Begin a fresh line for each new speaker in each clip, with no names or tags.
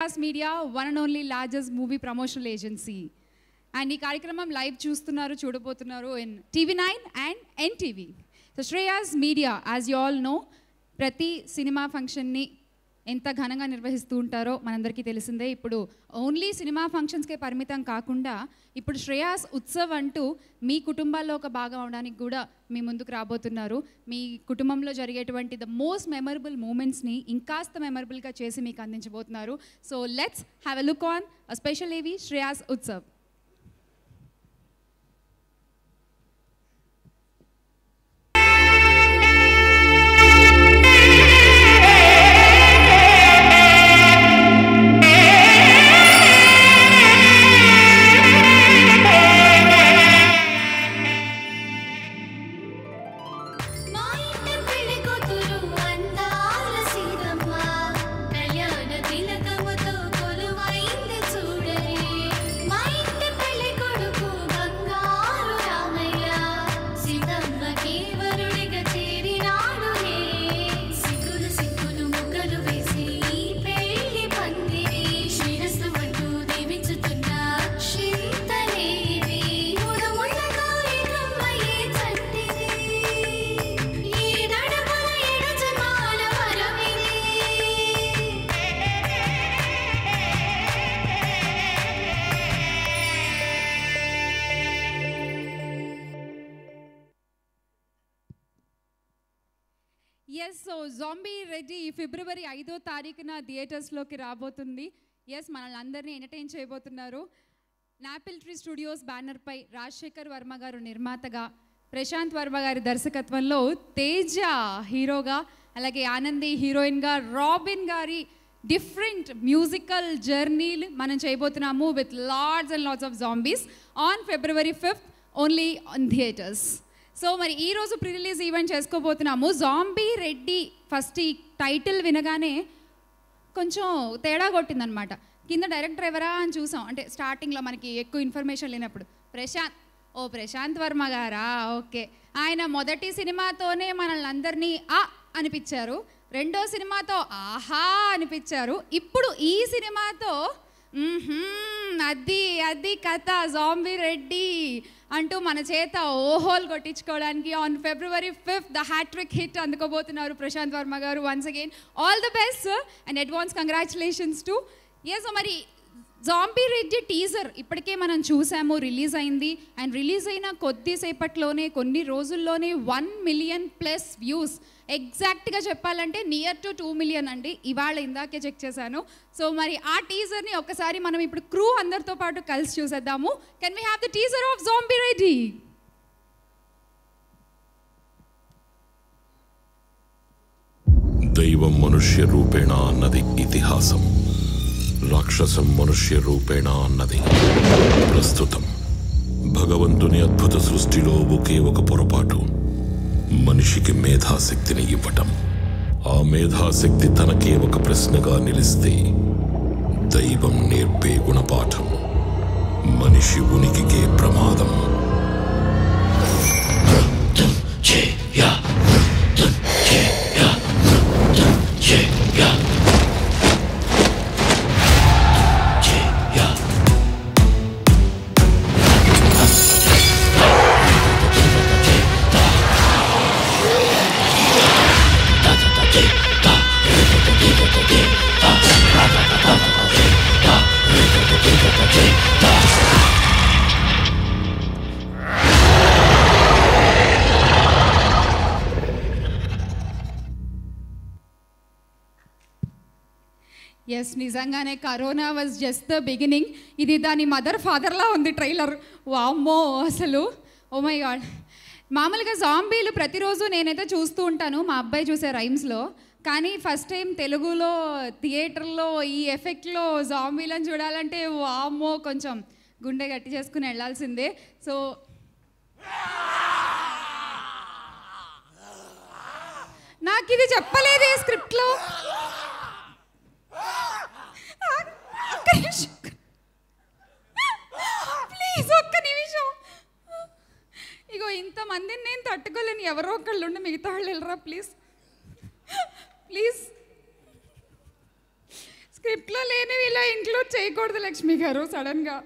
Hreyas Media, one and only largest movie promotional agency. And ఈ కార్యక్రమం live చూస్తున్నారు చూడబోతున్నారు in TV9 and NTV. So Hreyas Media, as you all know, ప్రతి cinema ఫంక్షన్ని ఎంత ఘనంగా నిర్వహిస్తూ ఉంటారో మనందరికీ తెలిసిందే. ఇప్పుడు ఓన్లీ సినిమా ఫంక్షన్స్కే పరిమితం కాకుండా ఇప్పుడు శ్రేయాస్ ఉత్సవ్ అంటూ మీ కుటుంబాల్లో ఒక భాగం అవడానికి కూడా మీ ముందుకు రాబోతున్నారు. మీ కుటుంబంలో జరిగేటువంటి ద మోస్ట్ మెమరబుల్ మూమెంట్స్ని ఇంకాస్త మెమరబుల్గా చేసి మీకు అందించబోతున్నారు. So let's have a look on a special AV Shreyas Utsav. Yes, so zombie Reddy February 5వ తారీఖున థియేటర్స్లోకి రాబోతుంది. ఎస్, మనల్ని అందరినీ ఎంటర్టైన్ చేయబోతున్నారు. నాపిల్ ట్రీ స్టూడియోస్ బ్యానర్పై రాజశేఖర్ వర్మ గారు నిర్మాతగా, ప్రశాంత్ వర్మ గారి దర్శకత్వంలో తేజ హీరోగా, అలాగే ఆనంది హీరోయిన్గా, రాబిన్ గారి డిఫరెంట్ మ్యూజికల్ జర్నీలు మనం చేయబోతున్నాము with lots and lots of zombies on February 5th only on theatres. So మరి ఈరోజు ప్రీ రిలీజ్ ఈవెంట్ చేసుకోబోతున్నాము. జాంబీ రెడ్డి ఫస్ట్ ఈ టైటిల్ వినగానే కొంచెం తేడా కొట్టిందనమాట. కింద డైరెక్టర్ ఎవరా అని చూసాం, అంటే స్టార్టింగ్లో మనకి ఎక్కువ ఇన్ఫర్మేషన్ లేనప్పుడు ప్రశాంత్ వర్మ గారా, ఓకే. ఆయన మొదటి సినిమాతోనే మనల్ని అందరినీ అనిపించారు, రెండో సినిమాతో ఆహా అనిపించారు, ఇప్పుడు ఈ సినిమాతో అది కథ జాంబీ రెడ్డి అంటూ మన చేత ఓహోల్ కొట్టించుకోవడానికి on February 5th the hattrick hit అందుకోబోతున్నారు Prashanth Varma garu. Once again all the best sir and advance congratulations to. Yes, మరి జాంబీ రెడ్డి టీజర్ ఇప్పటికే మనం చూసాము, రిలీజ్ అయింది. అండ్ రిలీజ్ అయిన కొద్దిసేపట్లోనే కొన్ని రోజుల్లోనే 1 million+ వ్యూస్, ఎగ్జాక్ట్గా చెప్పాలంటే నియర్ టు 2 million అండి. ఇవాళ ఇందాకే చెక్ చేశాను. సో మరి ఆ టీజర్ని ఒక్కసారి మనం ఇప్పుడు క్రూ అందరితో పాటు కలిసి చూసేద్దాము. Can we have the teaser of zombie Reddy?
దైవం మనుష్య రూపేణ అన్నది ఇతిహాసం, రాక్షసం మనుష్య రూపేణ అన్నది ప్రస్తుతం. భగవంతుని అద్భుత సృష్టిలో ఒకే ఒక పొరపాటు, మనిషికి మేధాశక్తిని ఇవ్వటం. ఆ మేధాశక్తి తనకే ఒక ప్రశ్నగా నిలిస్తే దైవం నేర్పే గుణపాఠం మనిషి ఉనికికే ప్రమాదం.
ఎస్, నిజంగానే corona was just the beginning. ఇది దాని మదర్ ఫాదర్లా ఉంది ట్రైలర్. వామ్మో అసలు, ఓ మై గాడ్. మామూలుగా జాంబీలు ప్రతిరోజు నేనైతే చూస్తూ ఉంటాను, మా అబ్బాయి చూసే రైమ్స్లో. కానీ ఫస్ట్ టైం తెలుగులో థియేటర్లో ఈ ఎఫెక్ట్లో జాంబీలను చూడాలంటే వామ్మో, కొంచెం గుండె గట్టి చేసుకుని వెళ్ళాల్సిందే. సో నాకు ఇది చెప్పలేదే స్క్రిప్ట్లో. ప్లీజ్ ఒక్క నిమిషం. ఇగో ఇంతమందిని నేను తట్టుకోలేను, ఎవరో ఒకళ్ళు ఉండి మిగతా వాళ్ళు వెళ్ళరా ప్లీజ్. స్క్రిప్ట్లో లేనివి ఇలా ఇంక్లూడ్ చేయకూడదు లక్ష్మి గారు సడన్గా.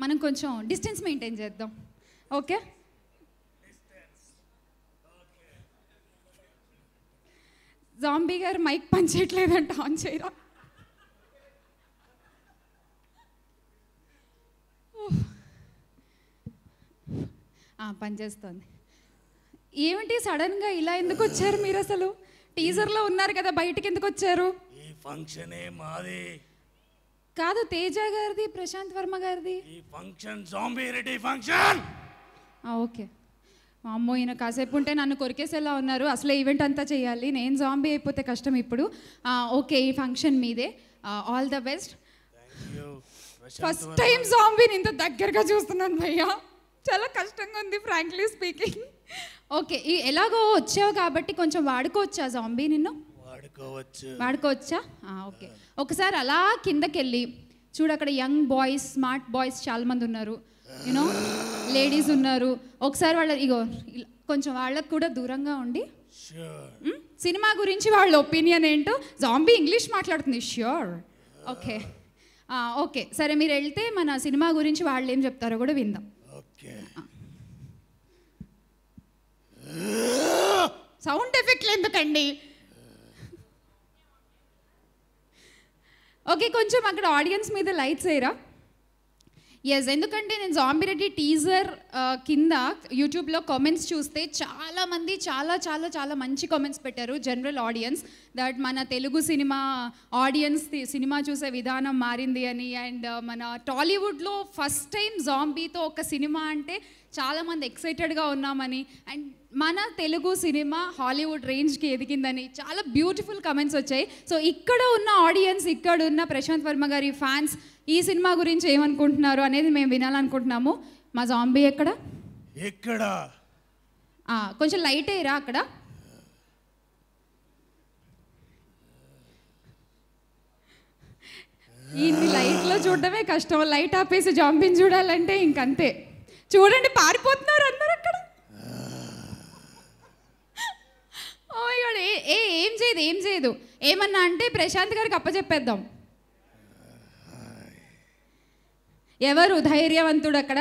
మనం కొంచెం డిస్టెన్స్ మెయింటైన్ చేద్దాం. ఓకే, జాంబీ గారు మైక్ పనిచేయట్లేదంట, ఆన్ చేయరా. పనిచేస్తుంది. ఏమిటి సడన్గా ఇలా ఎందుకు వచ్చారు మీరు? అసలు టీజర్లో ఉన్నారు కదా, బయటికి ఎందుకు వచ్చారు?
ఈ ఫంక్షనే మాది
కాదు, తేజ గారిది, ప్రశాంత్ వర్మ గారిది.
ఈ function zombie Reddy function.
Okay, అమ్మో ఈయన కాసేపు ఉంటే నన్ను కొరికేసేలా ఉన్నారు. అసలే ఈవెంట్ అంతా చేయాలి, నేను జాంబీ అయిపోతే కష్టం ఇప్పుడు. ఓకే, ఈ ఫంక్షన్ మీదే. All the best. First time జాంబీని ఇంత దగ్గరగా చూస్తున్నాను భయ్యా, చాలా కష్టంగా ఉంది ఫ్రాంక్లీ స్పీకింగ్. ఓకే, ఎలాగో వచ్చావు కాబట్టి కొంచెం వాడుకోవచ్చా జాంబీ నిన్ను? వాడుకోవచ్చా? ఓకే, ఒకసారి అలా కిందకి వెళ్ళి చూడు, అక్కడ యంగ్ బాయ్స్, స్మార్ట్ బాయ్స్ చాలా మంది ఉన్నారు, యూనో లేడీస్ ఉన్నారు. ఒకసారి వాళ్ళ ఇగో కొంచెం వాళ్ళకు కూడా దూరంగా ఉండి సినిమా గురించి వాళ్ళ ఒపీనియన్ ఏంటో. జాంబీ ఇంగ్లీష్ మాట్లాడుతుంది. ష్యూర్. ఓకే ఓకే, సరే మీరు వెళ్తే మన సినిమా గురించి వాళ్ళు ఏం చెప్తారో కూడా విందాం. సౌండ్ ఎఫెక్ట్లు ఎందుకండి? ఓకే, కొంచెం అక్కడ ఆడియన్స్ మీద లైట్స్ వేయరా. ఎస్, ఎందుకంటే నేను జాంబీ రెడ్డి టీజర్ కింద యూట్యూబ్లో కామెంట్స్ చూస్తే చాలామంది చాలా చాలా చాలా మంచి కామెంట్స్ పెట్టారు. జనరల్ ఆడియన్స్ దట్ మన తెలుగు సినిమా ఆడియన్స్ సినిమా చూసే విధానం మారింది అని. అండ్ మన టాలీవుడ్లో ఫస్ట్ టైం జాంబీతో ఒక సినిమా అంటే చాలామంది ఎక్సైటెడ్గా ఉన్నామని. అండ్ మన తెలుగు సినిమా హాలీవుడ్ రేంజ్కి ఎదిగిందని చాలా బ్యూటిఫుల్ కమెంట్స్ వచ్చాయి. సో ఇక్కడ ఉన్న ఆడియన్స్, ఇక్కడ ఉన్న ప్రశాంత్ వర్మ గారి ఫ్యాన్స్ ఈ సినిమా గురించి ఏమనుకుంటున్నారు అనేది మేము వినాలనుకుంటున్నాము. మా జాంబీ ఎక్కడ? కొంచెం లైట్ అయ్యరా అక్కడ. ఇన్ని లైట్లో చూడడమే కష్టం, లైట్ ఆపేసి జాంబీని చూడాలంటే ఇంకంతే. చూడండి, పారిపోతున్నారు అందరు అక్కడ. ఏం చేయదు ఏమన్నా అంటే ప్రశాంత్ గారికి అప్పచెప్పేద్దాం. ఎవరు ధైర్యవంతుడు అక్కడ?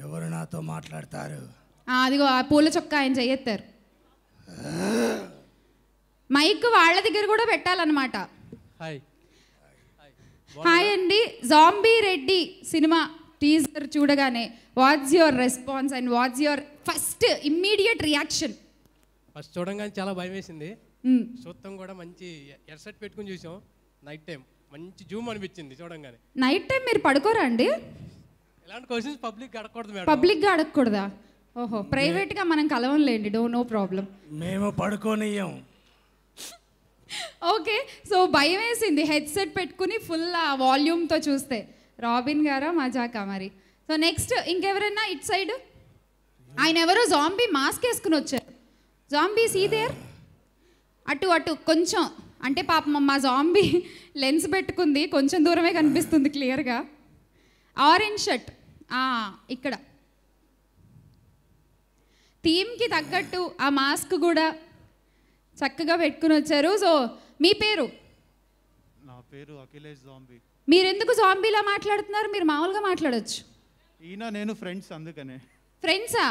ఎవరు నాతో మాట్లాడతారు?
అదిగో ఆ పూల చొక్కా ఆయన చెయ్యెత్తారు. మైక్ వాళ్ళ దగ్గర కూడా పెట్టాలన్నమాట. హాయ్ అండి, జాంబీ రెడ్డి సినిమా టీజర్ చూడగానే what's your response and what's your first immediate reaction?
First చూడంగానే చాలా భయం వేసింది. చూస్తాం కూడా మంచి ఎర్సెట్ పెట్టుకుని చూసాం. నైట్ టైం మంచి జూమ్ అనిపించింది చూడంగానే.
నైట్ టైం మీరు పడుకోరా అండి?
ఇలాంటి క్వశ్చన్స్ పబ్లిక్గా అడగకూడదు మేడం.
పబ్లిక్గా అడగకూడదా? ఓహో, ప్రైవేట్గా మనం కలవంలేండి, నో ప్రాబ్లం.
మేము పడుకోనియ్యం.
ఓకే, సో భయం వేసింది హెడ్సెట్ పెట్టుకుని ఫుల్ ఆ వాల్యూమ్తో చూస్తే. రాబిన్ గారా మజాకా మరి. సో నెక్స్ట్ ఇంకెవరైనా ఇట్ సైడ్? ఆయన ఎవరో జాంబీ మాస్క్ వేసుకుని వచ్చారు. జాంబీ సీదేర్ అటు కొంచెం, అంటే పాపం మా జాంబీ లెన్స్ పెట్టుకుంది, కొంచెం దూరమే కనిపిస్తుంది క్లియర్గా. ఆరెంజ్ షర్ట్ ఇక్కడ థీమ్కి తగ్గట్టు ఆ మాస్క్ కూడా చక్కగా పెట్టుకుని వచ్చారు. సో మీ పేరు?
నా పేరు అఖిలేష్ జాంబీ.
మీరు ఎందుకు జాంబీలా మాట్లాడుతున్నారు? మీరు మామూలుగా మాట్లాడొచ్చు.
ఈయన నేను ఫ్రెండ్స్, అందుకనే.
ఫ్రెండ్సా?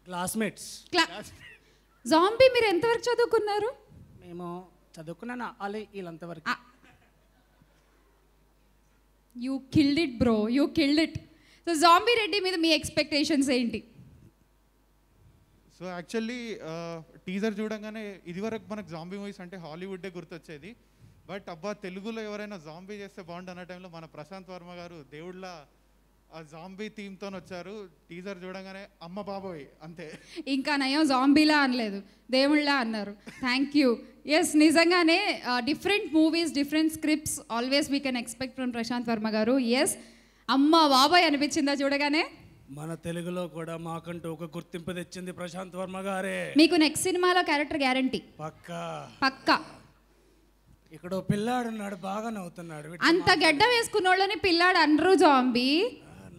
క్లాస్మేట్స్.
జాంబీ మీరు ఎంతవరకు చదువుకున్నారు?
మేము చదువుకున్నాను వీళ్ళంతవరకు.
You killed it bro, you killed it. So zombie Reddy మీద మీ ఎక్స్పెక్టేషన్స్ ఏంటి?
సో యాక్చువల్లీ టీజర్ చూడగానే ఇదివరకు మనకు జాంబీ మూవీస్ అంటే హాలీవుడ్డే గుర్తొచ్చేది. బట్ అబ్బా తెలుగులో ఎవరైనా జాంబీ చేస్తే బాగుండు అన్న టైంలో మన ప్రశాంత్ వర్మ గారు దేవుళ్ళ ఆ జాంబీ థీమ్తో వచ్చారు. టీజర్ చూడగానే అమ్మ బాబోయ్ అంతే. ఇంకా
నయం జాంబీలా అనలేదు, దేవుళ్ళ అన్నారు. Thank you. ఎస్, నిజంగానే different movies, different scripts always we can expect from Prashant Varma గారు. ఎస్, అమ్మ బాబాయ్ అనిపించిందా చూడగానే?
మన తెలుగులో కూడా మాకంటూ ఒక గుర్తింపు తెచ్చింది ప్రశాంత్ వర్మ గారే.
మీకు నెక్స్ట్ సినిమాలో క్యారెక్టర్ గ్యారంటీ? పక్కా.
ఇక్కడ పిల్లాడున్నాడు, బాగా నవ్వుతున్నాడు.
అంత గడ్డ వేసుకున్నోళ్ళని పిల్లాడు అనరు జాంబీ.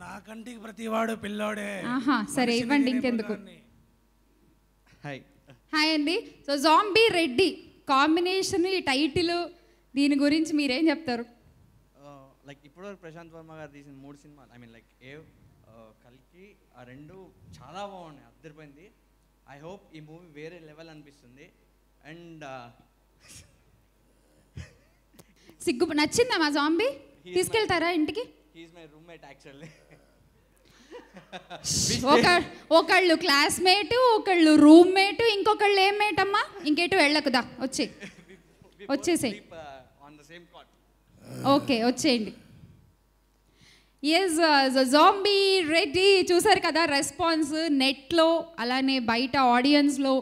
నాకంటికి ప్రతివాడు పిల్లాడే.
సరే ఇవ్వండి, ఇంకెందుకు.
హాయ్
హాయ్ అండి. సో జాంబీ రెడ్డి కాంబినేషన్, ఈ టైటిల్, దీని గురించి మీరేం చెప్తారు?
లైక్ ఇప్పటివరకు ప్రశాంత్ వర్మ గారు తీసిన 3 సినిమాలు, ఐ మీన్ లైక్ కల్కి, ఆ 2 చాలా బాగున్నాయి, అద్దరిపోయింది. ఐ హోప్ ఈ మూవీ వేరే లెవెల్ అనిపిస్తుంది. అండ్
నచ్చిందా మా జాంబీ? తీసుకెళ్తారా ఇంటికి?
He's my roommate actually.
ఒకళ్ళు క్లాస్మేట్, ఒకళ్ళు రూమ్మేట్, ఇంకొకళ్ళు ఏం మేట్ అమ్మా? ఇంకేటు వెళ్ళకుదా, వచ్చేసేయి. ఓకే, వచ్చేయండి. ఎస్, జాంబీ రెడ్డి చూసారు కదా రెస్పాన్స్ నెట్లో, అలానే బయట ఆడియన్స్లో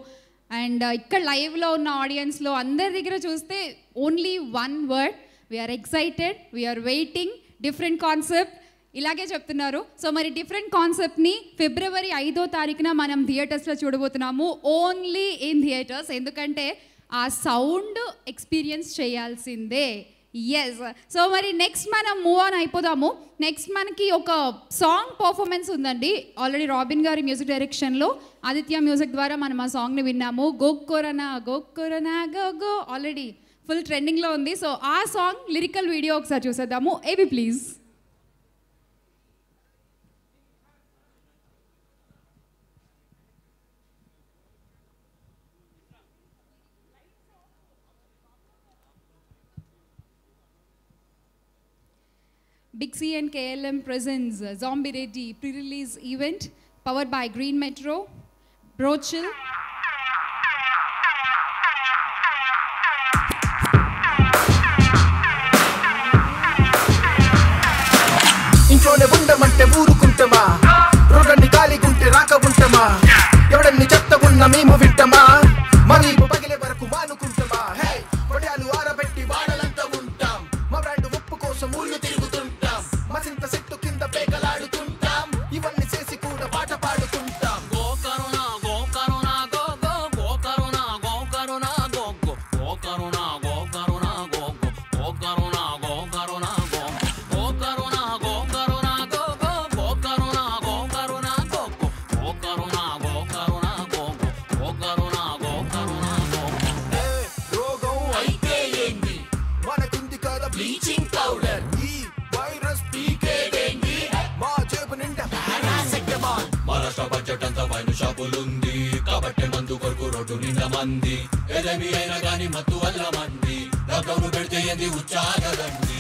అండ్ ఇక్కడ లైవ్లో ఉన్న ఆడియన్స్లో అందరి దగ్గర చూస్తే only one word, we are excited, we are waiting, different concept ఇలాగే చెప్తున్నారు. సో మరి డిఫరెంట్ కాన్సెప్ట్ని ఫిబ్రవరి 5వ తారీఖున మనం థియేటర్స్లో చూడబోతున్నాము, ఓన్లీ ఇన్ థియేటర్స్. ఎందుకంటే ఆ సౌండ్ ఎక్స్పీరియన్స్ చేయాల్సిందే. ఎస్, సో మరి నెక్స్ట్ మనం మూవ్ ఆన్ అయిపోదాము. నెక్స్ట్ మనకి ఒక సాంగ్ పర్ఫార్మెన్స్ ఉందండి. ఆల్రెడీ రాబిన్ గారి మ్యూజిక్ డైరెక్షన్లో ఆదిత్య మ్యూజిక్ ద్వారా మనం ఆ సాంగ్ని విన్నాము. గోకొరనా గోకొరనా గో గో ఆల్రెడీ ఫుల్ ట్రెండింగ్లో ఉంది. సో ఆ సాంగ్ లిరికల్ వీడియో ఒకసారి చూసేద్దాము. ఏవి please. Big C and KLM presents Zombie Ready pre-release event powered by Green Metro, Brochill.
ఇంట్లోనే ఉండమంటే ఊరుకుంటామా, రోడ్లన్నీ ఖాళీగుంటే రాక ఉంటామా, ఎవడన్ని చెత్త ఉన్నా మేము వింటామా, మరి పగిలే వరకు మానుకుంటామా. హే వడ్యాలు ఆరబెట్టి వాడలంతా ఉంటాం, మా బ్రాండ్ ఉప్పు కోసం ఊళ్ళు తిరుగుతుంటాం, మసింత చెట్టు కింద పేకలాడుతుంటాం, ఇవన్నీ చేసి కూడా పాట పాడుకుంటాం. గో కరుణా గో కరుణా గో గో గో కరుణా గో కరుణా గో గో గో కరుణా గో కరుణా గో గో గో కరుణా గో కరుణా గో గో కరుణా గో కరుణా గో గో గో కరుణా గో కరుణా గో గో గో కరుణా గో కరుణా గో గో గో కరుణా గో కరుణా గో. రోగం అయితే ఏంది, మనకుంది కదా బ్లీచింగ్ పౌడర్, ఈ వైరస్ పీకేదేంది, మా జేబు నిండా పారాసెటమాల్.
మహారాష్ట్ర బడ్జెట్ అంతా వైన్ షాపులుంది, కాబట్టి మందు కొరకు రోడ్డు నిండా మంది, ఏదేమి అయినా కానీ మత్తు వల్ల మంది, లాక్డౌన్ పెడితే ఏంది ఉచ్చాగదండి.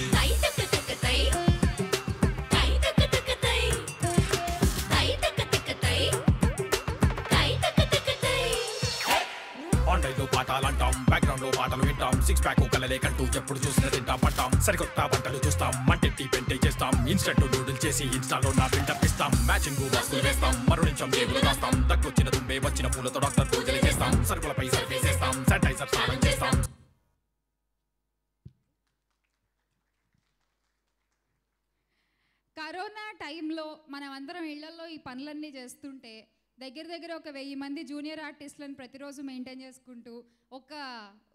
ఆన్లైన్లో పాఠాలంటాం, బ్యాక్గ్రౌండ్ లో పాటలు వింటాం, 6 ప్యాక్ కలలేకంటూ ఎప్పుడు చూసినా తింటాం పట్టాం, సరికొత్త వంటలు చూస్తాం, మంటెట్టి పెంటే చేస్తాం, ఇన్స్టెంట్ నూడిల్స్ చేసి ఇన్స్టాలో నా బిల్డప్ ఇస్తాం, మ్యాచింగ్ మాస్కులు వేస్తాం, మరునించం జేబులు రాస్తాం, తక్కువచ్చిన దుమ్మే వచ్చిన పూలతో డాక్టర్ పూజలు చేస్తాం, సరుకులపై సర్వీస్ చేస్తాం, శానిటైజర్ స్నానం చేస్తాం.
కరోనా టైంలో మనం అందరం ఇళ్లలో ఈ పనులన్నీ చేస్తుంటే దగ్గర ఒక 1000 మంది జూనియర్ ఆర్టిస్టులను ప్రతిరోజు మెయింటైన్ చేసుకుంటూ ఒక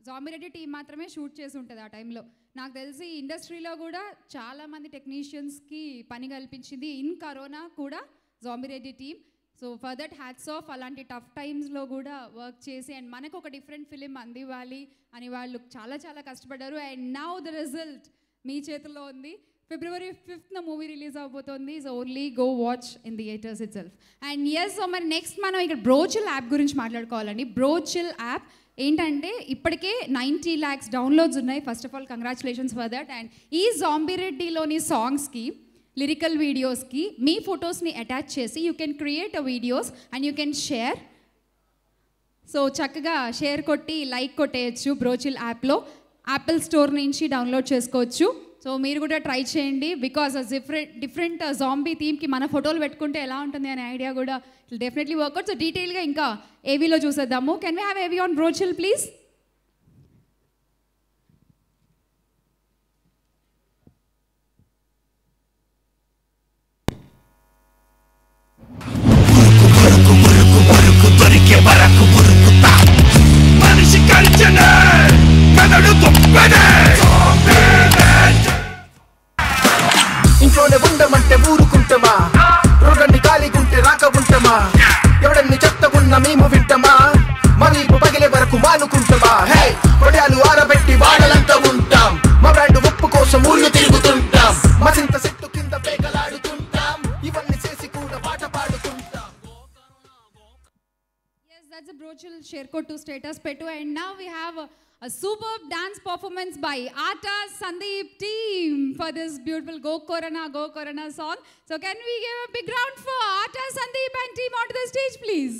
జాంబీ రెడ్డి టీం మాత్రమే షూట్ చేసి ఉంటుంది ఆ టైంలో. నాకు తెలిసి ఇండస్ట్రీలో కూడా చాలామంది టెక్నీషియన్స్కి పని కల్పించింది ఇన్ కరోనా కూడా zombie Reddy team. So for that hats off. అలాంటి టఫ్ టైమ్స్లో కూడా వర్క్ చేసి అండ్ మనకు ఒక డిఫరెంట్ ఫిలిం అందివ్వాలి అని వాళ్ళు చాలా కష్టపడ్డారు. అండ్ నౌ ద రిజల్ట్ మీ చేతుల్లో ఉంది. February 5th మూవీ రిలీజ్ అవబోతోంది. So only go watch in theatres itself. And yes, so మరి నెక్స్ట్ మనం ఇక్కడ బ్రోచిల్ యాప్ గురించి మాట్లాడుకోవాలండి. బ్రోచిల్ యాప్ ఏంటంటే ఇప్పటికే 90 lakhs డౌన్లోడ్స్ ఉన్నాయి. First of all congratulations for that. And ఈ జాంబీ రెడ్డిలోని సాంగ్స్కి, లిరికల్ వీడియోస్కి మీ ఫొటోస్ని అటాచ్ చేసి you can create a videos and you can share. So చక్కగా షేర్ కొట్టి లైక్ కొట్టేయచ్చు. బ్రోచిల్ యాప్లో యాపిల్ స్టోర్ నుంచి డౌన్లోడ్ చేసుకోవచ్చు. సో మీరు కూడా ట్రై చేయండి. బికాస్ డిఫరెంట్ జాంబీ థీమ్కి మన ఫోటోలు పెట్టుకుంటే ఎలా ఉంటుంది అనే ఐడియా కూడా ఇట్ డెఫినెట్లీ వర్క్అవుట్. సో డీటెయిల్గా ఇంకా ఏవీలో చూసేద్దాము. కెన్ వీ హ్యావ్ ఏవీ ఆన్ బ్రోచిల్ ప్లీజ్?
ఇంట్లోనే ఉండమంటే ఊరుకుంటామా, రోడ్లన్నీ ఖాళీగుంటే రాక ఉంటామా, ఎవడన్ని చెత్త ఉన్నా మేము వింటామా, మరి పగిలే వరకు మానుకుంటామా.
to Status Pettu. And now we have a superb dance performance by Arta Sandeep team for this beautiful Go Corona song. So can we give a big round for Arta Sandeep and team onto the stage, please?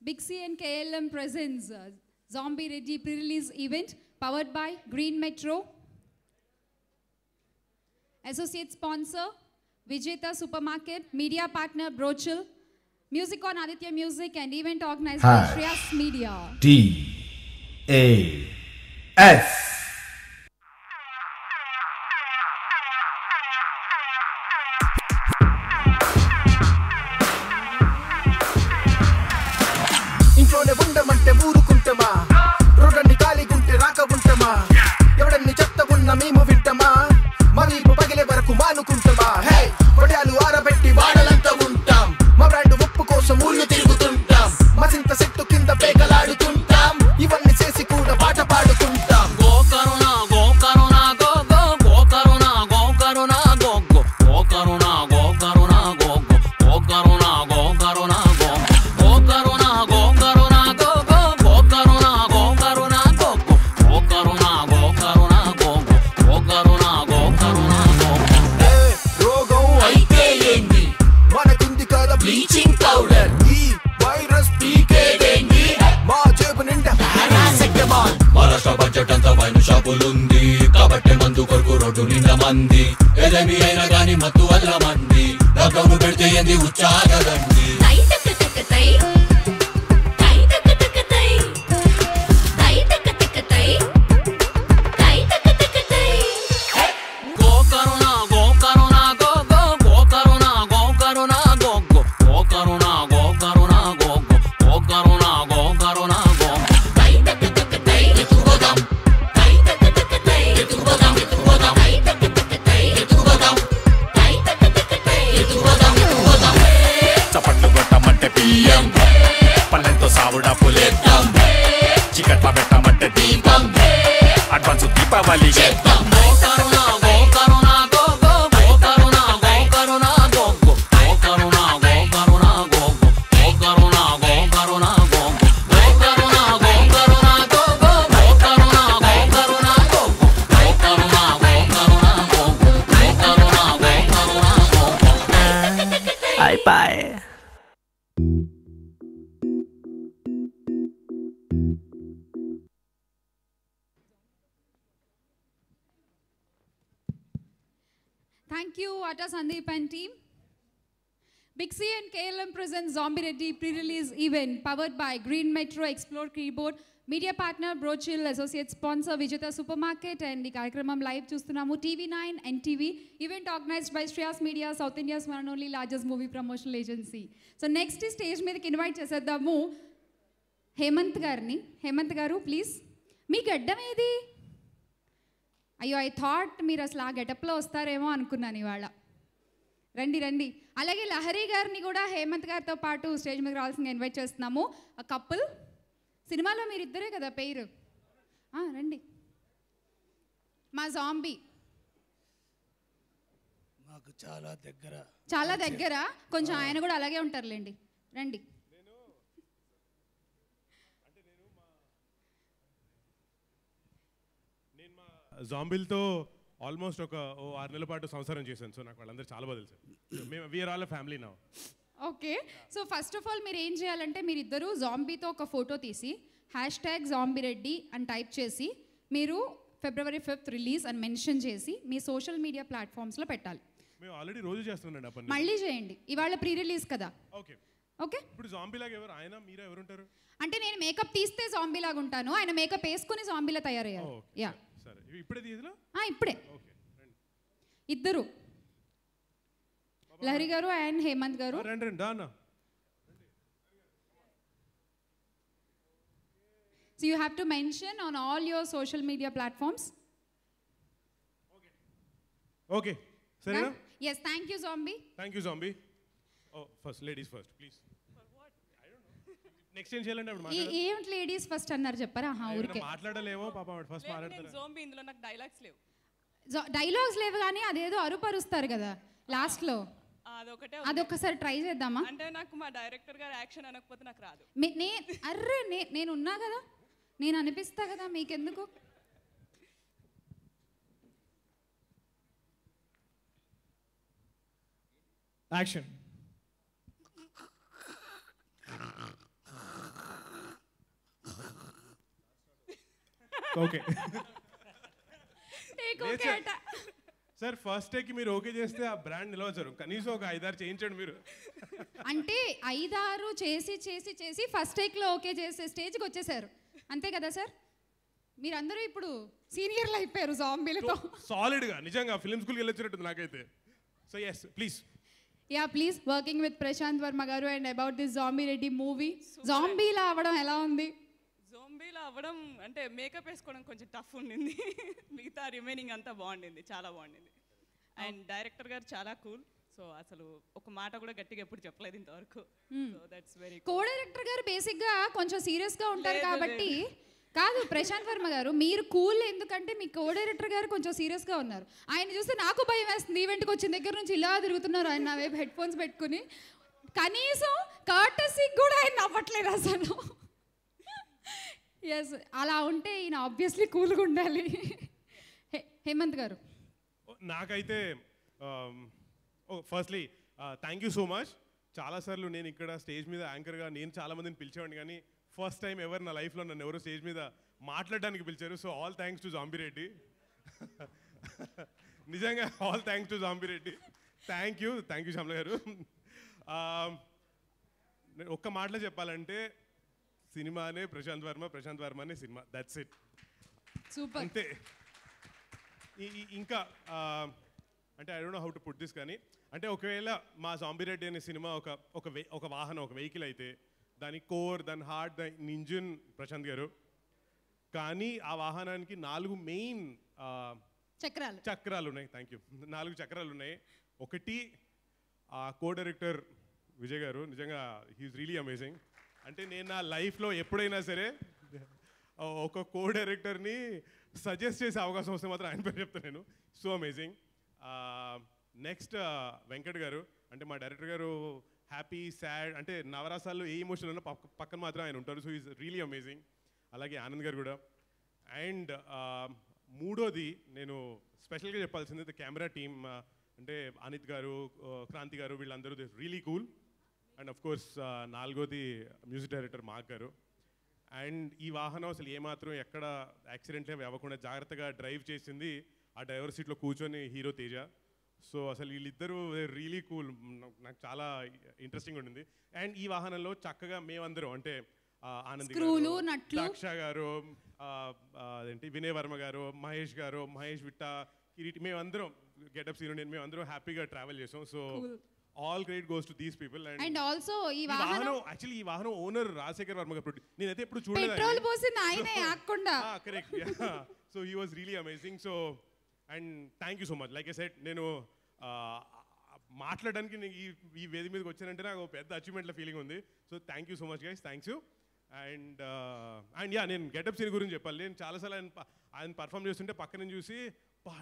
Big C and KLM presents Zombie Ready pre-release event powered by Green Metro. Associate sponsor Vijeta Supermarket, media partner Brochil, music on Aditya Music and event organized by Shreyas Media.
DAS ఇంట్లోనే ఉండమంటే ఊరుకుంటామా రోడ్లన్నీ ఖాళీగుంటే రాక ఉంటామా ఎవడన్ని చెత్త ఉన్న మేము వింటామా మరి పగిలే వరకు మానుకుంటామా హే వడియాలు ఆరబెట్టి వాడలంతా ఉంటాం మా బ్రాండ్ ఉప్పు కోసం ఊళ్ళు తిరుగుతుంటాం మసింత సెట్టు కింద పేకలాడుతుంటాం ఇవన్నీ చేసి కూడా పాట పాడుకుంటాం
గో కరుణా గో కరుణా గో గో గో కరుణా గో కరుణా గో గో గో కరుణా గో కరుణా గో గో గో కరుణా గో కరుణా గో గో కరుణా గో కరుణా గో గో గో కరుణా గో కరుణా గో గో గో కరుణా గో కరుణా గో గో గో కరుణా గో కరుణా గో
ఏ రోగం అయితే ఏంది మనకుంది కదా బ్లీచింగ్ పౌడర్ ఈ వైరస్ పీకేదేంది మా జేబు నిండా పారాసెటమాల్
మహారాష్ట్ర బడ్జెట్ అంతా వైన్ షాపులుంది కాబట్టి మందు కొరకు రోడ్డు నిండా మంది ఏదేమి అయినా గాని మత్తు వల్ల మంది లాక్డౌన్ పెడితే ఏంది ఉచ్చాగదండి గో కరుణా గో కరుణా గో గో గో కరుణా గో కరుణా గో గో గో కరుణా గో కరుణా గో గో గో కరుణా గో కరుణా గో చప్పట్లు కొట్టమంటే పియ్యం పల్లెంతో సావుడా పులేద్దాం చికట్ల పెట్టమంటే దీపం అడ్వాన్స్ దీపావళి చేద్దాం గో కరుణా గో కరుణా గో గో గో కరుణా గో కరుణా గో గో గో కరుణా గో కరుణా గో గో గో కరుణా గో కరుణా గో గో గో కరుణా గో కరుణా గో గో గో కరుణా గో కరుణా గో గో గో కరుణా గో కరుణా గో గో గో కరుణా గో కరుణా గో
అయిపోయి
Thank you, Arta Sandeep and team. Big C and KLM presents Zombie Ready pre-release event powered by Green Metro, Explore Keyboard, media partner Brochil, associate sponsor Vijeta Supermarket and the కార్యక్రమం live చూస్తున్నాము TV9 NTV, event organized by Shreyas Media, South India's one and only largest movie promotional agency. So next stage మీదకి invite చేసేద్దాము హేమంత్ గారిని. హేమంత్ గారు please. మీ గడ్డం ఏది? అయ్యో I thought మీరు అసలు ఆ గెటప్లో వస్తారేమో అనుకున్నాను ఇవాళ. రండి రండి. అలాగే లహరి గారిని కూడా హేమంత్ గారితో పాటు స్టేజ్ మీద రావాల్సిందిగా ఇన్వైట్ చేస్తున్నాము. ఆ కపుల్ సినిమాలో మీరిద్దరే కదా పేరు. రండి. మా జాంబీ
మాకు చాలా
దగ్గర కొంచెం ఆయన కూడా అలాగే ఉంటారులేండి. రండి.
జాంబిల్తో ఆల్మోస్ట్ ఒక 6 నెలల పాటు సంవత్సరం చేశాను. సో నాకు వాళ్ళందరూ చాలా బాగా తెలుసు. మేము we are all family now.
Okay. So first of all మీరు ఏం చేయాలంటే మీరిద్దరూ జాంబీతో ఒక ఫోటో తీసి #ZombieReady అని టైప్ చేసి మీరు February 5th రిలీజ్ అని మెన్షన్ చేసి మీ సోషల్ మీడియా ప్లాట్ఫామ్స్లో పెట్టాలి.
మేము ఆల్రెడీ రోజు చేస్తున్నాండి ఆ పని.
మళ్ళీ చేయండి. ఇవాళ ప్రీ రిలీజ్ కదా.
Okay
okay.
ఇప్పుడు జాంబీ లాగా ఎవరు ఆయన మీరా ఎవరు ఉంటారు?
అంటే నేను మేకప్ తీస్తే జాంబీ లాగా ఉంటాను, ఆయన మేకప్ వేసుకుని జాంబీలా తయారయ్యారు. యా
సరే. ఇప్పుడే తీయదులా?
ఇప్పుడే.
ఓకే రండి.
ఇద్దరు లహరి గారు అండ్ హేమంత్ గారు.
రండి రండి దానా.
So you have to mention on all your social media platforms.
Okay సరేనా?
Yes thank you zombie.
Thank you zombie. Oh first ladies first please. Next ఏం చేయాలంటే అప్పుడు
ఏమిటి లేడీస్ ఫస్ట్ అన్నారు చెప్పారా? ఊరికే
మాట్లాడలేమో పాపం ఫస్ట్ మాట్లాడతారు.
జాంబీ ఇందులో నాకు డైలాగ్స్ లేవు.
డైలాగ్స్ లేవు కానీ అదేదో అరుపరుస్తారు కదా లాస్ట్లో, అదొకసారి ట్రై చేద్దామా?
అంటే నాకు మా డైరెక్టర్ గారు యాక్షన్ అనకపోతే నాకు రాదు.
అర్రే నేను ఉన్నా కదా, నేను అనిపిస్తా కదా, మీకెందుకు?
Action. Okay
sir first take మీరు ఓకే చేస్తే ఆ బ్రాండ్ నిలవచ్చు. కనీసం ఒక 5-6 చేయించండి మీరు.
అంటే 5-6 చేసి చేసి చేసి ఫస్ట్ టేక్లో ఓకే చేసే స్టేజ్కి వచ్చేసారు అంతే కదా సార్? మీరందరూ ఇప్పుడు సీనియర్లు అయిపోయారు జాంబీలతో.
సాలిడ్గా నిజంగా ఫిల్మ్ స్కూల్కి వెళ్ళొచ్చినట్టుంది నాకైతే. So yes please.
Yeah please. Working with Prashanth Varma garu and about this zombie Reddy movie. జాంబీలా అవ్వడం ఎలా ఉంది?
జాంబీలా అవ్వడం అంటే మేకప్ వేసుకోవడం కొంచెం టఫ్ ఉండింది. మిగతా రిమైనింగ్ అంతా బాగుండింది, చాలా బాగుండింది. అండ్ డైరెక్టర్ గారు చాలా కూల్. సో అసలు ఒక మాట కూడా గట్టిగా ఎప్పుడు చెప్పలేదు ఇంతవరకు. So that's very cool.
Co director గారు బేసిక్గా కొంచెం సీరియస్గా ఉంటారు కాబట్టి కాదు ప్రశాంత్ వర్మ గారు మీరు కూల్ ఎందుకంటే మీ కో డైరెక్టర్ గారు కొంచెం సీరియస్గా ఉన్నారు. ఆయన చూస్తే నాకు భయం వేస్తుంది. ఈవెంట్కి వచ్చిన దగ్గర నుంచి ఇలా తిరుగుతున్నారు ఆయన నా వైపు హెడ్ ఫోన్స్ పెట్టుకుని. కనీసం కర్టసీకి కూడా ఆయన నవ్వట్లేదు అసలు. ఎస్ అలా ఉంటే ఈయన ఆబ్వియస్లీ కూల్గా ఉండాలి. హేమంత్ గారు
నాకైతే firstly thank you so much. చాలాసార్లు నేను ఇక్కడ స్టేజ్ మీద యాంకర్గా నేను చాలామందిని పిలిచేవాడిని కానీ ఫస్ట్ టైం ఎవరు నా లైఫ్లో నన్ను ఎవరో స్టేజ్ మీద మాట్లాడడానికి పిలిచారు. So all thanks to zombie Reddy. నిజంగా all thanks to zombie Reddy. Thank you Shyamala garu. ఒక్క మాటలో చెప్పాలంటే సినిమానే ప్రశాంత్ వర్మనే సినిమా. That's it.
సూపర్.
అంతే. ఇంకా అంటే I don't know how to put this కానీ అంటే ఒకవేళ మా జాంబీ రెడ్డి అనే సినిమా ఒక వాహనం ఒక వెహికల్ అయితే దాని కోర్ దాని హార్ట్ దాని ఇంజిన్ ప్రశాంత్ గారు. కానీ ఆ వాహనానికి 4 మెయిన్ చక్రాలు ఉన్నాయి. Thank you. 4 చక్రాలు ఉన్నాయి. ఒకటి ఆ కో డైరెక్టర్ విజయ్ గారు. నిజంగా హీఈస్ రియలీ అమేజింగ్. అంటే నేను నా లైఫ్లో ఎప్పుడైనా సరే ఒక కో డైరెక్టర్ని సజెస్ట్ చేసే అవకాశం వస్తే మాత్రం ఆయన పేరు చెప్తాను నేను. So amazing. నెక్స్ట్ వెంకట్ గారు. అంటే మా డైరెక్టర్ గారు హ్యాపీ సాడ్ అంటే నవరసాల్లో ఏ ఎమోషన్ ఉన్నా పక్కన మాత్రం ఆయన ఉంటారు. So is really amazing. అలాగే ఆనంద్ గారు కూడా. అండ్ మూడోది నేను స్పెషల్గా చెప్పాల్సింది కెమెరా టీమ్. అంటే అనిత్ గారు క్రాంతి గారు వీళ్ళందరూ really cool. And of course నాలుగోది మ్యూజిక్ డైరెక్టర్ మార్క్ గారు. అండ్ ఈ వాహనం అసలు ఏమాత్రం ఎక్కడ యాక్సిడెంట్లు అవ్వకుండా జాగ్రత్తగా డ్రైవ్ చేసింది ఆ డ్రైవర్ సీట్లో కూర్చొని హీరో తేజ. సో అసలు వీళ్ళిద్దరూ రియలీ కూల్. నాకు చాలా ఇంట్రెస్టింగ్ ఉండింది. అండ్ ఈ వాహనంలో చక్కగా మేమందరం అంటే ఆనంద్ గారు, దాక్ష గారు, అదేంటి వినయ్ వర్మ గారు, మహేష్ విట్ట, కిరీటి మేమందరం గెటప్ సీన్ మేమందరం హ్యాపీగా ట్రావెల్ చేసాం. So all credit goes to these people.
And also ఈ
వాహనం యాక్చువల్లీ ఈ వాహనం ఓనర్ రాజశేఖర్ వర్మ గారు. నేనైతే ఎప్పుడు చూడలేదు.
పెట్రోల్ పోసింది ఆయనే ఆకుండా.
Correct. So he was really amazing. So and thank you so much. Like I said నేను మాట్లాడడానికి ఈ వేది మీదకి వచ్చానంటే నాకు పెద్ద అచీవ్మెంట్ల ఫీలింగ్ ఉంది. So thank you so much guys. Thanks you. And నేను గెటప్ సీన్ గురించి చెప్పాలి. నేను చాలాసార్లు ఆయన పర్ఫామ్ చేస్తుంటే పక్క నుంచి చూసి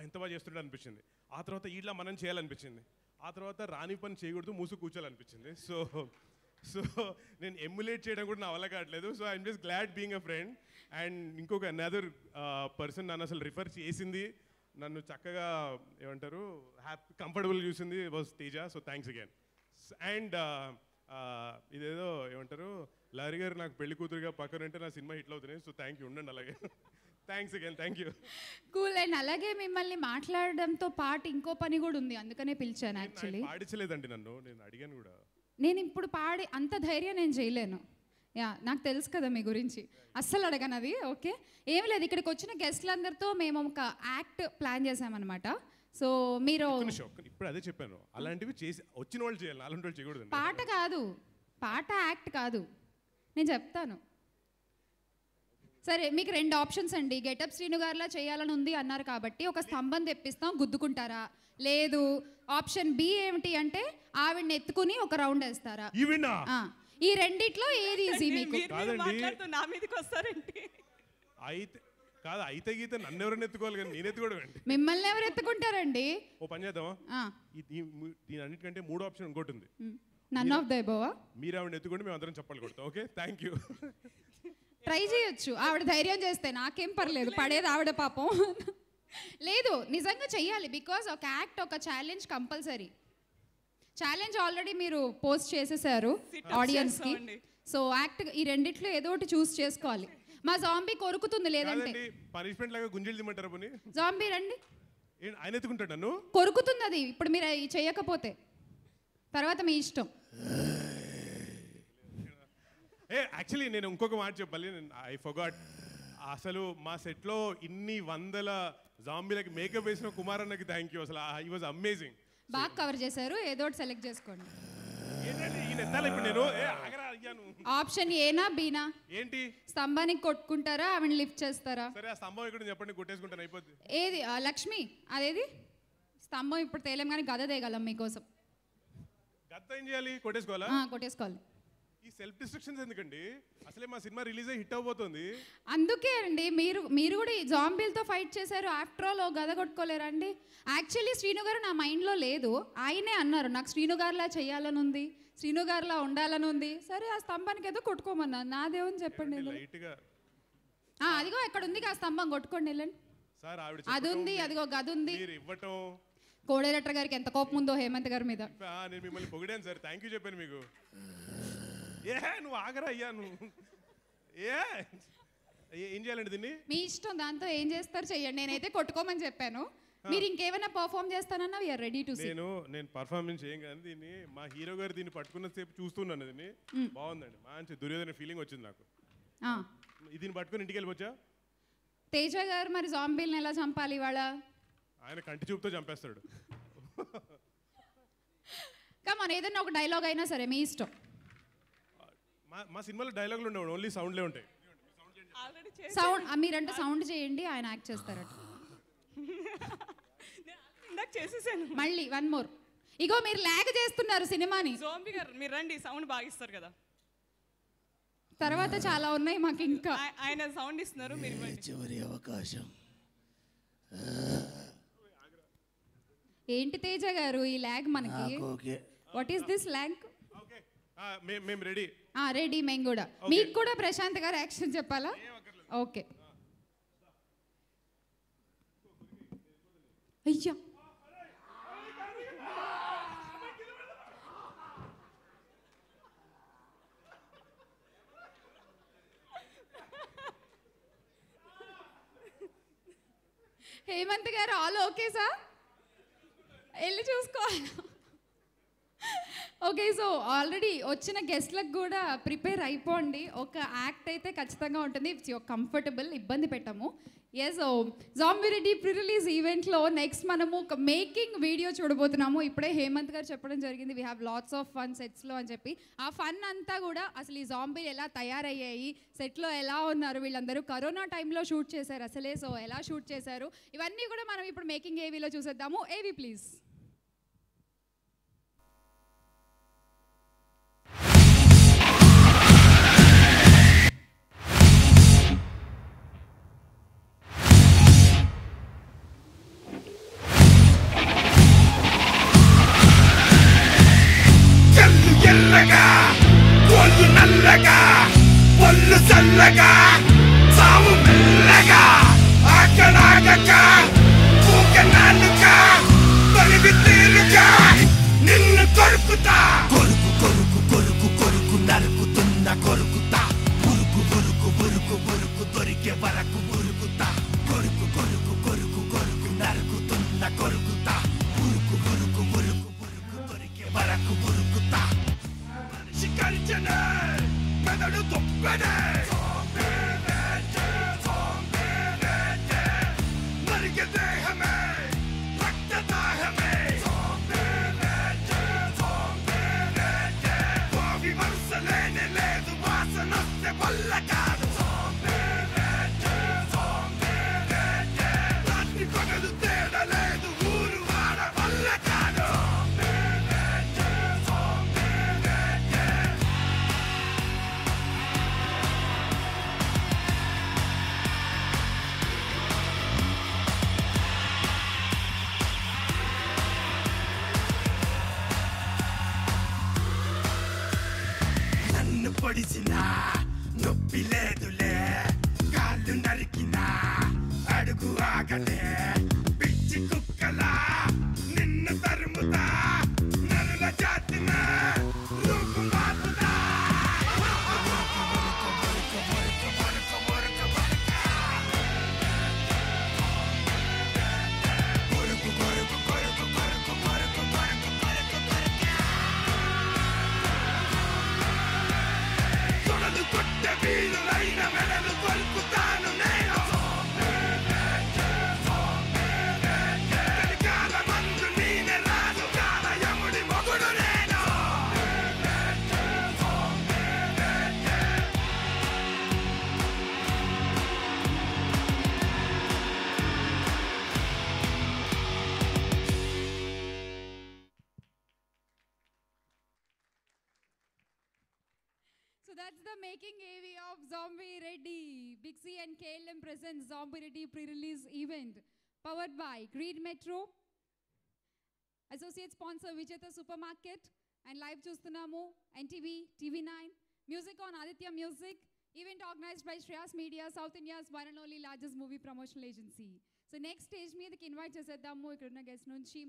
ఎంత బాగా చేస్తుంటే అనిపించింది. ఆ తర్వాత ఇట్లా మనం చేయాలనిపించింది. ఆ తర్వాత రాని పని చేయకూడదు మూసు కూర్చోాలనిపించింది. సో నేను ఎమ్యులేట్ చేయడం కూడా నా వల్ల కావట్లేదు. So I'm just glad being a friend. And ఇంకొక అనదర్ పర్సన్ నన్ను అసలు రిఫర్ చేసింది, నన్ను చక్కగా ఏమంటారు కంఫర్టబుల్ చూసింది was Teja. So thanks again. And ఇదేదో ఏమంటారు లారీ గారు నాకు పెళ్లి కూతురుగా పక్కన ఉంటే నా సినిమా హిట్లు అవుతున్నాయి. So thank you. ఉండండి అలాగే. Thanks again. Thank you.
Cool. And అలాగే మిమ్మల్ని మాట్లాడడంతో పాటు ఇంకో పని కూడా ఉంది, అందుకనే పిలిచాను. యాక్చువల్లీ
పాడించలేదండి నన్ను, నేను అడిగాను కూడా.
నేను ఇప్పుడు పాడి అంత ధైర్యం నేను చేయలేను. నాకు తెలుసు కదా మీ గురించి, అస్సలు అడగను అది. ఓకే ఏం లేదు, ఇక్కడికి వచ్చిన గెస్ట్లందరితో మేము ఒక యాక్ట్ ప్లాన్ చేసామన్నమాట. సో మీరు
ఇప్పుడు అదే చెప్పాను, అలాంటివి చేసి వచ్చిన వాళ్ళు చేయాలి, అలాంటి వాళ్ళు చేయకూడదు.
పాట కాదు, పాట యాక్ట్ కాదు, నేను చెప్తాను. సరే మీకు 2 ఆప్షన్స్ అండి. గెటప్ శ్రీను గారిలా చేయాలని ఉంది అన్నారు కాబట్టి ఒక స్తంభం తెప్పిస్తాం, గుద్దుకుంటారా? లేదు ఆప్షన్ బి ఏమిటి అంటే ఆవిడని ఎత్తుకుని ఒక రౌండ్ వేస్తారా? ఈ రెండిట్లో ఏది ఈజీ మీకు?
నా మీదకి వస్తారండి.
అయితే కాదు, అయితే గీత నన్ను ఎవరైనా ఎత్తుకోవాలి కానీ నేను ఎత్తుకోవడం.
మిమ్మల్ని ఎవరు ఎత్తుకుంటారండి?
ఓ పని చేద్దామా, దీని అన్నిటికంటే 3 ఆప్షన్ ఇంకోటి ఉంది.
None of the above.
మీరు ఆవిడ ఎత్తుకుంటే మేము అందరం చెప్పాలి కొడతాం. Okay, thank you.
ట్రై చేయొచ్చు, ఆవిడ ధైర్యం చేస్తే నాకేం పర్లేదు, పడేది ఆవిడ పాపం. లేదు, నిజంగా చెయ్యాలి. బికాజ్ ఒక యాక్ట్, ఒక ఛాలెంజ్ కంపల్సరీ. ఛాలెంజ్ ఆల్రెడీ మీరు పోస్ట్ చేసేసారు ఆడియన్స్కి. సో యాక్ట్ ఈ రెండిట్లో ఏదో ఒకటి చూస్ చేసుకోవాలి. మా జాంబీ కొరుకుతుంది, లేదంటే
పనిష్మెంట్ లాగా గుంజలు దిమ్మంటారా? పోనీ
జాంబీ రండి.
ఆయన ఎత్తుకుంటాడు నన్ను,
కొరుకుతుంది అది. ఇప్పుడు మీరు చేయకపోతే తర్వాత మీ ఇష్టం.
యాక్చువల్లీ నేను ఇంకొక మాట చెప్పాలి, ఐ ఫర్గాట్. అసలు మా సెట్లో ఇన్ని 100 జాంబీలకి మేకప్ వేసిన కుమార్ అన్నకి థ్యాంక్ యూ. అసలు హీ వాజ్ అమేజింగ్.
బాగా కవర్ చేశారు. ఏదో ఒకటి సెలెక్ట్ చేసుకోండి. ఆప్షన్ ఏనా బీనా?
ఏంటి?
స్తంభానికి కొట్టుకుంటారా, ఆవిడ లిఫ్ట్ చేస్తారా?
సరే, ఆ స్తంభం ఇక్కడ చెప్పండి, కొట్టేసుకుంటాను, అయిపోద్ది.
ఏది లక్ష్మి? అదేది స్తంభం ఇప్పుడు తేలేం కానీ గద తేగలం మీకోసం.
గద్ద ఏం చేయాలి? కొట్టేసుకోవాలా?
కొట్టేసుకోవాలి.
ఈ సెల్ఫ్ డిస్ట్రక్షన్స్ ఎందుకండి? అసలే మా సినిమా రిలీజ్ అయ్యి హిట్ అవబోతుంది.
అందుకే అండి మీరు కూడా ఈ జాంబీలతో ఫైట్ చేశారు. ఆఫ్టర్ ఆల్ గద కొట్టుకోలేరా అండి? యాక్చువల్లీ శ్రీను గారు నా మైండ్లో లేదు. ఆయనే అన్నారు నాకు శ్రీను గారిలా చేయాలని ఉంది, శ్రీను గారిలా ఉండాలని ఉంది. సరే, ఆ స్తంభానికి ఏదో కొట్టుకోమన్నా. నాదేమని చెప్పండి. అదిగో ఎక్కడ ఉంది ఆ స్తంభం, కొట్టుకోండి వెళ్ళండి. అది ఉంది, అదిగో గది ఉంది. కోడేరట్ర గారికి ఎంత కోపం ఉందో హేమంత్ గారి మీద.
నేను మిమ్మల్ని పొగిడాను సార్, థ్యాంక్ యూ చెప్పాను మీకు. నువ్వు ఆగరా అయ్యా, నువ్వు ఏం చేయాలండి దీన్ని?
మీ ఇష్టం, దాంతో ఏం చేస్తారు చెయ్యండి. నేనైతే కొట్టుకోమని చెప్పాను. మీరు ఇంకేమైనా పర్ఫామ్ చేస్తానన్నా వీఆర్ రెడీ టు సీ.
నేను పర్ఫార్మెన్స్ ఏం కానీ దీన్ని మా హీరో గారు దీన్ని పట్టుకున్న సేపు చూస్తున్నాను. దీన్ని బాగుందండి, మంచి దుర్యోధన ఫీలింగ్ వచ్చింది నాకు. దీన్ని పట్టుకుని ఇంటికి వెళ్ళిపోవచ్చా?
తేజ గారు మరి జాంబీల్ని ఎలా చంపాలి ఇవాళ?
ఆయన కంటి చూపుతో చంపేస్తాడు.
కమాన్, ఏదైనా ఒక డైలాగ్ అయినా సరే మీ ఇష్టం.
మా సినిమాలో డైలాగులు ఉండవు, ఓన్లీ సౌండ్లే ఉంటాయి.
సౌండ్ మీరంటే సౌండ్ చేయండి, ఆయన యాక్ట్ చేస్తారట. మళ్ళీ 1 more. ఇగో మీరు లాగ్ చేస్తున్నారు సినిమాని.
జాంబీ గారు మీరు రండి, సౌండ్ బాగా ఇస్తారు కదా.
తర్వాత చాలా ఉన్నాయి మాకు ఇంకా.
ఆయన సౌండ్ ఇస్తున్నారు, మీరు
చివరి అవకాశం.
ఏంటి తేజ గారు ఈ లాగ్ మనకి? What is this log?
మేము రెడీ.
రెడీ, మేము కూడా. మీకు కూడా ప్రశాంత్ గారు యాక్షన్ చెప్పాలా? ఓకే. అయ్యా, హేమంత్ గారు ఆల్ ఓకే సార్? వెళ్ళి చూసుకోవాలి. ఓకే, సో ఆల్రెడీ వచ్చిన గెస్ట్లకు కూడా ప్రిపేర్ అయిపోండి. ఒక యాక్ట్ అయితే ఖచ్చితంగా ఉంటుంది. ఇట్స్ కంఫర్టబుల్, ఇబ్బంది పెట్టాము. Yes, zombie Reddy pre release ఈవెంట్లో నెక్స్ట్ మనము ఒక మేకింగ్ వీడియో చూడబోతున్నాము. ఇప్పుడే హేమంత్ గారు చెప్పడం జరిగింది we have lots of fun సెట్స్లో అని చెప్పి. ఆ ఫన్ అంతా కూడా అసలు ఈ జాంబీలు ఎలా తయారయ్యాయి, సెట్లో ఎలా ఉన్నారు, వీళ్ళందరూ కరోనా టైంలో షూట్ చేశారు అసలే. సో ఎలా షూట్ చేశారు ఇవన్నీ కూడా మనం ఇప్పుడు మేకింగ్ ఏవీలో చూసేద్దాము. ఏవి ప్లీజ్.
ఎల్లగా ఒళ్ళు నల్లగా ఒళ్ళు చల్లగా సావు మెల్లగా ఆకలాగక ఊక నాలుగా తొలివి తీరుగా నిన్ను కొరుకుతా. కొరుకు కొరుకు కొరుకు కొరుకు నరుకుతున్న కొరుకుతా. ఉరుకు ఉరుకు ఉరుకు ఉరుకు దొరికే వరకు ఉరుకుతా. కొరుకు కొరుకు కొరుకు కొరుకు నరుకుతున్న కొరుకుతా. ఉరుకు ఉరుకు ఉరుకు ఉరుకు దొరికే వరకు ఉరుకుతా. కలిచనే మెదడు తొప్పనే మరిగే దేహమే రక్తదాహమే విమర్శలేనే లేదు వాసనొస్తే వల్ల కాదు. రాత్రి పగలు తేడా లేదు ఊరు వాడ వల్ల కాదు.
పొడిసినా నొప్పి లేదులే కాళ్ళు నరికినా అడుగు ఆగలే పిచ్చి కుక్కలా నిన్ను తరుముతా నరుల జాతినా రూపు మారుతా వీరులైన వెడలు కొల్పుతాను నేను కలికాల మందు నేనే రాజు కాలయముడి మొగుడు నేను
So that's the making AV of Zombie Reddy. Big C and KLM presents Zombie Reddy pre-release event. Powered by Greed Metro. Associate sponsor Vijeta Supermarket. And live చూస్తున్నాము NTV, TV9. Music on Aditya Music. Event organized by Shreyas Media, South India's one and only largest movie promotional agency. So next stage మీదకి invite చేసేద్దాము ఇక్కడ ఉన్న guest నుంచి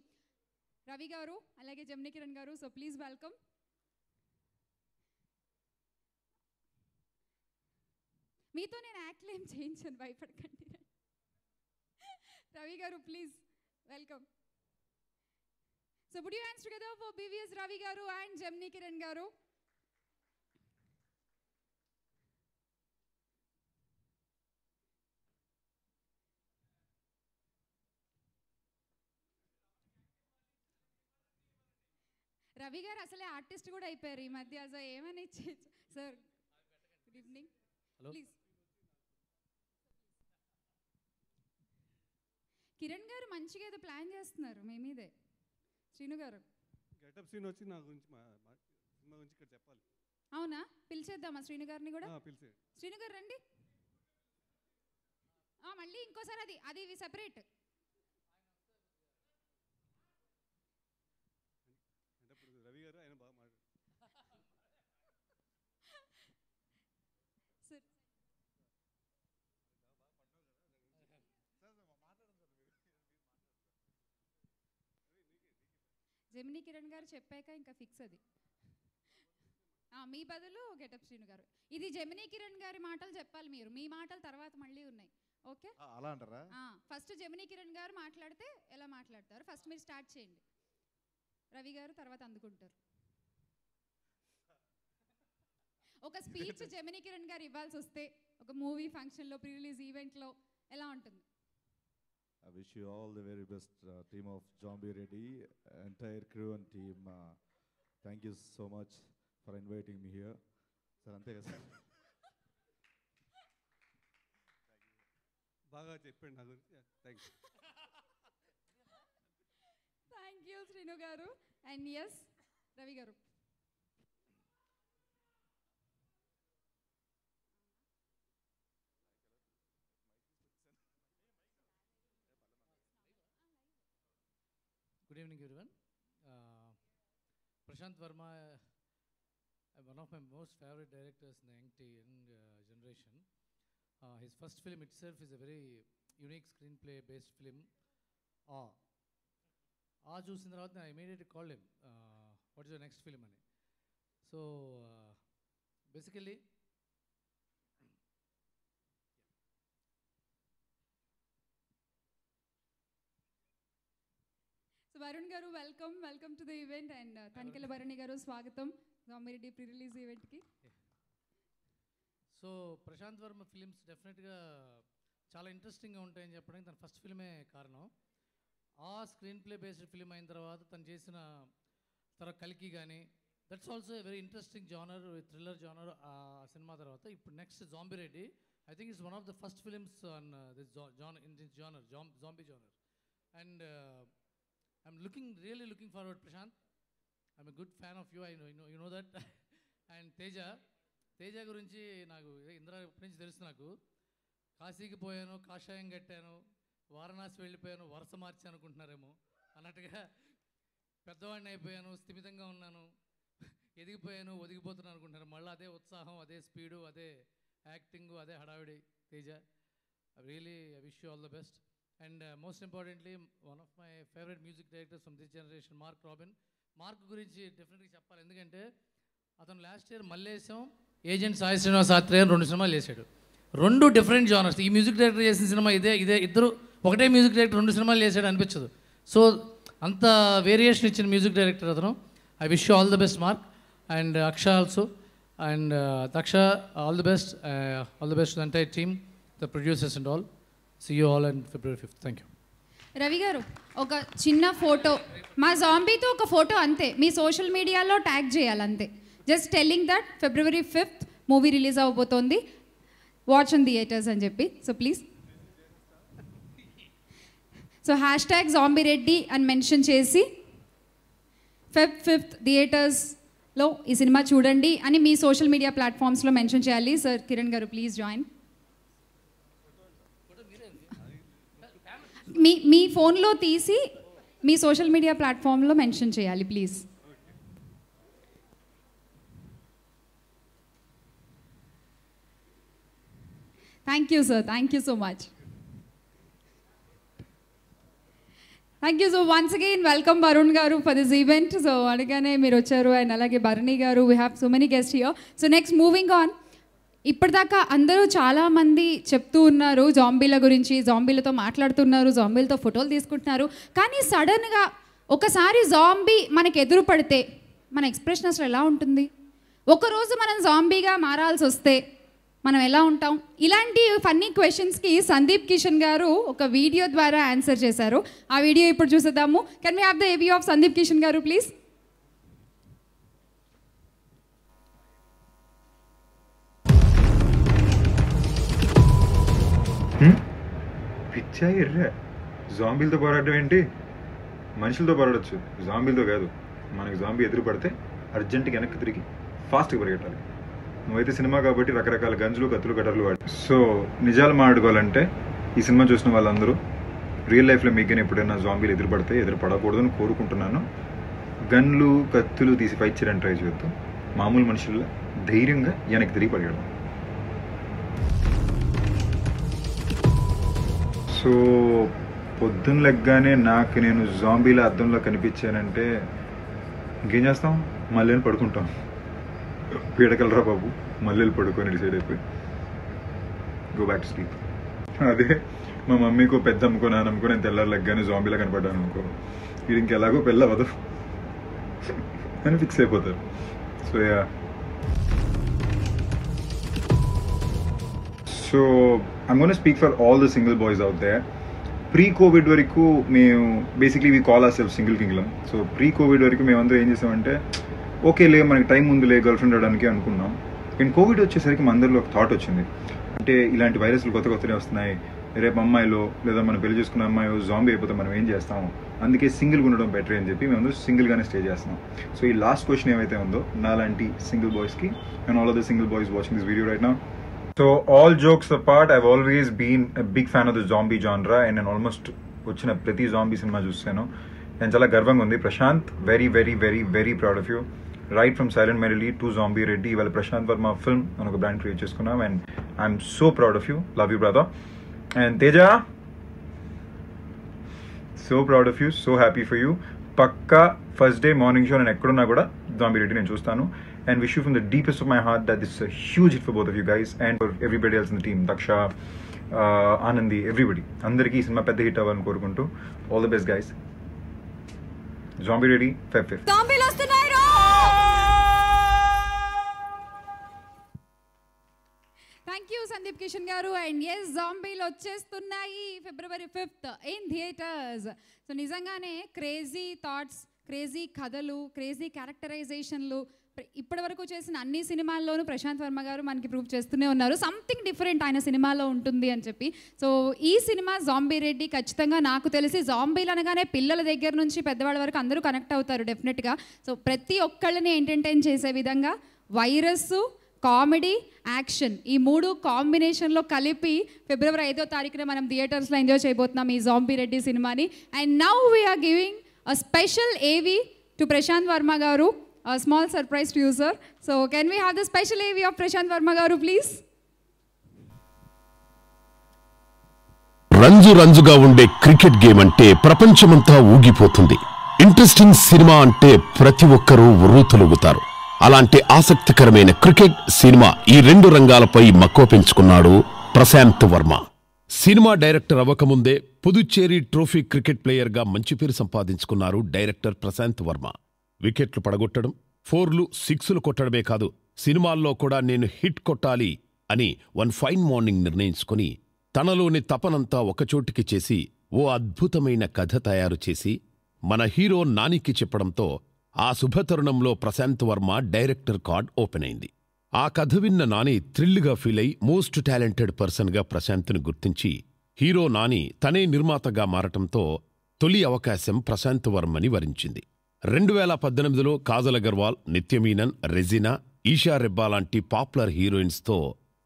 రవి గారు అలాగే జమినీ కిరణ్ గారు. So please welcome. మీతో నేను యాక్ట్లు ఏం చేయించాను, భయపడకండి. రవి గారు please welcome. So put your hands together for BVS Ravi garu and Jemini Kiran garu. Ravi garu అసలే ఆర్టిస్ట్ కూడా అయిపోయారు ఈ మధ్య. అసలు ఏమైనా ఇచ్చేయచ్చు sir. Good evening. Please Kiran garu మంచిగా ఏదో ప్లాన్ చేస్తున్నారు మీ మీదే. శ్రీను గారు
గెటప్ సీన్ వచ్చి నా గురించి సినిమా గురించి ఇక్కడ చెప్పాలి.
అవునా, పిలిచేద్దామా శ్రీను గారిని కూడా?
పిలిచే.
శ్రీను గారు రండి. మళ్ళీ ఇంకోసారి అది అది సెపరేట్.
అంటే ఇప్పుడు రవి గారు ఆయన బాగా మాట్లాడు.
జెమినీ కిరణ్ గారు చెప్పాక ఇంకా ఫిక్స్ అది. మీ బదులు గెటప్ శ్రీను గారు. ఇది జెమినీ కిరణ్ గారి మాటలు చెప్పాలి మీరు, మీ మాటలు తర్వాత మళ్ళీ ఉన్నాయి. ఓకే
అలా అంటారా?
ఫస్ట్ జెమినీ కిరణ్ గారు మాట్లాడితే ఎలా మాట్లాడతారు ఫస్ట్ మీరు స్టార్ట్ చేయండి. రవి గారు తర్వాత అందుకుంటారు. ఒక స్పీచ్ జెమినీ కిరణ్ గారు ఇవ్వాల్సి వస్తే ఒక మూవీ ఫంక్షన్లో ప్రీ రిలీజ్ ఈవెంట్లో ఎలా ఉంటుంది?
I wish you all the very best, team of Zombie Reddy, entire crew and team. Thank you so much for inviting me here. Sir, ante కదా సార్.
బాగా చెప్పండి నా గురించి. థ్యాంక్స్.
థ్యాంక్ యూ శ్రీను గారు. And yes Ravi గారు.
Good evening, everyone. Prashant Verma, one of my most favorite directors in the young generation. His first film itself is a very unique screenplay-based film. చూసిన తర్వాత I immediately called him. What is your next film? అని. So basically,
so Varun గారు welcome to the event. And Tanikella Bharani garu స్వాగతం Zombie Reddy pre release ఈవెంట్కి.
So Prashanth Varma films డెఫినెట్గా చాలా ఇంట్రెస్టింగ్గా ఉంటాయని చెప్పడానికి తన ఫస్ట్ ఫిల్మే కారణం. ఆ స్క్రీన్ ప్లే బేస్డ్ ఫిలిం అయిన తర్వాత తను చేసిన తర్వాత కల్కి కానీ that's also very interesting genre, thriller genre. ఆ సినిమా తర్వాత ఇప్పుడు next Zombie Reddy, I think it's one of the first films on this genre, zombie genre. And I'm really looking forward, Prashant. I'm a good fan of you. You know that. And Teja గురించి నాకు ఇంద్ర ఇప్పటి నుంచి తెలుసు. నాకు కాశీకి పోయాను, కాషాయం కట్టాను, వారణాసి వెళ్ళిపోయాను, వరుస మార్చి అనుకుంటున్నారేమో అన్నట్టుగా పెద్దవాడిని అయిపోయాను, స్థిమితంగా ఉన్నాను, ఎదిగిపోయాను, ఒదిగిపోతున్నాను అనుకుంటున్నారు. మళ్ళీ అదే ఉత్సాహం, అదే స్పీడు, అదే యాక్టింగ్, అదే హడావిడి Teja. Really I wish you all the best. And most importantly one of my favourite music directors from this generation Mark Robin. Mark గురించి డెఫినెట్గా చెప్పాలి, ఎందుకంటే అతను last year Mallesham, agent Sai Srinivas Athreya 2 సినిమాలు చేశాడు. 2 డిఫరెంట్ జానర్స్. ఈ మ్యూజిక్ డైరెక్టర్ చేసిన సినిమా ఇదే ఇద్దరు ఒకటే మ్యూజిక్ డైరెక్టర్ 2 సినిమాలు చేశాడు అనిపించదు. సో అంత వేరియేషన్ ఇచ్చిన మ్యూజిక్ డైరెక్టర్ అతను. I wish you all the best Mark. And Aksha also. And Daksha, all the best to the entire team, the producers and all. See you all on February 5th. Thank you.
Ravi గారు, ఒక చిన్న photo మా జాంబీతో ఒక photo అంతే, మీ social మీడియాలో tag చేయాలి అంతే. Just telling that February 5th movie release అవబోతోంది, వాచ్ ఇన్ థియేటర్స్ అని చెప్పి. సో ప్లీజ్ #ZombieReddy అని మెన్షన్ చేసి Feb 5th థియేటర్స్లో ఈ సినిమా చూడండి అని మీ సోషల్ మీడియా ప్లాట్ఫామ్స్లో మెన్షన్ చేయాలి. Sir Kiran garu please join. మీ ఫోన్లో తీసి మీ సోషల్ మీడియా ప్లాట్ఫామ్లో మెన్షన్ చేయాలి please. Thank you sir, thank you so much. Thank you. So once again welcome Varun garu for this event. So అడగానే మీరు వచ్చారు, అండ్ అలాగే Bharani garu, we have so many guest here. So next moving on. ఇప్పటిదాకా అందరూ చాలామంది చెప్తూ ఉన్నారు జాంబీల గురించి, జాంబీలతో మాట్లాడుతున్నారు, జాంబీలతో ఫోటోలు తీసుకుంటున్నారు. కానీ సడన్గా ఒకసారి జాంబీ మనకు ఎదురు పడితే మన ఎక్స్ప్రెషన్ అసలు ఎలా ఉంటుంది? ఒకరోజు మనం జాంబీగా మారాల్సి వస్తే మనం ఎలా ఉంటాం? ఇలాంటి ఫన్నీ క్వశ్చన్స్కి సందీప్ కిషన్ గారు ఒక వీడియో ద్వారా ఆన్సర్ చేశారు. ఆ వీడియో ఇప్పుడు చూసేద్దాము. Can we have the AV of Sandeep Kishan గారు ప్లీజ్?
పిచ్చా ఎర్రా, జాంబీలతో పోరాటం ఏంటి? మనుషులతో పోరాడచ్చు, జాంబీలతో కాదు. మనకి జాంబీ ఎదురు పడితే అర్జెంటుగా వెనక్కి తిరిగి ఫాస్ట్గా పరిగెట్టాలి. నువ్వైతే సినిమా కాబట్టి రకరకాల గంజులు, కత్తులు, కటర్లు వాడి. సో నిజాలు మాట్లాడుకోవాలంటే ఈ సినిమా చూసిన వాళ్ళందరూ రియల్ లైఫ్లో మీకు ఎప్పుడైనా జాంబీలు ఎదురు పడితే ఎదురు పడకూడదని కోరుకుంటున్నాను. గన్లు, కత్తులు తీసి ఫైట్ చేయడానికి ట్రై చేయొద్దు. మామూలు మనుషుల్లో ధైర్యంగా వెనక్కి తిరిగి పరిగెడదాం. సో పొద్దున్న లెగ్గానే నాకు నేను జాంబీల అద్దంలో కనిపించానంటే ఇంకేం చేస్తాం? మళ్ళీ పడుకుంటాం. పీడకలరా బాబు, మళ్ళీ పడుకొని డిసైడ్ అయిపోయి గో బ్యాక్ టు స్లీప్. అదే మా మమ్మీకో పెద్ద అమ్ముకో, నాన్న అమ్ముకో, నేను తెల్లారు లెగ్గానే జాంబీలా కనపడ్డాను అనుకో, వీడు ఇంకెలాగో పెళ్ళి అవ్వదు అని ఫిక్స్ అయిపోతారు. So yeah, so I'm going to speak for all the single boys out there. Pre-COVID వరకు మేము basically we call our self single Kingdom. So pre-Covid వరకు మేమందరూ ఏం చేసామంటే ఓకేలే మనకి టైం ఉందిలే గర్ల్ ఫ్రెండ్ అవడానికి అనుకున్నాం. కానీ కోవిడ్ వచ్చేసరికి మన అందరిలో ఒక థాట్ వచ్చింది, అంటే ఇలాంటి వైరస్లు కొత్తనే వస్తున్నాయి, రేపు అమ్మాయిలో లేదా మనం పెళ్లి చేసుకున్న అమ్మాయి జాంబీ అయిపోతే మనం ఏం చేస్తాం, అందుకే సింగిల్గా ఉండడం బెటర్ అని చెప్పి మేము సింగిల్గానే స్టే చేస్తున్నాం. సో ఈ లాస్ట్ క్వశ్చన్ ఏమైతే ఉందో నాలాంటి సింగిల్ బాయ్స్కి, and all of the single boys watching this video right now. So all jokes apart, I've always been a big fan of the zombie genre, and నేను almost వచ్చిన ప్రతి zombie సినిమా చూస్తాను. నేను చాలా గర్వంగా ఉంది. Prashanth, very very very very proud of you. Right from silent merely to zombie Reddy, ఇవాళ ప్రశాంత్ వర్మ ఫిల్మ్ అని ఒక బ్రాండ్ క్రియేట్ చేసుకున్నాం, and I'm so proud of you. Love you brother. And Teja, so proud of you, so happy for you. పక్కా first day morning show నేను ఎక్కడున్నా కూడా zombie Reddy నేను చూస్తాను. And wish you from the deepest of my heart that this is a huge hit for both of you guys and for everybody else in the team. Daksha, Anandi, everybody. Andariki ee cinema pedda hit avvalani korukuntu. All the best guys. Zombie Ready, Feb 5th.
Zombies వస్తున్నాయి రో. Thank you Sandeep Kishan గారు. And yes, జాంబీలు వచ్చేస్తున్నాయి February 5th in theatres. So నిజంగానే crazy thoughts, crazy కథలు, crazy క్యారెక్టరైజేషన్లు ఇప్పటి వరకు చేసిన అన్ని సినిమాల్లోనూ ప్రశాంత్ వర్మ గారు మనకి ప్రూవ్ చేస్తూనే ఉన్నారు సంథింగ్ డిఫరెంట్ ఆయన సినిమాలో ఉంటుంది అని చెప్పి. సో ఈ సినిమా జాంబీ రెడ్డి ఖచ్చితంగా నాకు తెలిసి జాంబీలు అనగానే పిల్లల దగ్గర నుంచి పెద్దవాళ్ళ వరకు అందరూ కనెక్ట్ అవుతారు డెఫినెట్గా. సో ప్రతి ఒక్కళ్ళని ఎంటర్టైన్ చేసే విధంగా వైరస్, కామెడీ, యాక్షన్ ఈ 3 కాంబినేషన్లో కలిపి February 5వ తారీఖున మనం థియేటర్స్లో ఎంజాయ్ చేయబోతున్నాం ఈ జాంబీ రెడ్డి సినిమాని. And now we are giving a special AV to Prashant Varma గారు a small surprise to you, sir. So can we have the special AV of Prashant Varma garu, please?
రంజుగా ఉండే క్రికెట్ గేమ్ అంటే ప్రపంచమంతా ఊగిపోతుంది. ఇంట్రెస్టింగ్ సినిమా అంటే ప్రతి ఒక్కరూ ఉర్రూతలూగుతారు. అలాంటి ఆసక్తికరమైన క్రికెట్ సినిమా ఈ రెండు రంగాలపై మక్కువ పెంచుకున్నాడు ప్రశాంత్ వర్మ. సినిమా డైరెక్టర్ అవ్వకముందే పుదుచ్చేరి ట్రోఫీ క్రికెట్ ప్లేయర్గా మంచి పేరు సంపాదించుకున్నారు డైరెక్టర్ ప్రశాంత్ వర్మ. వికెట్లు పడగొట్టడం, 4లు 6లు కొట్టడమే కాదు, సినిమాల్లో కూడా నేను హిట్ కొట్టాలి అని వన్ ఫైన్ మార్నింగ్ నిర్ణయించుకుని తనలోని తపనంతా ఒకచోటికి చేసి ఓ అద్భుతమైన కథ తయారు చేసి మన హీరో నానికి చెప్పడంతో ఆ శుభతరుణంలో Prashanth Varma director card open అయింది. ఆ కథ విన్న నాని థ్రిల్గా ఫీల్ అయి మోస్ట్ టాలెంటెడ్ పర్సన్గా ప్రశాంత్ను గుర్తించి హీరో నాని తనే నిర్మాతగా మారటంతో తొలి అవకాశం ప్రశాంత్ వర్మని వరించింది. 2018లో కాజల్ అగర్వాల్, నిత్యమీనన్, రెజినా, ఈషా రెబ్బా లాంటి పాపులర్ హీరోయిన్స్తో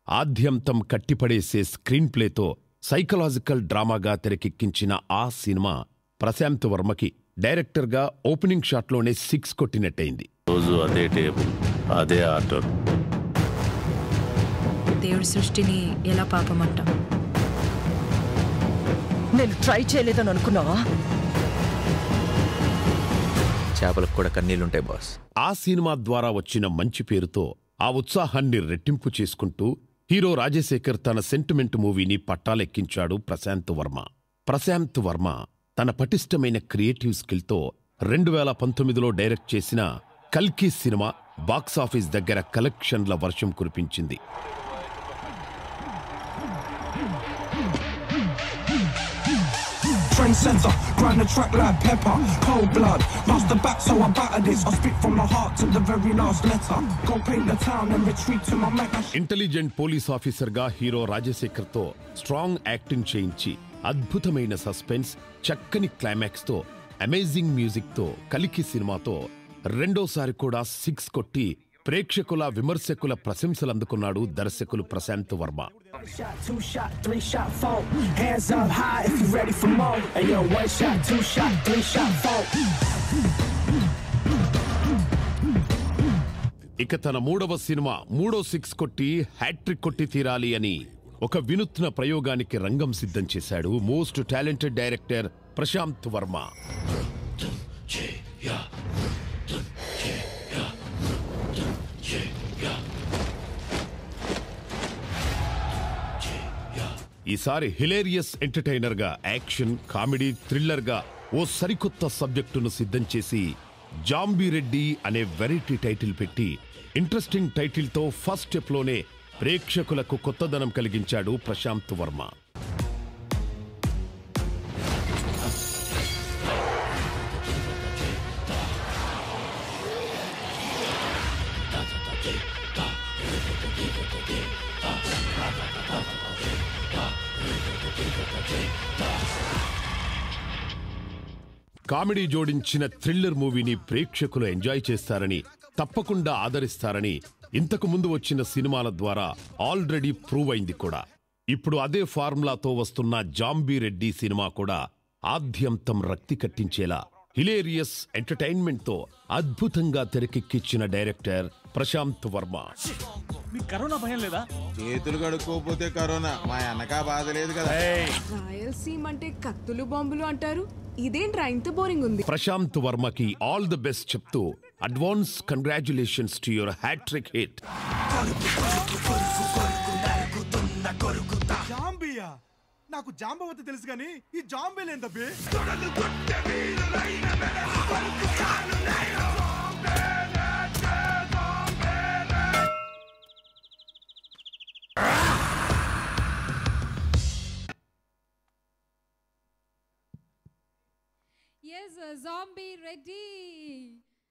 ఆద్యంతం కట్టిపడేసే స్క్రీన్ ప్లేతో సైకలాజికల్ డ్రామాగా తెరకెక్కించిన ఆ సినిమా ప్రశాంత్ వర్మకి డైరెక్టర్గా ఓపెనింగ్ షాట్లోనే 6 కొట్టినట్టయింది.
రోజు అదే టేబుల్, అదే ఆర్డర్.
దేవుడి సృష్టిని ఎలా పాపమంటాం?
నేను ట్రై చేయలేదని అనుకున్నావా?
చేపలకు కూడా కన్నీళ్లుంటాయి బాస్.
ఆ సినిమా ద్వారా వచ్చిన మంచి పేరుతో ఆ ఉత్సాహాన్ని రెట్టింపు చేసుకుంటూ హీరో రాజశేఖర్ తన సెంటిమెంట్ మూవీని పట్టాలెక్కించాడు ప్రశాంత్ వర్మ. ప్రశాంత్ వర్మ తన పటిష్టమైన క్రియేటివ్ స్కిల్తో 2019లో డైరెక్ట్ చేసిన కల్కి సినిమా బాక్సాఫీస్ దగ్గర కలెక్షన్ల వర్షం కురిపించింది.
Trendsetter, grind the track like pepper, cold blood, lost the back so I batter this, I speak from the heart to the very last letter, go paint the town and retreat to my mecca.
Intelligent police ఆఫీసర్గా hero రాజశేఖర్తో strong acting చేయించి అద్భుతమైన suspense, చక్కని క్లైమాక్స్తో, amazing మ్యూజిక్తో కలికి సినిమాతో రెండోసారి కూడా 6 కొట్టి ప్రేక్షకుల విమర్శకుల ప్రశంసలు అందుకున్నాడు దర్శకులు Prashanth Varma.
Shot, 2 shot, 3 shot, 4. Hands up high if you ready for more. Hey yo, 1 shot, 2 shot, 3 shot, 4.
ఇక తన 3వ సినిమా 3 6 కొట్టి హ్యాట్రిక్ కొట్టి తీరాలి అని ఒక వినూత్న ప్రయోగానికి రంగం సిద్ధం చేశాడు most talented director Prashanth Varma. ఈసారి హిలేరియస్ ఎంటర్టైనర్గా, యాక్షన్, కామెడీ, థ్రిల్లర్గా ఓ సరికొత్త సబ్జెక్టును సిద్ధం చేసి జాంబీరెడ్డి అనే వెరైటీ టైటిల్ పెట్టి ఇంట్రెస్టింగ్ టైటిల్తో ఫస్ట్ స్టెప్లోనే ప్రేక్షకులకు కొత్తదనం కలిగించాడు ప్రశాంత్ వర్మ. కామెడీ జోడించిన థ్రిల్లర్ మూవీని ప్రేక్షకులు ఎంజాయ్ చేస్తారని, తప్పకుండా ఆదరిస్తారని ఇంతకు ముందు వచ్చిన సినిమాల ద్వారా ఆల్రెడీ ప్రూవ్ అయింది కూడా. ఇప్పుడు అదే ఫార్ములాతో వస్తున్న జాంబీరెడ్డి సినిమా కూడా ఆద్యంతం రక్తి కట్టించేలా హిలేరియస్ ఎంటర్టైన్మెంట్తో అద్భుతంగా తెరకెక్కించిన డైరెక్టర్ ప్రశాంత్ వర్మ.
మీ కరోనా భయం లేదా?
చేతులు కడుక్కోపోతే కరోనా, మా అన్నకా బాధ లేదు కదా.
రాయలసీమ అంటే కత్తులు బాంబులు అంటారు, ఇదేంట్రా ఇంత బోరింగ్ ఉంది.
ప్రశాంత్ వర్మకి ఆల్ ది బెస్ట్ చెప్తూ advance congratulations to your hat trick hit.
Zambia? నాకు జాంబవతి తెలుసు కానీ ఈ జాంబీలు ఏంట బే?
Yes, Zombie Ready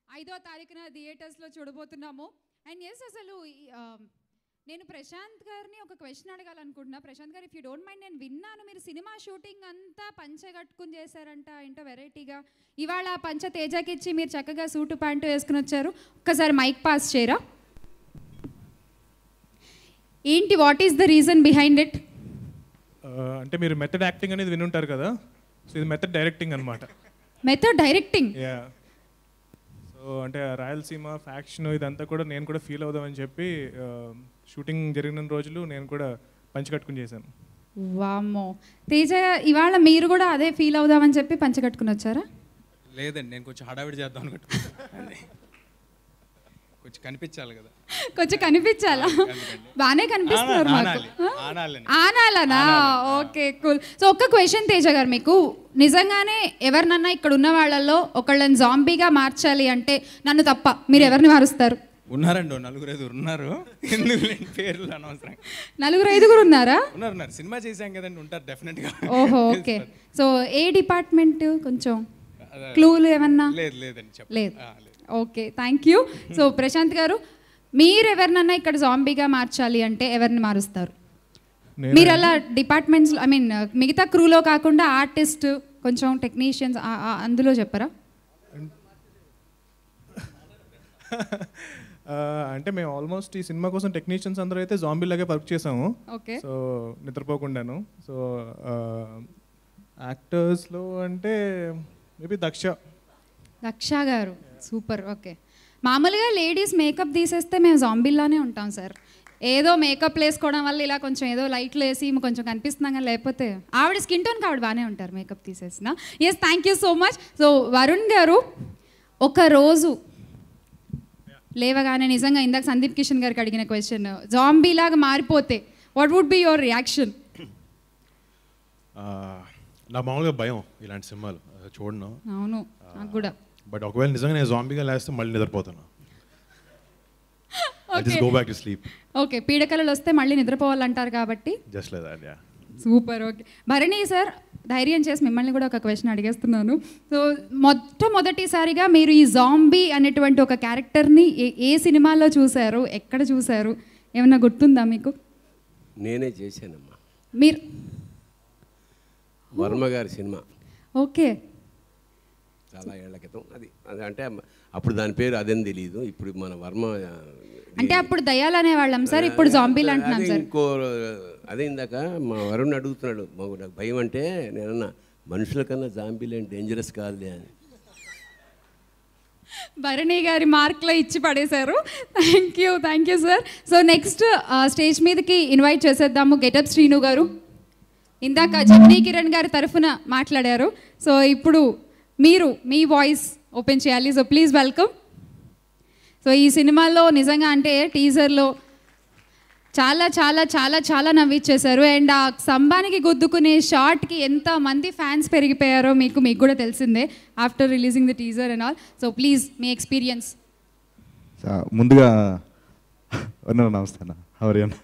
5వ తారీఖున థియేటర్స్లో చూడబోతున్నాము. అండ్ ఎస్, అసలు నేను ప్రశాంత్ గారిని ఒక క్వశ్చన్ అడగాలనుకుంటున్నా. ప్రశాంత్ గారు, ఇఫ్ యూ డోంట్ మైండ్, నేను విన్నాను మీరు సినిమా షూటింగ్ అంతా పంచ కట్టుకుని చేశారంట, ఏంటో వెరైటీగా. ఇవాళ పంచ తేజకి ఇచ్చి మీరు చక్కగా సూటు ప్యాంటు వేసుకుని వచ్చారు. ఒక్కసారి మైక్ పాస్ చేయరా? ఏంటి, what is the reason behind it?
అంటే మీరు మెథడ్ యాక్టింగ్ అనేది వినుంటారు కదా, సో ఇది మెథడ్ డైరెక్టింగ్ అనమాట.
Method directing?
యా. సో అంటే రాయలసీమ ఫ్యాక్షన్ ఇదంతా కూడా నేను కూడా ఫీల్ అవుదామని చెప్పి షూటింగ్ జరిగిన రోజులు నేను కూడా పంచి కట్టుకుని చేశాను.
వామ్మో, తేజ ఇవాళ మీరు కూడా అదే ఫీల్ అవుదామని చెప్పి పంచి కట్టుకుని వచ్చారా?
లేదండి, నేను కొంచెం హడావిడి చేద్దాం అనుకుంటున్నాను. కొంచెం కనిపించాలి కదా.
కొంచెం కనిపించాలా? బాగానే కనిపిస్తున్నారు మాకు. ఆనాలనా? Okay, cool. సో ఒక్క క్వశ్చన్ తేజ గారు, మీకు నిజంగానే ఎవరినన్నా ఇక్కడ ఉన్న వాళ్ళల్లో ఒకళ్ళని జాంబీగా మార్చాలి అంటే నన్ను తప్ప మీరు ఎవరిని మారుస్తారు?
ఉన్నారండి, 4-5 ఉన్నారు. ఎందుకు పేర్లు అనవసరం.
4-5 ఉన్నారా?
ఉన్నారు, సినిమా చేశాం కదండి, ఉంటారు డెఫినెట్గా.
ఓహో, ఓకే. సో ఏ డిపార్ట్మెంట్? కొంచెం క్లూలు ఏమన్నా?
లేదండి,
లేదు. Okay, thank you. So Prashant గారు, మీరు ఎవరినన్నా ఇక్కడ జాంబీగా మార్చాలి అంటే ఎవరిని మారుస్తారు? మీరు అలా డిపార్ట్మెంట్స్, ఐ మీన్ మిగతా క్రూలో కాకుండా ఆర్టిస్ట్, కొంచెం టెక్నీషియన్స్ అందులో చెప్పరా?
అంటే మేము ఆల్మోస్ట్ ఈ సినిమా కోసం టెక్నీషియన్స్ అందరూ అయితే జాంబీలాగే వర్క్ చేసాము.
ఓకే.
సో నిద్రపోకుండాను. సో యాక్టర్స్లో అంటే మేబీ దక్ష
గారు. సూపర్. ఓకే. మామూలుగా లేడీస్ మేకప్ తీసేస్తే మేము జాంబీలానే ఉంటాం సార్. ఏదో మేకప్ వేసుకోవడం వల్ల ఇలా కొంచెం ఏదో లైట్లు వేసి కొంచెం కనిపిస్తున్నాం, కానీ లేకపోతే ఆవిడ స్కిన్ టోన్కి ఆవిడ బాగానే ఉంటారు మేకప్ తీసేసిన. Yes, thank you so much. So Varun గారు, ఒక రోజు లేవగానే నిజంగా ఇందాక సందీప్ కిషన్ గారికి అడిగిన క్వశ్చన్, జాంబీ లాగా మారిపోతే what would be your reaction?
నా మామూలుగా భయం ఇలాంటి సినిమాలు చూడను.
అవును, నాకు కూడా.
బట్ ఒకవేళ నిజంగా నేను జాంబీగా లేస్తే మళ్ళీ నిద్రపోతాను. I just go back to sleep.
Okay, పీడకలలు వస్తే మళ్ళీ నిద్రపోవాలంటారు కాబట్టి
Just like that, yeah.
Super. Okay, Bharani sir, ధైర్యం చేసి మిమ్మల్ని కూడా ఒక క్వశ్చన్ అడిగేస్తున్నాను. సో మొట్టమొదటిసారిగా మీరు ఈ జాంబీ అనేటువంటి ఒక క్యారెక్టర్ని ఏ సినిమాలో చూశారు, ఎక్కడ చూశారు, ఏమన్నా గుర్తుందా మీకు?
నేనే చేశానమ్మా,
మీరు
వర్మ గారి సినిమా.
ఓకే.
చాలా ఏళ్ల క్రితం. అది అంటే అప్పుడు దాని పేరు అదేం తెలియదు. ఇప్పుడు మన వర్మ
అంటే అప్పుడు దయ్యాలు అనేవాళ్ళం సార్, ఇప్పుడు జాంబీలు అంటున్నాం సార్.
ఇంకో అదే ఇందాక మా వరుణ్ అడుగుతున్నాడు, మాకు నాకు భయం అంటే నేనన్నా మనుషుల కన్నా జాంబీలు అంటే డేంజరస్ కాదులే అని.
భరణి గారి మార్క్లో ఇచ్చి పడేశారు. Thank you sir. So next stage మీదకి ఇన్వైట్ చేసేద్దాము గెటప్ శ్రీను గారు. ఇందాక జగనీ కిరణ్ గారి తరఫున మాట్లాడారు. సో ఇప్పుడు మీరు మీ వాయిస్ ఓపెన్ చేయాలి. So please welcome. సో ఈ సినిమాలో నిజంగా అంటే టీజర్లో చాలా చాలా చాలా చాలా నవ్విచ్చేశారు. అండ్ ఆ సంబానికి గుద్దుకునే షార్ట్కి ఎంతమంది ఫ్యాన్స్ పెరిగిపోయారో మీకు కూడా తెలిసిందే after releasing the teaser and all. So please me experience.
ముందుగా నమస్తే అన్న, హవరియన్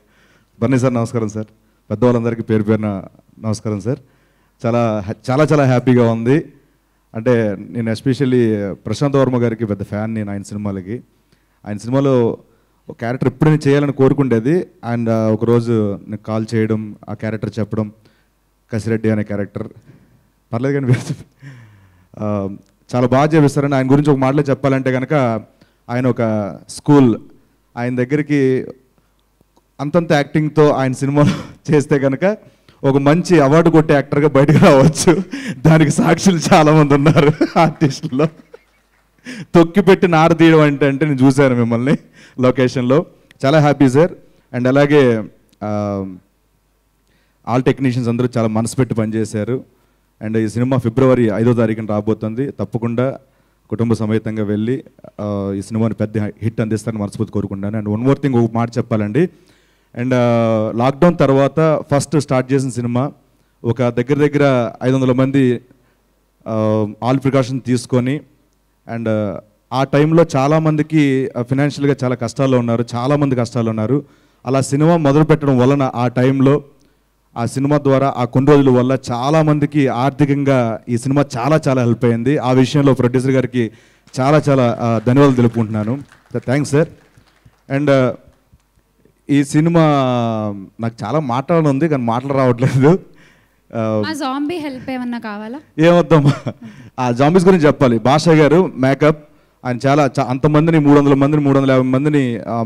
బన్నీ సార్, నమస్కారం సార్. పెద్దవాళ్ళందరికీ పేరు పేరున నమస్కారం సార్. చాలా చాలా చాలా హ్యాపీగా ఉంది. అంటే నేను ఎస్పెషల్లీ ప్రశాంత్ వర్మ గారికి పెద్ద ఫ్యాన్. నేను ఆయన సినిమాలకి, ఆయన సినిమాలో ఒక క్యారెక్టర్ ఎప్పుడు నేను చేయాలని కోరుకుండేది. అండ్ ఒకరోజు నేను కాల్ చేయడం, ఆ క్యారెక్టర్ చెప్పడం, కసిరెడ్డి అనే క్యారెక్టర్ పర్లేదు కానీ చాలా బాగా చేపిస్తారని. ఆయన గురించి ఒక మాటలో చెప్పాలంటే కనుక, ఆయన ఒక స్కూల్, ఆయన దగ్గరికి అంతంత యాక్టింగ్తో ఆయన సినిమాలో చేస్తే కనుక ఒక మంచి అవార్డు కొట్టే యాక్టర్గా బయటకు రావచ్చు. దానికి సాక్షులు చాలామంది ఉన్నారు ఆర్టిస్టుల్లో. తొక్కిపెట్టి నార తీయడం అంటే నేను చూశాను మిమ్మల్ని లొకేషన్లో. చాలా హ్యాపీ సార్. అండ్ అలాగే ఆల్ టెక్నీషియన్స్ అందరూ చాలా మనసు పెట్టి పనిచేశారు. అండ్ ఈ సినిమా ఫిబ్రవరి 5వ తారీఖున రాబోతుంది. తప్పకుండా కుటుంబ సమేతంగా వెళ్ళి ఈ సినిమాని పెద్ద హిట్ అందిస్తారని మనస్ఫూర్తి కోరుకుంటాను. అండ్ వన్ మోర్ థింగ్, ఒక మాట చెప్పాలండి. అండ్ లాక్డౌన్ తర్వాత ఫస్ట్ స్టార్ట్ చేసిన సినిమా, ఒక దగ్గర 500 మంది ఆల్ ప్రికాషన్ తీసుకొని, అండ్ ఆ టైంలో చాలామందికి ఫినాన్షియల్గా చాలా కష్టాల్లో ఉన్నారు, చాలామంది కష్టాలు ఉన్నారు. అలా సినిమా మొదలు పెట్టడం వలన ఆ టైంలో ఆ సినిమా ద్వారా ఆ కొన్ని రోజుల వల్ల చాలామందికి ఆర్థికంగా ఈ సినిమా చాలా చాలా హెల్ప్ అయింది. ఆ విషయంలో ప్రొడ్యూసర్ గారికి చాలా చాలా ధన్యవాదాలు తెలుపుకుంటున్నాను. Thanks sir. అండ్ ఈ సినిమా నాకు చాలా మాట్లాడడం ఉంది కానీ మాటలు రావట్లేదు.
జాంబీ హెల్ప్ ఏమన్నా కావాలా?
ఏమొద్దాం, ఆ జాంబీస్ గురించి చెప్పాలి. భాషా గారు మేకప్, ఆయన చాలా అంతమందిని 300 మందిని 350 మందిని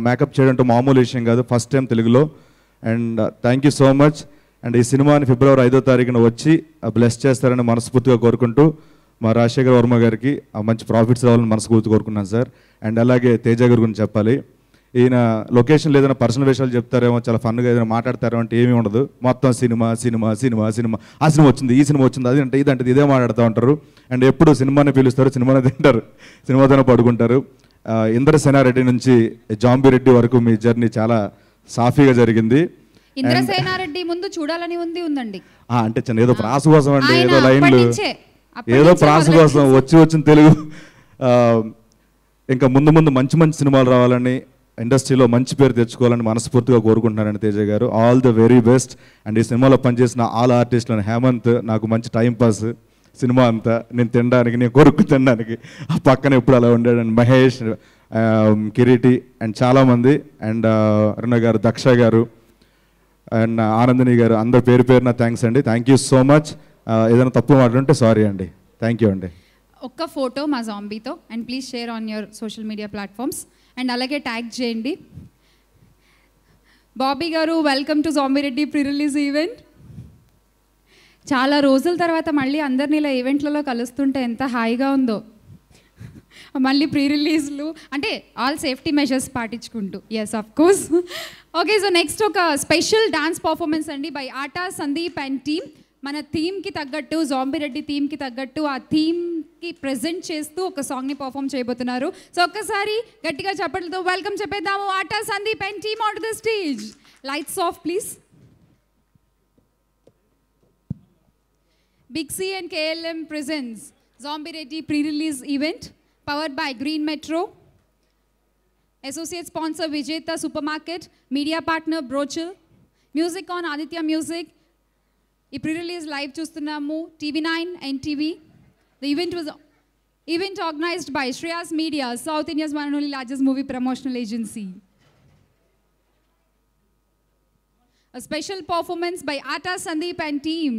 మేకప్ చేయడం మామూలు విషయం కాదు, ఫస్ట్ టైం తెలుగులో. And thank you so much. And ఈ సినిమాని ఫిబ్రవరి 5వ తారీఖున వచ్చి బ్లెస్ చేస్తారని మనస్ఫూర్తిగా కోరుకుంటూ,
మా రాజశేఖర్ వర్మ గారికి మంచి ప్రాఫిట్స్ రావాలని మనస్ఫూర్తి కోరుకున్నాను సార్. అండ్ అలాగే తేజ గారి గురించి చెప్పాలి. ఈయన లొకేషన్లో ఏదైనా పర్సనల్ విషయాలు చెప్తారేమో, చాలా ఫన్గా ఏదైనా మాట్లాడతారేమో అంటే ఏమీ ఉండదు. మొత్తం సినిమా సినిమా సినిమా సినిమా, ఆ సినిమా వచ్చింది, ఈ సినిమా వచ్చింది, అది అంటే ఇదంటే ఇదే మాట్లాడుతూ ఉంటారు. అండ్ ఎప్పుడు సినిమానే పిలుస్తారు, సినిమానే తింటారు, సినిమాతోనే పడుకుంటారు. ఇంద్రసేనారెడ్డి నుంచి జాంబిరెడ్డి వరకు మీ జర్నీ చాలా సాఫీగా జరిగింది.
ఇంద్రసేనారెడ్డి ముందు చూడాలని ఉందండి.
అంటే చిన్న ఏదో ప్రాస కోసం అండి, ఏదో లైన్లు, ఏదో ప్రాస కోసం వచ్చిన తెలుగు. ఇంకా ముందు ముందు మంచి మంచి సినిమాలు రావాలని, ఇండస్ట్రీలో మంచి పేరు తెచ్చుకోవాలని మనస్ఫూర్తిగా కోరుకుంటున్నానండి తేజ గారు. All the very best. And ఈ సినిమాలో పనిచేసిన ఆల్ ఆర్టిస్టులను, హేమంత్ నాకు మంచి టైంపాస్ సినిమా అంతా, నేను తినడానికి, నేను కొరుక్కు తినడానికి ఆ పక్కన ఎప్పుడు అలా ఉండాడు. అండ్ మహేష్, కిరీటి అండ్ చాలామంది, అండ్ అరుణ గారు, దక్ష గారు అండ్ ఆనందిని గారు, అందరు పేరు పేరున థ్యాంక్స్ అండి. Thank you so much. ఏదైనా తప్పు మాట్లాడుంటే సారీ అండి. థ్యాంక్ యూ అండి.
ఒక్క ఫోటో మా జాంబీతో and please share on your social media platforms and అలాగే ట్యాగ్ చేయండి. బాబీ గారు, welcome to Zombie Reddy pre release event. చాలా రోజుల తర్వాత మళ్ళీ అందరినీ ఇలా ఈవెంట్లలో కలుస్తుంటే ఎంత హాయిగా ఉందో. మళ్ళీ ప్రీ రిలీజ్లు అంటే ఆల్ సేఫ్టీ మెజర్స్ పాటించుకుంటూ. Yes, of course. Okay, so next ఒక స్పెషల్ డాన్స్ పర్ఫార్మెన్స్ అండి by Aata Sandeep and team. మన థీమ్కి తగ్గట్టు, జాంబిరెడ్డి థీమ్కి తగ్గట్టు ఆ థీమ్కి ప్రెజెంట్ చేస్తూ ఒక సాంగ్ని పర్ఫామ్ చేయబోతున్నారు. సో ఒక్కసారి గట్టిగా చప్పట్లతో వెల్కమ్ చెప్పేద్దాము Aata Sandeep and team on to the stage. Lights off please. Big C and KLM presents Zombie pre-release event powered by Green Metro. Associate sponsor Vijeta Supermarket. Media partner Brochil. Music on Aditya Music. ఈ pre-release live చూస్తున్నాము TV9 and TV. The event was organized by Shreyas Media, South India's one and only largest movie promotional agency. A special performance by Atta Sandeep and team.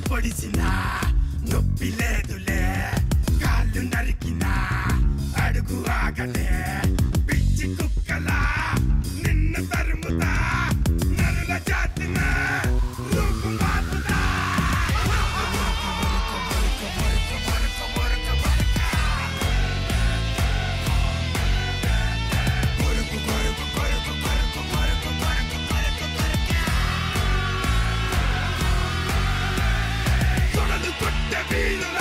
పొడిసినా నొప్పి లేదులే, కాళ్ళు నరికినా అడుగు ఆగలే, పిచ్చి కుక్కలా నిన్ను తరుముతా, నరుల జాతిన రూపు మారుతా. తొడలు కొట్టే వీరుల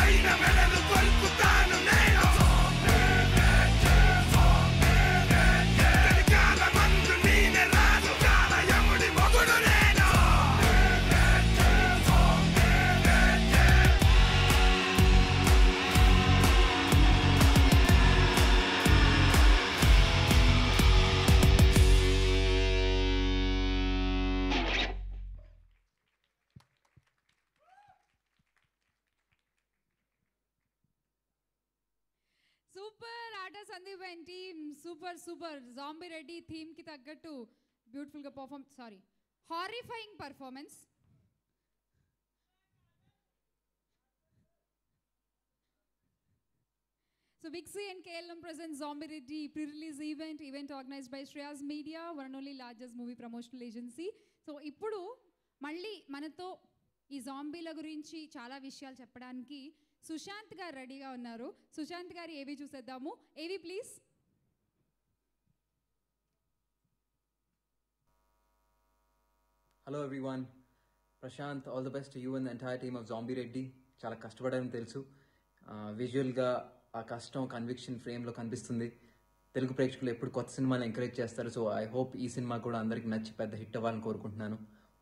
సూపర్ ఆట Sandeep and team super zombie Reddy theme కి తగ్గట్టు బ్యూటిఫుల్ గా horrifying performance. So Vixi and KLM presents Zombie Reddy pre-release event organized by Shreyas Media, one and only largest movie promotional agency. So ఇప్పుడు మళ్ళీ మనతో ఈ జాంబీల గురించి చాలా విషయాలు చెప్పడానికి సుశాంత్ గారు రెడీగా ఉన్నారు. సుశాంత్ గారు ఏవి చూసేద్దాము. ఏవి please.
Hello everyone. Prashant, all the best to you and the entire team of Zombie Reddy. చాలా కష్టపడారని తెలుసు. విజువల్గా ఆ కష్టం కన్విక్షన్ ఫ్రేమ్లో కనిపిస్తుంది. తెలుగు ప్రేక్షకులు ఎప్పుడు కొత్త సినిమాలు ఎంకరేజ్ చేస్తారు. సో ఐ హోప్ ఈ సినిమా కూడా అందరికి నచ్చి పెద్ద హిట్ అవ్వాలని కోరుకుంటున్నాను.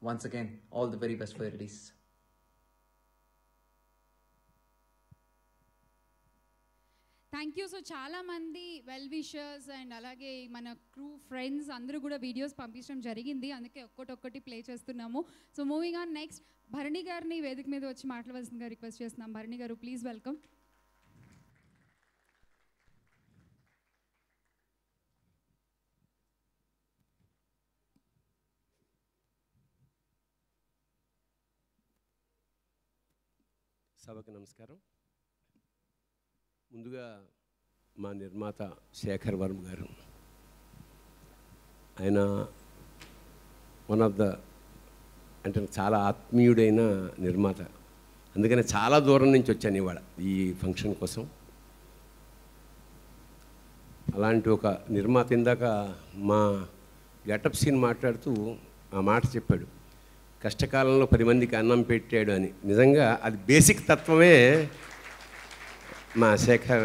Once again all the very best for release.
Thank you. So చాలామంది వెల్ విషర్స్ అండ్ అలాగే మన క్రూ ఫ్రెండ్స్ అందరూ కూడా వీడియోస్ పంపించడం జరిగింది. అందుకే ఒక్కటి ప్లే చేస్తున్నాము. So moving on next Bharani గారిని వేదిక మీద వచ్చి మాట్లాడవలసిందిగా రిక్వెస్ట్ చేస్తున్నాం. Bharani garu please welcome.
సభకు నమస్కారం. ముందుగా మా నిర్మాత శేఖర్ వర్మ గారు, ఆయన వన్ ఆఫ్ ద అంటే చాలా ఆత్మీయుడైన నిర్మాత. అందుకని చాలా దూరం నుంచి వచ్చాను ఇవాళ ఈ ఫంక్షన్ కోసం. అలాంటి ఒక నిర్మాత ఇందాక మా గెటప్ సీన్ మాట్లాడుతూ ఆ మాట చెప్పాడు, కష్టకాలంలో 10 మందికి అన్నం పెట్టాడు అని. నిజంగా అది బేసిక్ తత్వమే మా శేఖర్.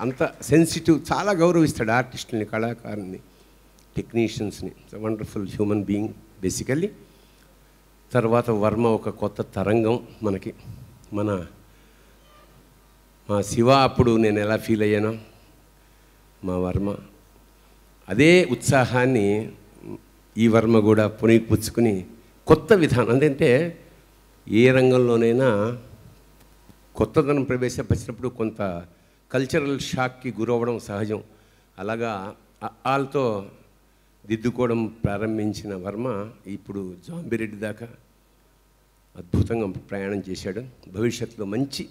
అంత సెన్సిటివ్, చాలా గౌరవిస్తాడు ఆర్టిస్టులని, కళాకారుని, టెక్నీషియన్స్ని. Wonderful human being basically. తర్వాత వర్మ ఒక కొత్త తరంగం మనకి. మా శివ అప్పుడు నేను ఎలా ఫీల్ అయ్యానో, మా వర్మ అదే ఉత్సాహాన్ని ఈ వర్మ కూడా పుచ్చుకుని కొత్త విధానం, అంటే ఏ రంగంలోనైనా కొత్తదనం ప్రవేశపరిచినప్పుడు కొంత కల్చరల్ షాక్కి గురవ్వడం సహజం. అలాగా వాళ్ళతో దిద్దుకోవడం ప్రారంభించిన వర్మ ఇప్పుడు జాంబీ రెడ్డి దాకా అద్భుతంగా ప్రయాణం చేశాడు. భవిష్యత్తులో మంచి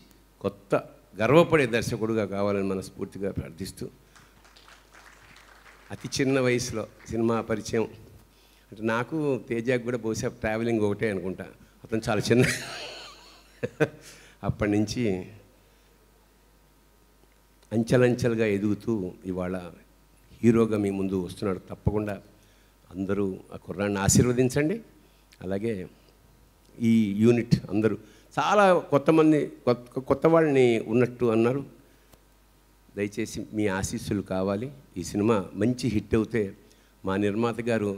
కొత్త గర్వపడే దర్శకుడుగా కావాలని మనస్ఫూర్తిగా ప్రార్థిస్తూ, అతి చిన్న వయసులో సినిమా పరిచయం అంటే నాకు తేజాకు కూడా బహుశా ట్రావెలింగ్ ఒకటే అనుకుంటా. అతను చాలా చిన్న అప్పటి నుంచి అంచెలంచెలుగా ఎదుగుతూ ఇవాళ హీరోగా మీ ముందు వస్తున్నాడు. తప్పకుండా అందరూ ఆ కుర్రాన్ని ఆశీర్వదించండి. అలాగే ఈ యూనిట్ అందరూ చాలా కొత్త వాళ్ళని ఉన్నట్టు అన్నారు. దయచేసి మీ ఆశీస్సులు కావాలి. ఈ సినిమా మంచి హిట్ అవుతే మా నిర్మాత గారు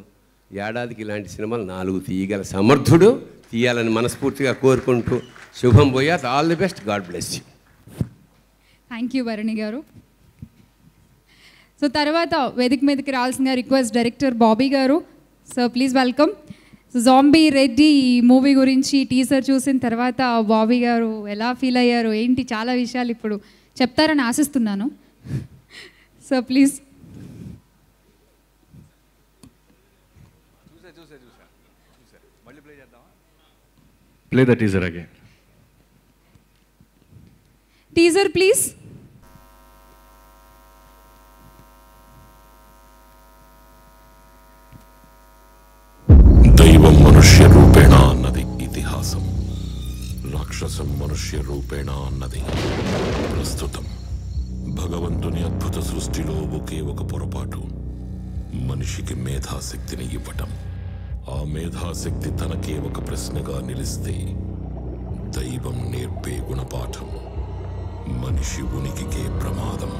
ఏడాదికి ఇలాంటి సినిమాలు 4 తీయగల సమర్థుడు, తీయాలని మనస్ఫూర్తిగా కోరుకుంటూ శుభం పోయాత్. All the best. God bless you.
Thank you Bharani garu. So తర్వాత వేదిక మీదకి రావాల్సిన రిక్వెస్ట్ డైరెక్టర్ బాబీ గారు. So please welcome. So zombie Reddy ఈ మూవీ గురించి టీజర్ చూసిన తర్వాత బాబీ గారు ఎలా ఫీల్ అయ్యారు ఏంటి, చాలా విషయాలు ఇప్పుడు చెప్తారని ఆశిస్తున్నాను. So please.
Play the teaser again.
Teaser please.
దైవం మనుష్య రూపేణ అన్నది ఇతిహాసం, రాక్షసం మనుష్య రూపేణ అన్నది ప్రస్తుతం. భగవంతుని అద్భుత సృష్టిలో ఒకే ఒక పొరపాటు, మనిషికి మేధాశక్తిని ఇవ్వటం. ఆ మేధాశక్తి తనకే ఒక ప్రశ్నగా నిలిస్తే దైవం నేర్పే గుణపాఠం మనిషి ఉనికికే ప్రమాదం.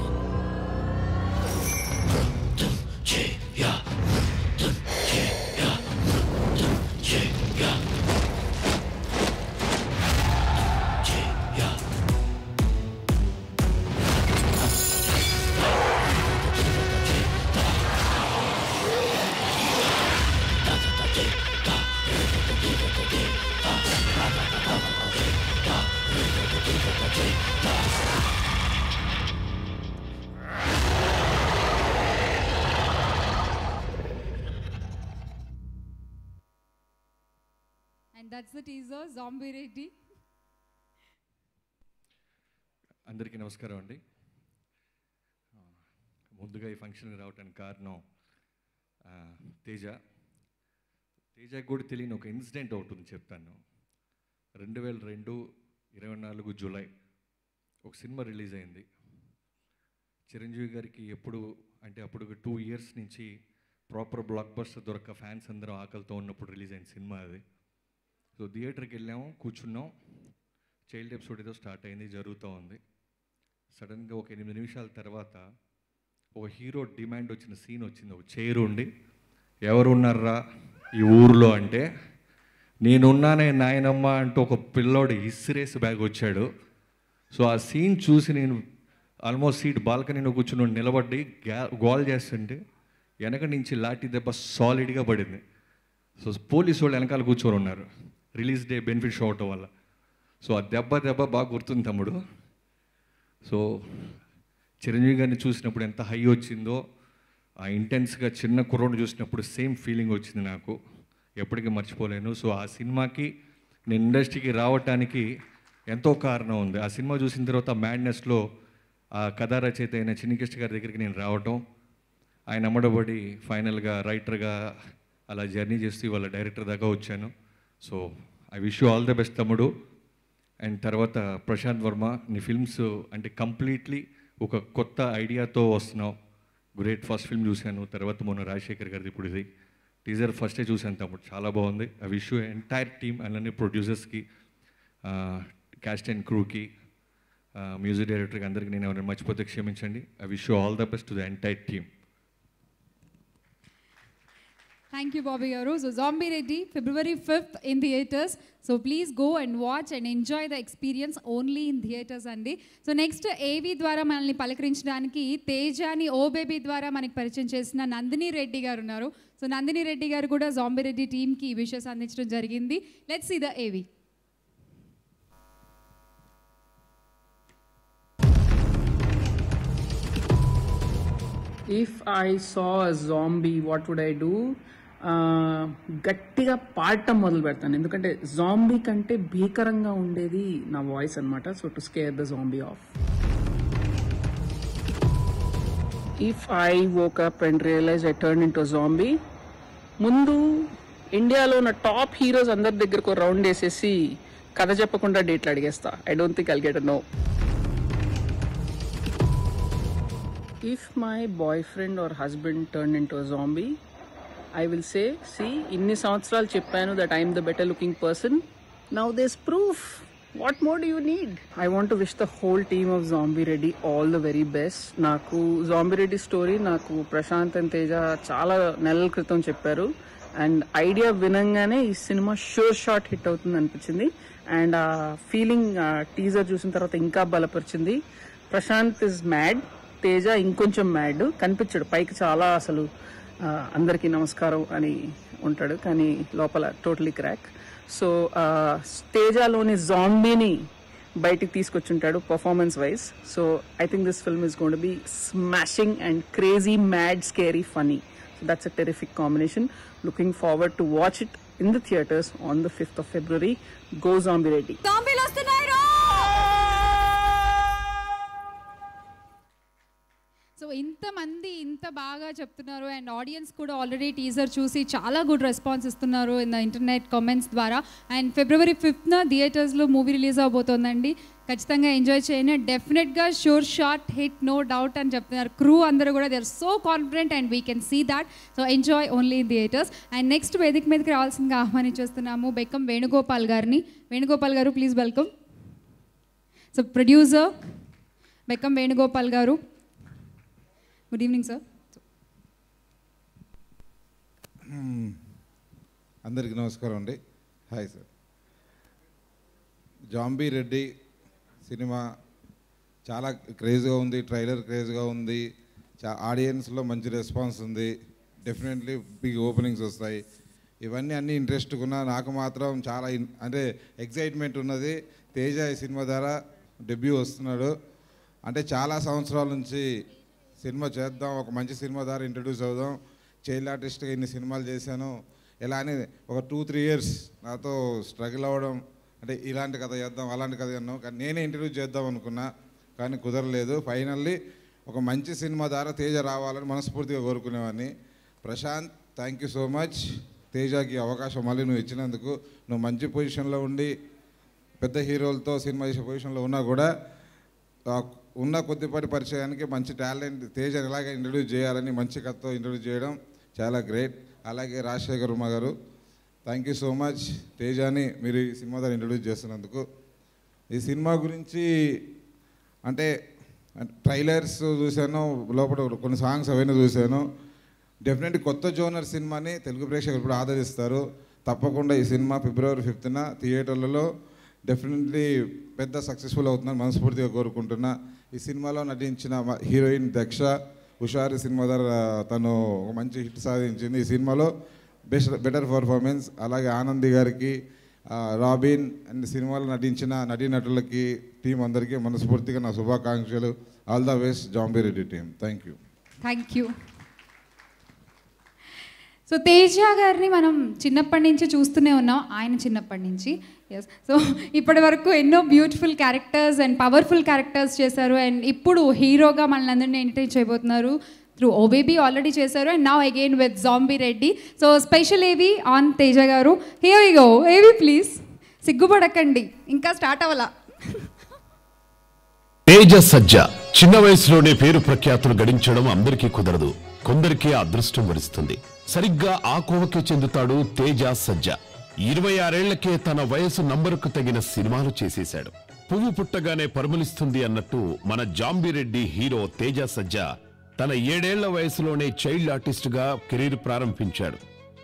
And that's the teaser, Zombie Reddy.
అందరికీ నమస్కారం అండి. ముందుగా ఈ ఫంక్షన్కి రావడానికి కారణం తేజకు కూడా తెలియని ఒక ఇన్సిడెంట్ ఒకటి ఉంది, చెప్తాను. 2002 24 జూలై ఒక సినిమా రిలీజ్ అయింది. చిరంజీవి గారికి ఎప్పుడు అంటే అప్పుడు 2 ఇయర్స్ నుంచి ప్రాపర్ బ్లాక్ బస్టర్ దొరక్క ఫ్యాన్స్ అందరూ ఆకలితో ఉన్నప్పుడు రిలీజ్ అయిన సినిమా అది. సో థియేటర్కి వెళ్ళాము, కూర్చున్నాం. చైల్డ్ ఎపిసోడ్ ఏదో స్టార్ట్ అయింది, జరుగుతూ ఉంది. సడన్గా ఒక 8 నిమిషాల తర్వాత ఒక హీరో డిమాండ్ వచ్చిన సీన్ వచ్చింది. ఒక చైర్ ఉండి, ఎవరు ఉన్నారా ఈ ఊరిలో అంటే, నేనున్నానే నాయనమ్మ అంటూ ఒక పిల్లోడు ఇసిరేసి బ్యాగ్ వచ్చాడు. సో ఆ సీన్ చూసి నేను ఆల్మోస్ట్ సీట్ బాల్కనీలో కూర్చుని నిలబడి గోల్ చేస్తుంటే వెనక నుంచి లాఠీ దెబ్బ సాలిడ్గా పడింది. సో పోలీసు వాళ్ళు వెనకాల కూర్చొని ఉన్నారు, రిలీజ్ డే బెనిఫిట్ షో అవటం వల్ల. సో ఆ దెబ్బ బాగా గుర్తుంది తమ్ముడు. సో చిరంజీవి గారిని చూసినప్పుడు ఎంత హై వచ్చిందో, ఆ ఇంటెన్స్గా చిన్న కుర్రోడ్ని చూసినప్పుడు సేమ్ ఫీలింగ్ వచ్చింది నాకు, ఎప్పటికీ మర్చిపోలేను. సో ఆ సినిమాకి నేను ఇండస్ట్రీకి రావటానికి ఎంతో కారణం ఉంది. ఆ సినిమా చూసిన తర్వాత మ్యాడ్నెస్లో ఆ కథా రచయిత అయిన చిన్నికృష్ణ గారి దగ్గరికి నేను రావటం, ఆయన అమ్మడబడి ఫైనల్గా రైటర్గా అలా జర్నీ చేస్తూ ఇవాళ డైరెక్టర్ దాకా వచ్చాను. So I wish you all the best తమ్ముడు. అండ్ తర్వాత ప్రశాంత్ వర్మ, నీ ఫిల్మ్స్ అంటే కంప్లీట్లీ ఒక కొత్త ఐడియాతో వస్తున్నావు. గ్రేట్. ఫస్ట్ ఫిల్మ్ చూశాను, తర్వాత మొన్న రాజశేఖర్ గారిది ఇప్పుడు ఇది టీజర్ ఫస్టే చూశాను తమ్ముడు, చాలా బాగుంది. I wish you entire team, అలానే ప్రొడ్యూసర్స్కి, క్యాస్ట్ అండ్ క్రూకి, మ్యూజిక్ డైరెక్టర్కి అందరికీ నేను ఎవరైనా మర్చిపోతే క్షమించండి. I wish you all the best to the entire team.
Thank you, Bobby Garu. So Zombie Reddy, February 5th in theaters. So please go and watch and enjoy the experience only in theaters andi. So next AV ద్వారా మనల్ని పలకరించడానికి తేజాని ఓ baby ద్వారా మనకి పరిచయం చేసిన నందిని రెడ్డి గారు ఉన్నారు. So Nandini Reddy గారు కూడా జాంబీ రెడ్డి టీమ్కి ఈ విషెస్ అందించడం జరిగింది. Let's see the AV.
If I saw a zombie, what would I do? గట్టిగా పాడటం మొదలు పెడతాను, ఎందుకంటే జాంబీ కంటే భీకరంగా ఉండేది నా వాయిస్ అనమాట. So to scare the zombie off. If I woke up and realise I turn in to zombie, ముందు ఇండియాలో ఉన్న టాప్ హీరోస్ అందరి దగ్గరకు రౌండ్ వేసేసి కథ చెప్పకుండా డేట్లు అడిగేస్తా. I don't think I'll get a no. If my boyfriend or husband turned into a zombie, I will say, see, inni samvatsaralu cheppanu that I am the better looking person. Now there's proof. What more do you need? I want to wish the whole team of Zombie Reddy all the very best. Naku Zombie Reddy story naku Prashant and Teja chaala నెలల క్రితం చెప్పారు. And idea వినంగానే ఈ cinema sure shot hit అవుతుంది అనిపించింది. And ఆ feeling teaser చూసిన తర్వాత ఇంకా బలపరిచింది. ప్రశాంత్ ఇస్ మ్యాడ్, తేజ ఇంకొంచెం మ్యాడ్. కనిపించాడు పైకి చాలా అసలు అందరికీ నమస్కారం అని ఉంటాడు, కానీ లోపల టోటలీ క్రాక్. సో తేజలోని జాంబీని బయటికి తీసుకొచ్చుంటాడు performance wise. So I think this film is going to be smashing and crazy, mad, scary, funny. So that's a terrific combination. Looking forward to watch it in the theaters on the 5th of February. Go Zombie Reddy.
Zombie వస్తున్నాయి రో. So ఇంతమంది ఇంత బాగా చెప్తున్నారు and audience కూడా already teaser చూసి చాలా good response ఇస్తున్నారు ఇన్ ద ఇంటర్నెట్ కామెంట్స్ ద్వారా. అండ్ February 5th థియేటర్స్లో మూవీ రిలీజ్ అవబోతోందండి. ఖచ్చితంగా ఎంజాయ్ చేయండి. డెఫినెట్గా sure shot hit, no doubt అని చెప్తున్నారు. క్రూ అందరూ కూడా they are so confident and we can see that. So enjoy only in theatres. And next వేదిక మీదకి రావాల్సిందిగా ఆహ్వానించేస్తున్నాము బెక్కం వేణుగోపాల్ గారిని. వేణుగోపాల్ గారు please welcome. So producer Bekkam Venugopal గారు, గుడ్ ఈవినింగ్ సార్.
అందరికీ నమస్కారం అండి. Hi sir. జాంబీ రెడ్డి సినిమా చాలా క్రేజ్గా ఉంది, ట్రైలర్ క్రేజ్గా ఉంది, ఆడియన్స్లో మంచి రెస్పాన్స్ ఉంది. డెఫినెట్లీ బిగ్ ఓపెనింగ్స్ వస్తాయి. ఇవన్నీ అన్నీ ఇంట్రెస్ట్గా ఉన్నా, నాకు మాత్రం చాలా అంటే ఎక్సైట్మెంట్ ఉన్నది. తేజ ఈ సినిమా ద్వారా డెబ్యూ వస్తున్నాడు. అంటే చాలా సంవత్సరాల నుంచి సినిమా చేద్దాం, ఒక మంచి సినిమా ద్వారా ఇంట్రడ్యూస్ అవుదాం, చైల్డ్ ఆర్టిస్ట్గా ఇన్ని సినిమాలు చేశాను, ఎలా అనేది ఒక 2-3 years నాతో స్ట్రగుల్ అవ్వడం, అంటే ఇలాంటి కథ చేద్దాం అలాంటి కథ చేద్దాం, కానీ నేనే ఇంట్రడ్యూస్ చేద్దాం అనుకున్నా కానీ కుదరలేదు. ఫైనల్లీ ఒక మంచి సినిమా ద్వారా తేజ రావాలని మనస్ఫూర్తిగా కోరుకునేవాడిని. Prashanth, thank you so much. తేజకి అవకాశం మళ్ళీ నువ్వు ఇచ్చినందుకు. నువ్వు మంచి పొజిషన్లో ఉండి పెద్ద హీరోలతో సినిమా చేసే పొజిషన్లో ఉన్నా కూడా ఉన్న కొద్దిపాటి పరిచయానికి మంచి టాలెంట్ తేజని ఎలాగ ఇంట్రడ్యూస్ చేయాలని మంచి కథతో ఇంట్రడ్యూస్ చేయడం చాలా గ్రేట్. అలాగే రాజశేఖర్ ఉమ్మ గారు, థ్యాంక్ యూ సో మచ్ తేజాని మీరు ఈ సినిమా ద్వారా ఇంట్రడ్యూస్ చేస్తున్నందుకు. ఈ సినిమా గురించి అంటే ట్రైలర్స్ చూశాను, లోపల కొన్ని సాంగ్స్ అవన్నీ చూశాను. డెఫినెట్లీ కొత్త జోనర్ సినిమాని తెలుగు ప్రేక్షకులు ఇప్పుడు ఆదరిస్తారు. తప్పకుండా ఈ సినిమా February 5th థియేటర్లలో డెఫినెట్లీ పెద్ద సక్సెస్ఫుల్ అవుతుందని మనస్ఫూర్తిగా కోరుకుంటున్నా. ఈ సినిమాలో నటించిన హీరోయిన్ దక్ష హుషారు సినిమా ద్వారా తను ఒక మంచి హిట్ సాధించింది. ఈ సినిమాలో బెటర్ పర్ఫార్మెన్స్. అలాగే ఆనంది గారికి, రాబిన్ అండ్ సినిమాలో నటించిన నటీనటులకి టీం అందరికీ మనస్ఫూర్తిగా నా శుభాకాంక్షలు. All the best zombie Reddy team. Thank you.
Thank you. So Teja గారిని మనం చిన్నప్పటి నుంచి చూస్తూనే ఉన్నాం, ఆయన చిన్నప్పటి నుంచి. ఎస్, సో ఇప్పటి వరకు ఎన్నో beautiful characters and powerful characters చేశారు. అండ్ ఇప్పుడు హీరోగా మనల్ని అందరినీ ఎంటర్టైన్ చేయబోతున్నారు. త్రూ ఓబేబీ ఆల్రెడీ చేశారు and now again with zombie Reddy. So special AV on Teja గారు. Here we go. AV please, సిగ్గుపడకండి, ఇంకా స్టార్ట్ అవ్వాలా.
తేజ సజ్జ చిన్న వయసులోనే పేరు ప్రఖ్యాతులు గడించడం అందరికీ కుదరదు, కొందరికే అదృష్టం వరిస్తుంది. సరిగ్గా ఆ కోవకే చెందుతాడు తేజ సజ్జ. 26 ఏళ్లకే తన వయసు నంబరుకు తగిన సినిమాలు చేసేశాడు. పువ్వు పుట్టగానే పరిమళిస్తుంది అన్నట్టు మన జాంబీరెడ్డి హీరో తేజ సజ్జ తన 7 ఏళ్ల వయసులోనే చైల్డ్ ఆర్టిస్టుగా కెరీర్ ప్రారంభించాడు.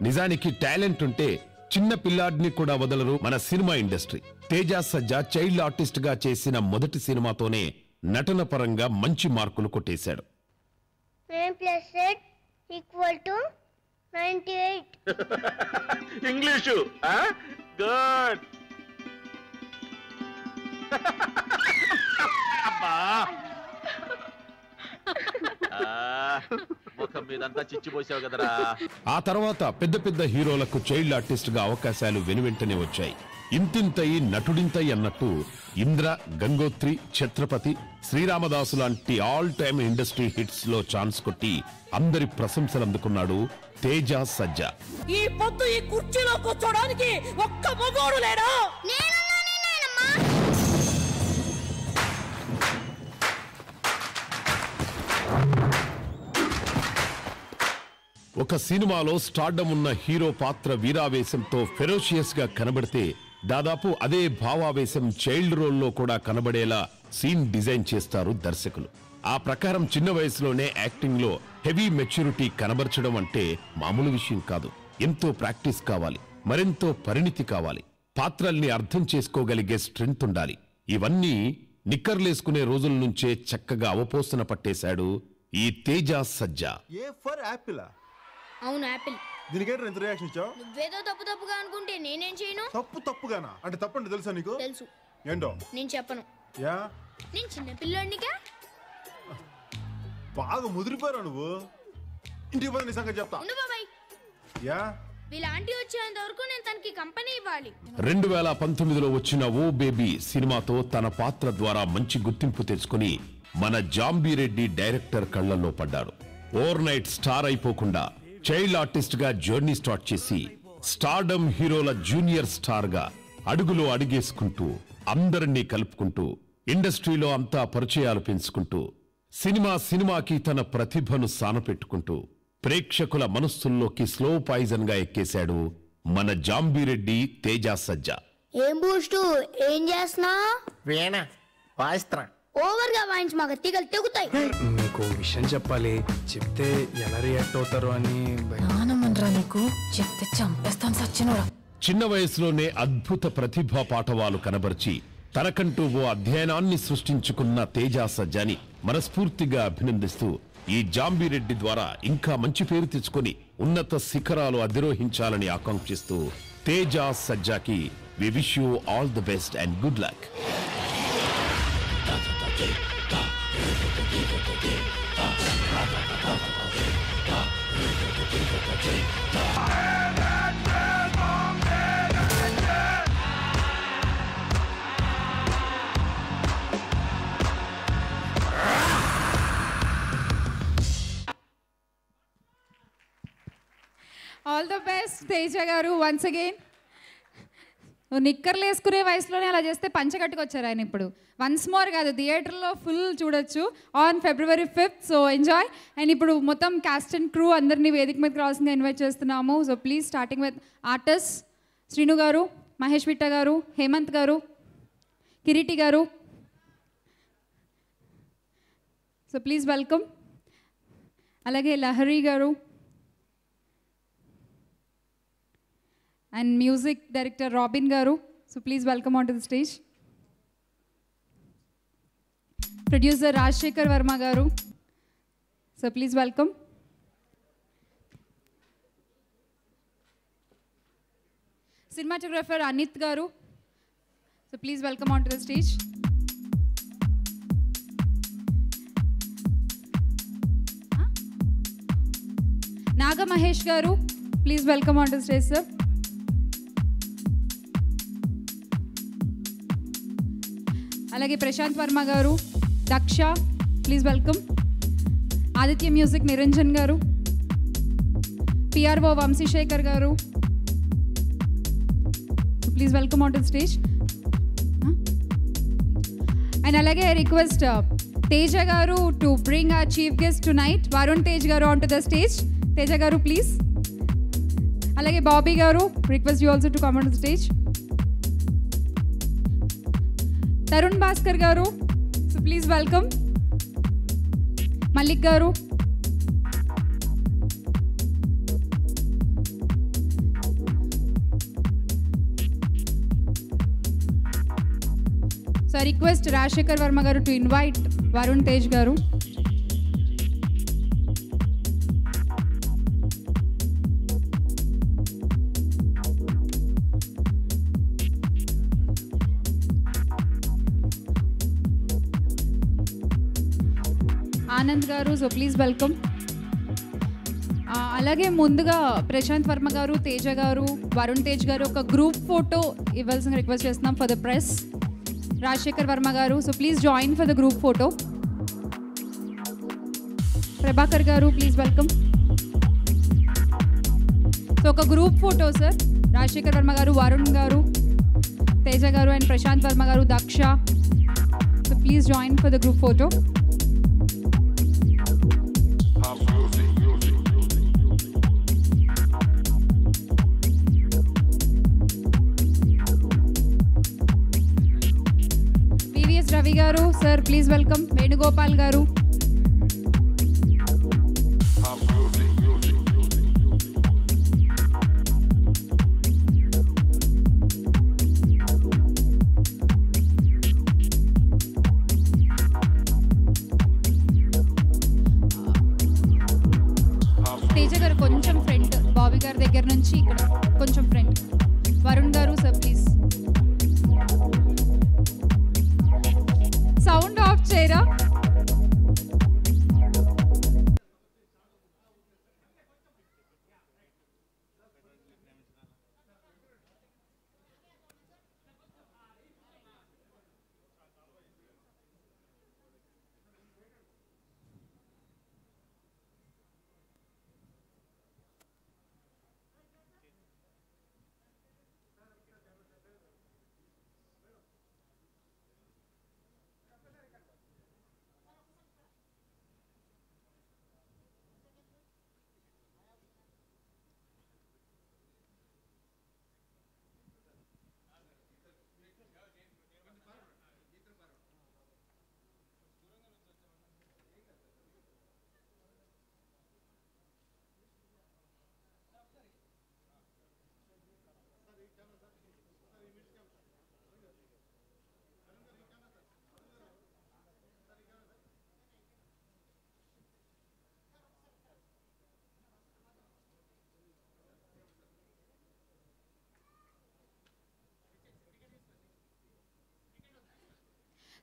నిజానికి టాలెంట్ ఉంటే చిన్న పిల్లాడిని కూడా వదలరు మన సినిమా ఇండస్ట్రీ. తేజ సజ్జ చైల్డ్ ఆర్టిస్ట్ గా చేసిన మొదటి సినిమాతోనే నటన పరంగా మంచి మార్కులు కొట్టేశాడు.
9+8 = 98. English good. అబ్బా ముఖం మీదంతా చిచ్చిపోసావు కదరా.
ఆ తర్వాత పెద్ద పెద్ద హీరోలకు చైల్డ్ ఆర్టిస్ట్ గా అవకాశాలు వెనువెంటనే వచ్చాయి. ఇంతింతయి నటుడింతై అన్నట్టు ఇంద్ర, గంగోత్రి, ఛత్రపతి, శ్రీరామదాసు లాంటి ఆల్ టైమ్ ఇండస్ట్రీ హిట్స్ లో ఛాన్స్ కొట్టి అందరి ప్రశంసలు అందుకున్నాడు తేజ సజ్జ.
ఈ పొద్దు ఈ కుర్చీలో కూర్చోడానికి ఒక్క మగోడు లేడా?
ఒక సినిమాలో స్టార్డమ్ ఉన్న హీరో పాత్ర వీరావేశంతో ఫెరోషియస్ గా కనబడితే దాదాపు అదే భావావేశం చైల్డ్ రోల్లో కూడా కనబడేలా సీన్ డిజైన్ చేస్తారు దర్శకులు. ఆ ప్రకారం చిన్న వయసులోనే యాక్టింగ్ లో హెవీ మెచ్యూరిటీ కనబరచడం అంటే మామూలు విషయం కాదు. ఎంతో ప్రాక్టీస్ కావాలి, మరెంతో పరిణితి కావాలి, పాత్రల్ని అర్థం చేసుకోగలిగే స్ట్రెంగ్త్ ఉండాలి. ఇవన్నీ నిక్కర్లేసుకునే రోజుల నుంచే చక్కగా అవపోసన పట్టేశాడు ఈ తేజ సజ్జ.
A for Apple?
అవును యాపిల్.
దీనికేంటి ఎంత రియాక్షన్ ఇచ్చావు?
నువ్వేదో తప్పుగా అనుకుంటే నేనేం చేయను.
తప్పుగానా? అంటే తప్పండి తెలుసా నీకు?
తెలుసు.
ఏంటో?
నేను చెప్పను.
యా,
నేను చిన్న పిల్లోడినిగా.
బాగా ముదిరిపోయారు నువ్వు. ఇంటికి పోయి నీ సంగతి చెప్తా.
ఉండు బాబాయ్.
యా,
వీళ్ళ ఆంటీ వచ్చేంత వరకు నేను తనకి కంపెనీ ఇవ్వాలి.
2019లో వచ్చిన ఓ బేబీ సినిమాతో తన పాత్ర ద్వారా మంచి గుర్తింపు తెచ్చుకుని మన జాంబీరెడ్డి డైరెక్టర్ కళ్లలో పడ్డాడు. ఓవర్ నైట్ స్టార్ అయిపోకుండా చైల్డ్ ఆర్టిస్ట్ గా జర్నీ స్టార్ట్ చేసి స్టార్డమ్ హీరోల జూనియర్ స్టార్ గా అడుగులో అడుగేసుకుంటూ అందరినీ కలుపుకుంటూ ఇండస్ట్రీలో అంతా పరిచయాలు పెంచుకుంటూ సినిమాకి తన ప్రతిభను సానపెట్టుకుంటూ ప్రేక్షకుల మనస్సుల్లోకి స్లో పాయిజన్ గా ఎక్కేశాడు మన జాంబీరెడ్డి తేజ సజ్జ.
ఏం బూస్టు ఏం చేస్తున్నా?
వీణా వాయిస్త్రా.
ఓవర్ గా వాయించి మాకు తీగలు తెగుతాయి.
మీకు విషయం చెప్పాలి, చెప్తే ఎలా రియాక్ట్ అవుతారో అని.
నానమ్మన్రా నీకు, చెప్తే చంపేస్తాను సచ్చినోడా.
చిన్న వయసులోనే అద్భుత ప్రతిభా పాఠవాలు కనబర్చి తనకంటూ ఓ అధ్యయనాన్ని సృష్టించుకున్న తేజ సజ్జాని మనస్ఫూర్తిగా అభినందిస్తూ ఈ జాంబీరెడ్డి ద్వారా ఇంకా మంచి పేరు తెచ్చుకొని ఉన్నత శిఖరాలు అధిరోహించాలని ఆకాంక్షిస్తూ తేజ సజ్జాకి we wish you all the best and good luck.
Teja garu once again. నిక్కర్లు వేసుకునే వయసులోనే అలా చేస్తే పంచగట్టుకొచ్చారు ఆయన ఇప్పుడు. వన్స్ మోర్ కాదు, థియేటర్లో ఫుల్ చూడొచ్చు on February 5th. So enjoy. And ఇప్పుడు మొత్తం క్యాస్ట్ అండ్ క్రూ అందరినీ వేదిక మీదకి రావాల్సిందిగా ఇన్వైట్ చేస్తున్నాము. So please starting with artist Srinu garu, Mahesh Vitta garu, Hemanth garu, Kireeti garu. So please welcome. అలాగే Lahari garu and music director Robin garu. So please welcome on to the stage. Producer Rajasekhar Varma garu. So please welcome. Cinematographer Anith garu. So please welcome on to the stage. Naga Mahesh garu. Please welcome on to the stage sir. అలాగే Prashanth Varma garu, Daksha. Please welcome. Aditya music Niranjan garu, PRO Vamsishekar garu. Please welcome on to the stage. And అలాగే request Teja garu to bring our chief guest tonight, Varun Tej garu on to the stage. Teja garu please. అలాగే Bobby garu, request you also to come on to the stage. Tarun Bhaskar garu. So please welcome. Mallik గారు. So request Rajasekhar Varma గారు to invite Varun Tej గారు. Anand garu. So please welcome. అలాగే ముందుగా ప్రశాంత్ వర్మ గారు, తేజ గారు, వరుణ్ తేజ్ గారు ఒక group photo ఇవ్వాల్సిన రిక్వెస్ట్ చేస్తున్నాం for the press. Rajasekhar Varma garu, so please join for the group photo. Prabhakar garu, please welcome. So ఒక group photo sir. Rajasekhar Varma garu, Varun garu, Teja garu and Prashanth Varma garu, Daksha. So please join for the group photo. Ravi garu sir, please welcome. Venugopal గారు. తేజ గారు కొంచెం ఫ్రంట్, బాబీ గారి దగ్గర నుంచి ఇక్కడ కొంచెం ఫ్రంట్. వరుణ్ గారు సార్ ప్లీజ్. సౌండ్ ఆఫ్ చేయరా.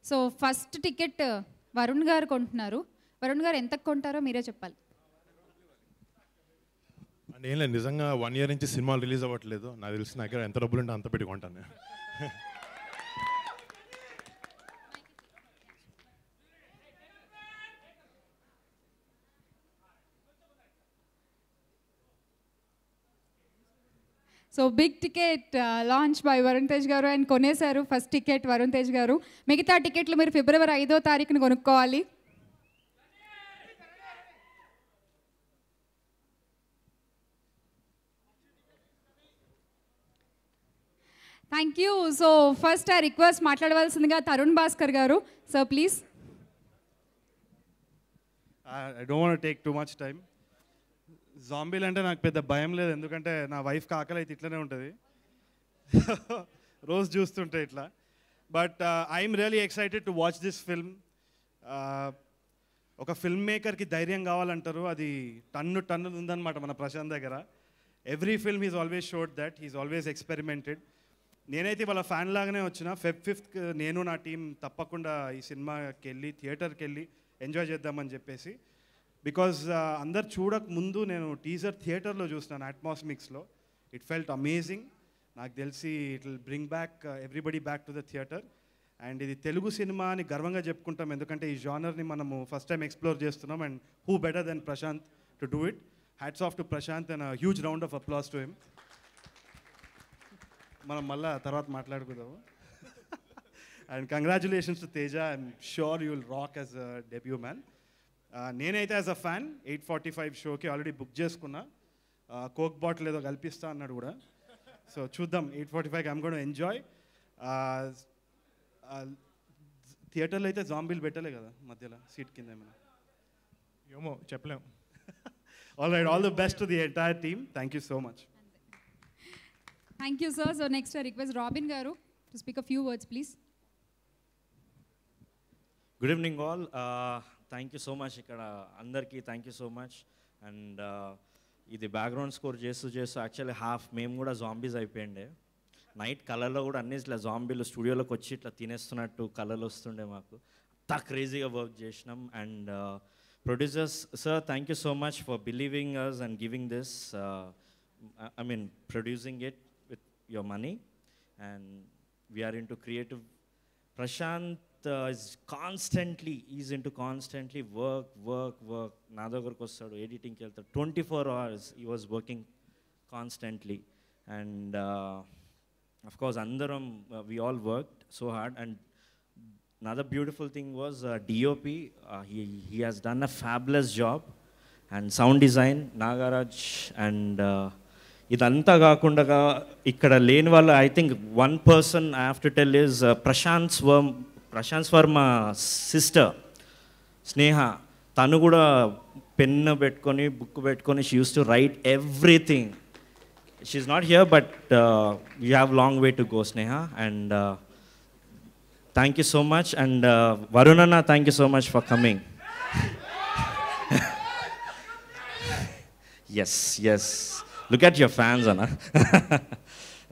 సో ఫస్ట్ టికెట్ వరుణ్ గారు కొంటున్నారు. వరుణ్ గారు ఎంతకు కొంటారో మీరే చెప్పాలి.
అంటే ఏం లేదు, నిజంగా 1 year నుంచి సినిమాలు రిలీజ్ అవ్వట్లేదు. నాకు తెలిసి నా దగ్గర ఎంత డబ్బులు ఉంటే అంత పెట్టి కొంటాను.
So big ticket launch by Varun Tej గారు అండ్ కొనేశారు ఫస్ట్ టికెట్ వరుణ్ తేజ్ గారు. మిగతా టికెట్లు మీరు ఫిబ్రవరి 5వ తారీఖున కొనుక్కోవాలి. Thank you. సో ఫస్ట్ ఆ రిక్వెస్ట్ మాట్లాడవలసిందిగా Tarun Bhaskar garu. So please.
I don't want take too much time. జాంబీలు అంటే నాకు పెద్ద భయం లేదు, ఎందుకంటే నా వైఫ్కి ఆకలి అయితే ఇట్లనే ఉంటుంది రోజు చూస్తుంటే ఇట్లా. But I'm really excited to watch this film. ఒక ఫిల్మ్ మేకర్కి ధైర్యం కావాలంటారు, అది టన్ను ఉందన్నమాట మన ప్రశాంత్ దగ్గర. Every film he's always showed that, he's always experimented. నేనైతే వాళ్ళ ఫ్యాన్ లాగానే వచ్చిన. Feb 5th నేను నా టీం తప్పకుండా ఈ సినిమాకి వెళ్ళి థియేటర్కి వెళ్ళి ఎంజాయ్ చేద్దామని చెప్పేసి. బికాజ్ అందరు చూడక ముందు నేను టీజర్ థియేటర్లో చూసినాను అట్మాస్మిక్స్లో. It felt amazing. నాకు తెలిసి it will bring back everybody back to the theatre. And ఇది తెలుగు సినిమా అని గర్వంగా చెప్పుకుంటాం, ఎందుకంటే ఈ జానర్ని మనము ఫస్ట్ టైం ఎక్స్ప్లోర్ చేస్తున్నాం. And who better than Prashant to do it. Hats off to Prashant and huge round of applause to him. మనం మళ్ళీ తర్వాత మాట్లాడుకుందాము. And congratulations to Teja. I'm sure you will rock as a debut man. నేనైతే as a fan 8:45 షోకి already book చేసుకున్నా. Coke bottle ఏదో కల్పిస్తా అన్నాడు కూడా. సో చూద్దాం 8:45కి ఐమ్ గోన్ టు ఎంజాయ్. థియేటర్లో అయితే జాంబీలు పెట్టలే కదా మధ్యలో సీట్ కింద ఏమైనా
ఏమో చెప్పలేం.
All right, all the best to the entire team. Thank you so much.
Thank you sir. So next request Robin garu to speak a few words please.
Good evening all. Thank you so much. ఇక్కడ అందరికీ thank you so much. And ఇది background score చేస్తూ actually half మేము కూడా zombies అయిపోయిండే. Night కలర్లో కూడా అన్ని ఇట్లా జాంబీలు స్టూడియోలోకి వచ్చి ఇట్లా తినేస్తున్నట్టు కలర్లు వస్తుండే మాకు. అంతా క్రేజీగా వర్క్ చేసినాం. And producers sir, thank you so much for believing us and giving this, I mean producing it with your money. And we are into creative. Prashant is into constantly work. నా దగ్గరకు వస్తాడు, ఎడిటింగ్కి వెళ్తాడు. 24 hours he was working constantly. And of course andaram we all worked so hard. And another beautiful thing was DOP. He has done a fabulous job. And sound design Nagaraj. And ఇదంతా కాకుండా ఇక్కడ లేని వాళ్ళు I think one person I have to tell is Prashanth Varma sister Sneha. తను కూడా pen పెట్టుకొని book పెట్టుకొని she uses to write everything. She is not here but you have long way to go Sneha. And thank you so much. And Varun అన్న, thank you so much for coming. Yes look at your fans, Anna.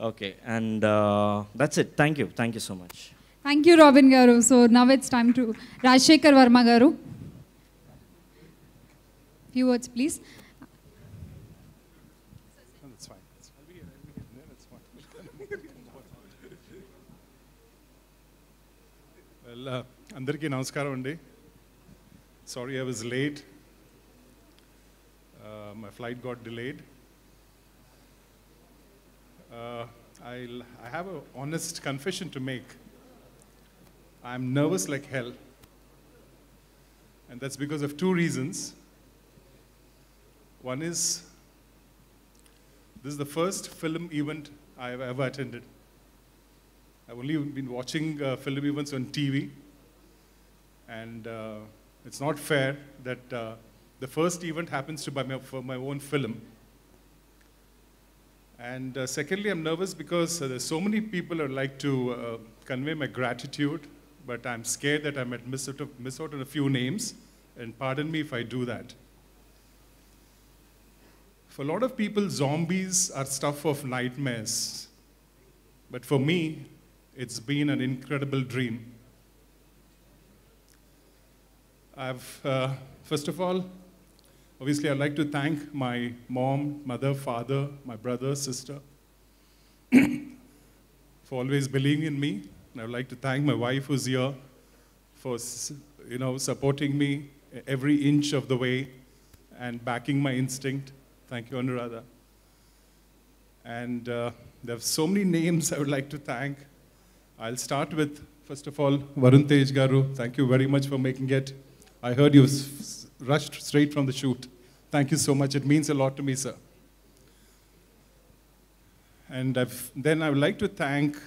Okay, and that's it. Thank you so much.
Thank you Robin garu. So now it's time to Rajshekhar Verma garu. Few words please.
That's fine. That's fine. Well, andarki namaskaram andi. Sorry I was late. My flight got delayed. I have an honest confession to make. I'm nervous like hell. And that's because of two reasons. One is, this is the first film event I have ever attended. I've only been watching film events on TV. And it's not fair that the first event happens to be for my own film. And secondly, I'm nervous because there's so many people who like to convey my gratitude, but I'm scared that I might miss out on a few names, and pardon me if I do that. For a lot of people, zombies are stuff of nightmares. But for me, it's been an incredible dream. First of all, obviously, I'd like to thank my mom, mother, father, my brother, sister, for always believing in me. And I would like to thank my wife who's here for, supporting me every inch of the way and backing my instinct. Thank you, Anuradha. And there are so many names I would like to thank. I'll start with, first of all, Varun Tej Garu. Thank you very much for making it. I heard you rushed straight from the shoot. Thank you so much. It means a lot to me, sir. And then I would like to thank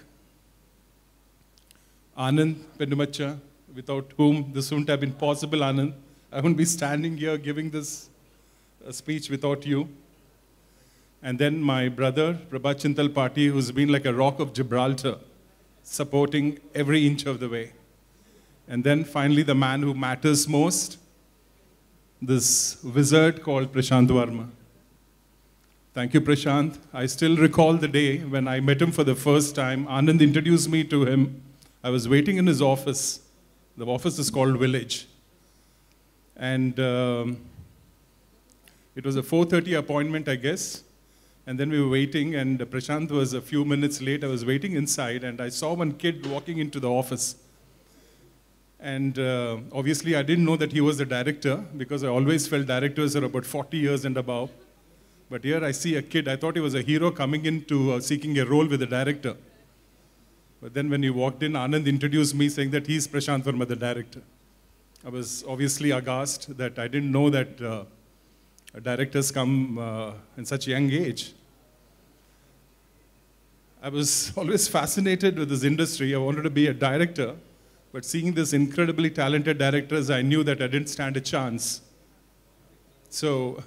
Anand Pendumacha, without whom this wouldn't have been possible, Anand. I wouldn't be standing here giving this speech without you. And then my brother, Prabha Chintal Pati, who's been like a rock of Gibraltar, supporting every inch of the way. And then finally, the man who matters most, this wizard called Prashant Varma. Thank you, Prashant. I still recall the day when I met him for the first time. Anand introduced me to him. I was waiting in his office. The office is called Village. And it was a 4:30 appointment, I guess. And then we were waiting, and Prashant was a few minutes late. I was waiting inside, and I saw one kid walking into the office. And obviously, I didn't know that he was the director, because I always felt directors are about 40 years and above. But here I see a kid. I thought he was a hero coming into seeking a role with the director. But then when he walked in, Anand introduced me, saying that he's Prashant Varma, the director. I was obviously aghast that I didn't know that directors come in such a young age. I was always fascinated with this industry. I wanted to be a director, but seeing these incredibly talented directors, I knew that I didn't stand a chance. So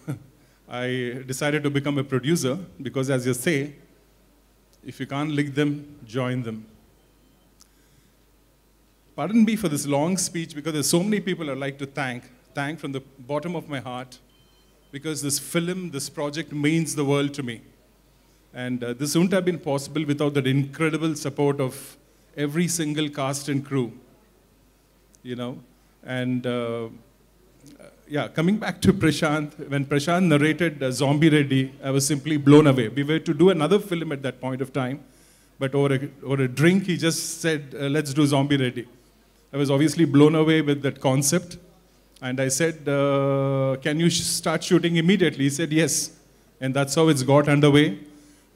I decided to become a producer, because as you say, if you can't lick them, join them. Pardon me for this long speech, because there's so many people I'd like to thank from the bottom of my heart, because this film, this project means the world to me. And this wouldn't have been possible without that incredible support of every single cast and crew, you know. And yeah, coming back to Prashant, when Prashant narrated Zombie Reddy, I was simply blown away. We were to do another film at that point of time, but over a drink, he just said, let's do Zombie Reddy. I was obviously blown away with that concept. And I said, can you start shooting immediately? He said, yes. And that's how it's got underway.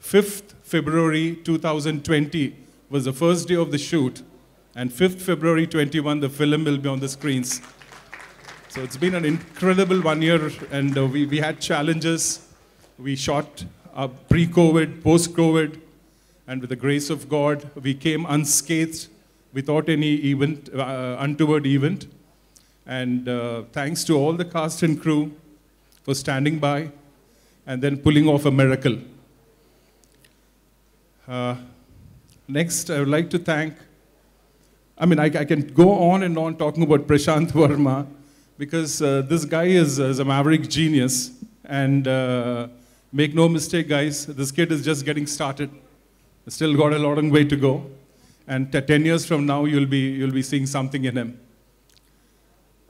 5th February 2020 was the first day of the shoot. And 5th February 21, the film will be on the screens. So it's been an incredible 1 year, and we had challenges. We shot pre-COVID, post-COVID, and with the grace of God, we came unscathed without any untoward event. And thanks to all the cast and crew for standing by and then pulling off a miracle. Next, I would like to thank, I mean, I can go on and on talking about Prashant Varma, because this guy is a maverick genius. And make no mistake, guys, this kid is just getting started. Still got a long way to go. And 10 years from now, you'll be seeing something in him.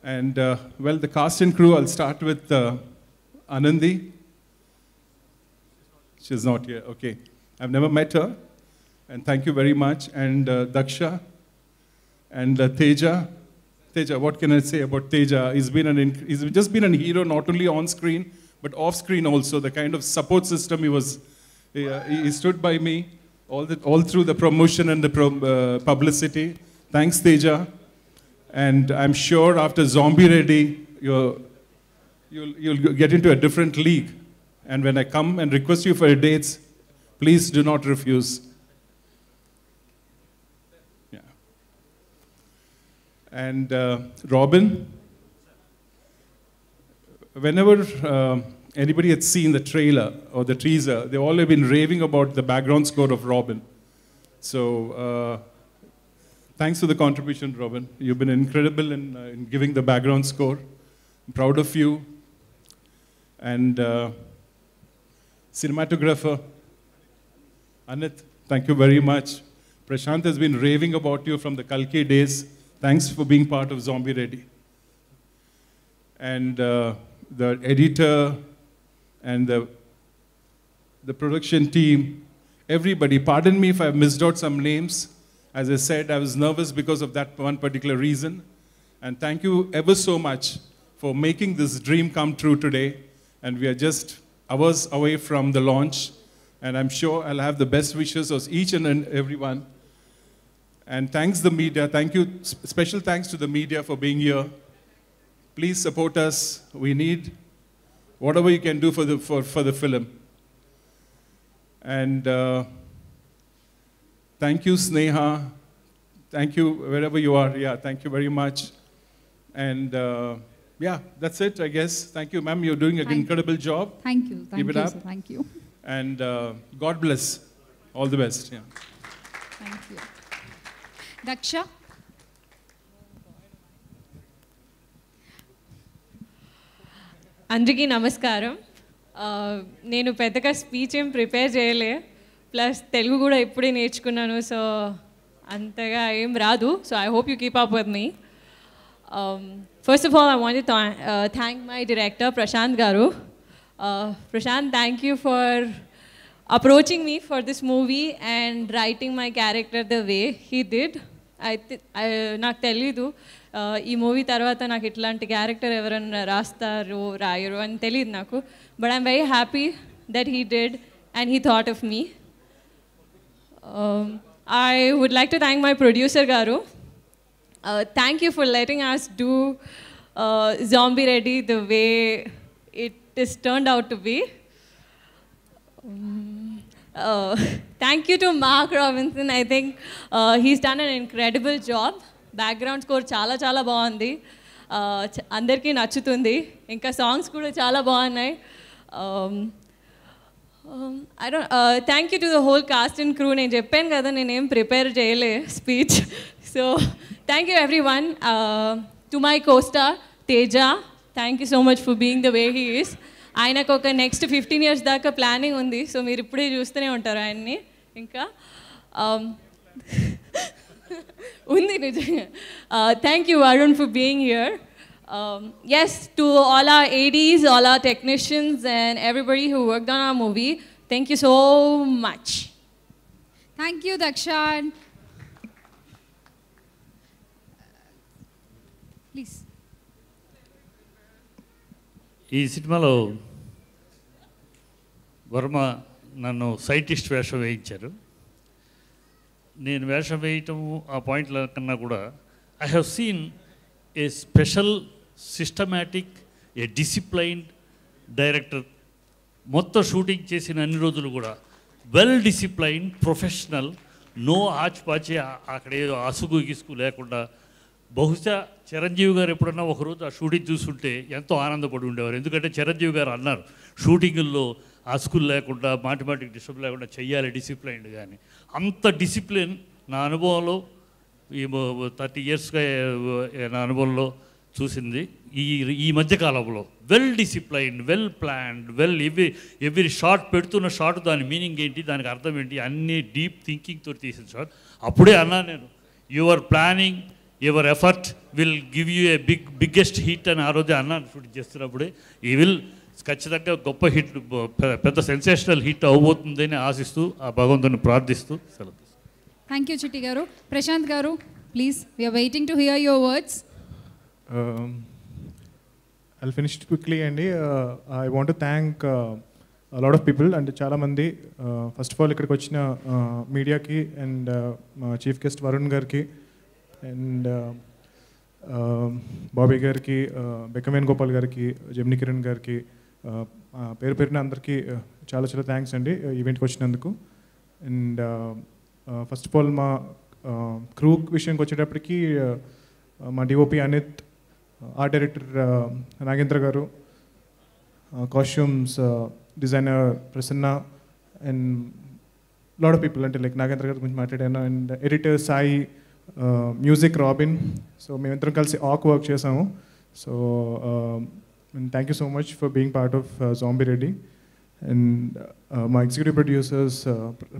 And well, the cast and crew, I'll start with Anandi. She's not here, okay. I've never met her, and thank you very much. And Daksha, and Teja. Teja, what can I say about Teja? He's just been a hero, not only on screen, but off screen also. The kind of support system he stood by me all through the promotion and the publicity. Thanks, Teja. And I'm sure after Zombie Reddy, you'll get into a different league. And when I come and request you for dates, please do not refuse. Yeah. And Robin, whenever anybody had seen the trailer or the teaser, they all have been raving about the background score of Robin. So thanks for the contribution, Robin. You've been incredible in giving the background score. I'm proud of you. And cinematographer, Anit, thank you very much. Prashant has been raving about you from the Kalki days. Thanks for being part of Zombie Reddy. And the editor and the production team, everybody, pardon me if I've missed out some names. As I said, I was nervous because of that one particular reason. And thank you ever so much for making this dream come true today. And we are just hours away from the launch. And I'm sure I'll have the best wishes of each and everyone. And thanks the media. Thank you. Special thanks to the media for being here. Please support us. We need whatever you can do for the film. And thank you, Sneha. Thank you wherever you are. Yeah, thank you very much. And yeah, that's it, I guess. Thank you, ma'am. You're doing an incredible job.
Thank you.
Keep it up.
Sir. Thank you.
And God bless. All the best. Yeah.
Thank you. Daksha?
అందరికీ నమస్కారం. నేను పెద్దగా speech ఏం prepare చేయలే, plus Telugu కూడా ఇప్పుడే నేర్చుకున్నాను, so అంతగా ఏం రాదు. So I hope you keep up with me. First of all I want to thank my director Prashant గారు. Prashant, thank you for approaching me for this movie and writing my character the way he did. నాకు తెలీదు ఈ movie తర్వాత నాకు ఇట్లాంటి character ఎవరైనా రాస్తారు రాయరు అని తెలియదు నాకు, but I'm very happy that he did and he thought of me. I would like to thank my producer garu. Thank you for letting us do Zombie Ready the way it is turned out to be. Thank you to Mark Robinson. I think he's done an incredible job. Background score చాలా చాలా బాగుంది, అందరికీ నచ్చుతుంది. ఇంకా songs కూడా చాలా బాగున్నాయి. Thank you to the whole cast and crew. నేను చెప్పాను కదా నేనేం ప్రిపేర్ చేయలే speech, so thank you everyone. To my costar Teja, thank you so much for being the way he is. ఆయనకు ఒక నెక్స్ట్ 15 years దాకా ప్లానింగ్ ఉంది, సో మీరు ఇప్పుడే చూస్తూనే ఉంటారు ఆయన్ని. ఇంకా ఉంది నిజంగా. Thank you Varun for being here. Yes, to all our ADs, all our technicians and everybody who worked on our movie, thank you so much.
Thank you, Daksha. Please.
ఈ సినిమాలో వర్మ నన్ను సైంటిస్ట్ వేషం వేయించారు. నేను వేషం వేయటం ఆ పాయింట్ల కన్నా కూడా I have seen a special systematic A disciplined director. మొత్తం షూటింగ్ చేసిన అన్ని రోజులు కూడా వెల్ డిసిప్లైన్డ్ ప్రొఫెషనల్, నో ఆచిపాచి, అక్కడ ఏదో అసుగు గిసుగు లేకుండా. బహుశా చిరంజీవి గారు ఎప్పుడన్నా ఒకరోజు ఆ షూటింగ్ చూస్తుంటే ఎంతో ఆనందపడి ఉండేవారు. ఎందుకంటే చిరంజీవి గారు అన్నారు షూటింగుల్లో అసుకులు లేకుండా మాటిమాటికి డిస్టర్బ్ లేకుండా చెయ్యాలి డిసిప్లైన్డ్. కానీ అంత డిసిప్లిన్ నా అనుభవంలో ఈ 30 yearsగా నా అనుభవంలో చూసింది ఈ మధ్యకాలంలో. Well disciplined, well planned, every shot పెడుతున్న షాట్ దాని మీనింగ్ ఏంటి, దానికి అర్థం ఏంటి, అన్నీ డీప్ థింకింగ్తో తీసిన షాట్. అప్పుడే అన్నా నేను, your planning, your effort will give you a biggest hit అని ఆ రోజే అన్నాను షూటింగ్ చేస్తున్నప్పుడే. ఈ విల్ ఖచ్చితంగా గొప్ప హిట్, పెద్ద సెన్సేషనల్ హిట్ అవబోతుందని ఆశిస్తూ ఆ భగవంతుని ప్రార్థిస్తూ సెలవు.
థ్యాంక్ యూ చిట్టి గారు. ప్రశాంత్ గారు, please, we are waiting to hear your words.
I'll finish it quickly అండి. I want to thank a lot of people, అంటే చాలామంది. ఫస్ట్ ఆఫ్ ఆల్ ఇక్కడికి వచ్చిన మీడియాకి అండ్ మా చీఫ్ గెస్ట్ వరుణ్ గారికి అండ్ బాబీ గారికి, బెక్కమేన్ గోపాల్ గారికి, జెమిని కిరణ్ గారికి, పేరు పేరున అందరికీ చాలా చాలా థ్యాంక్స్ అండి ఈవెంట్కి వచ్చినందుకు. అండ్ ఫస్ట్ ఆఫ్ ఆల్ మా క్రూ విషయంకి వచ్చేటప్పటికి మా DOP Anith, art director Nagendra garu, costumes designer Prasanna and lot of people, అంటే లైక్ నాగేంద్ర గారి గురించి మాట్లాడాను. And editor Sai, music Robin. So మేమిద్దరం కలిసి ఆక్ వర్క్ చేసాము. So thank you so much for being part of zombie Reddy. And మా executive producers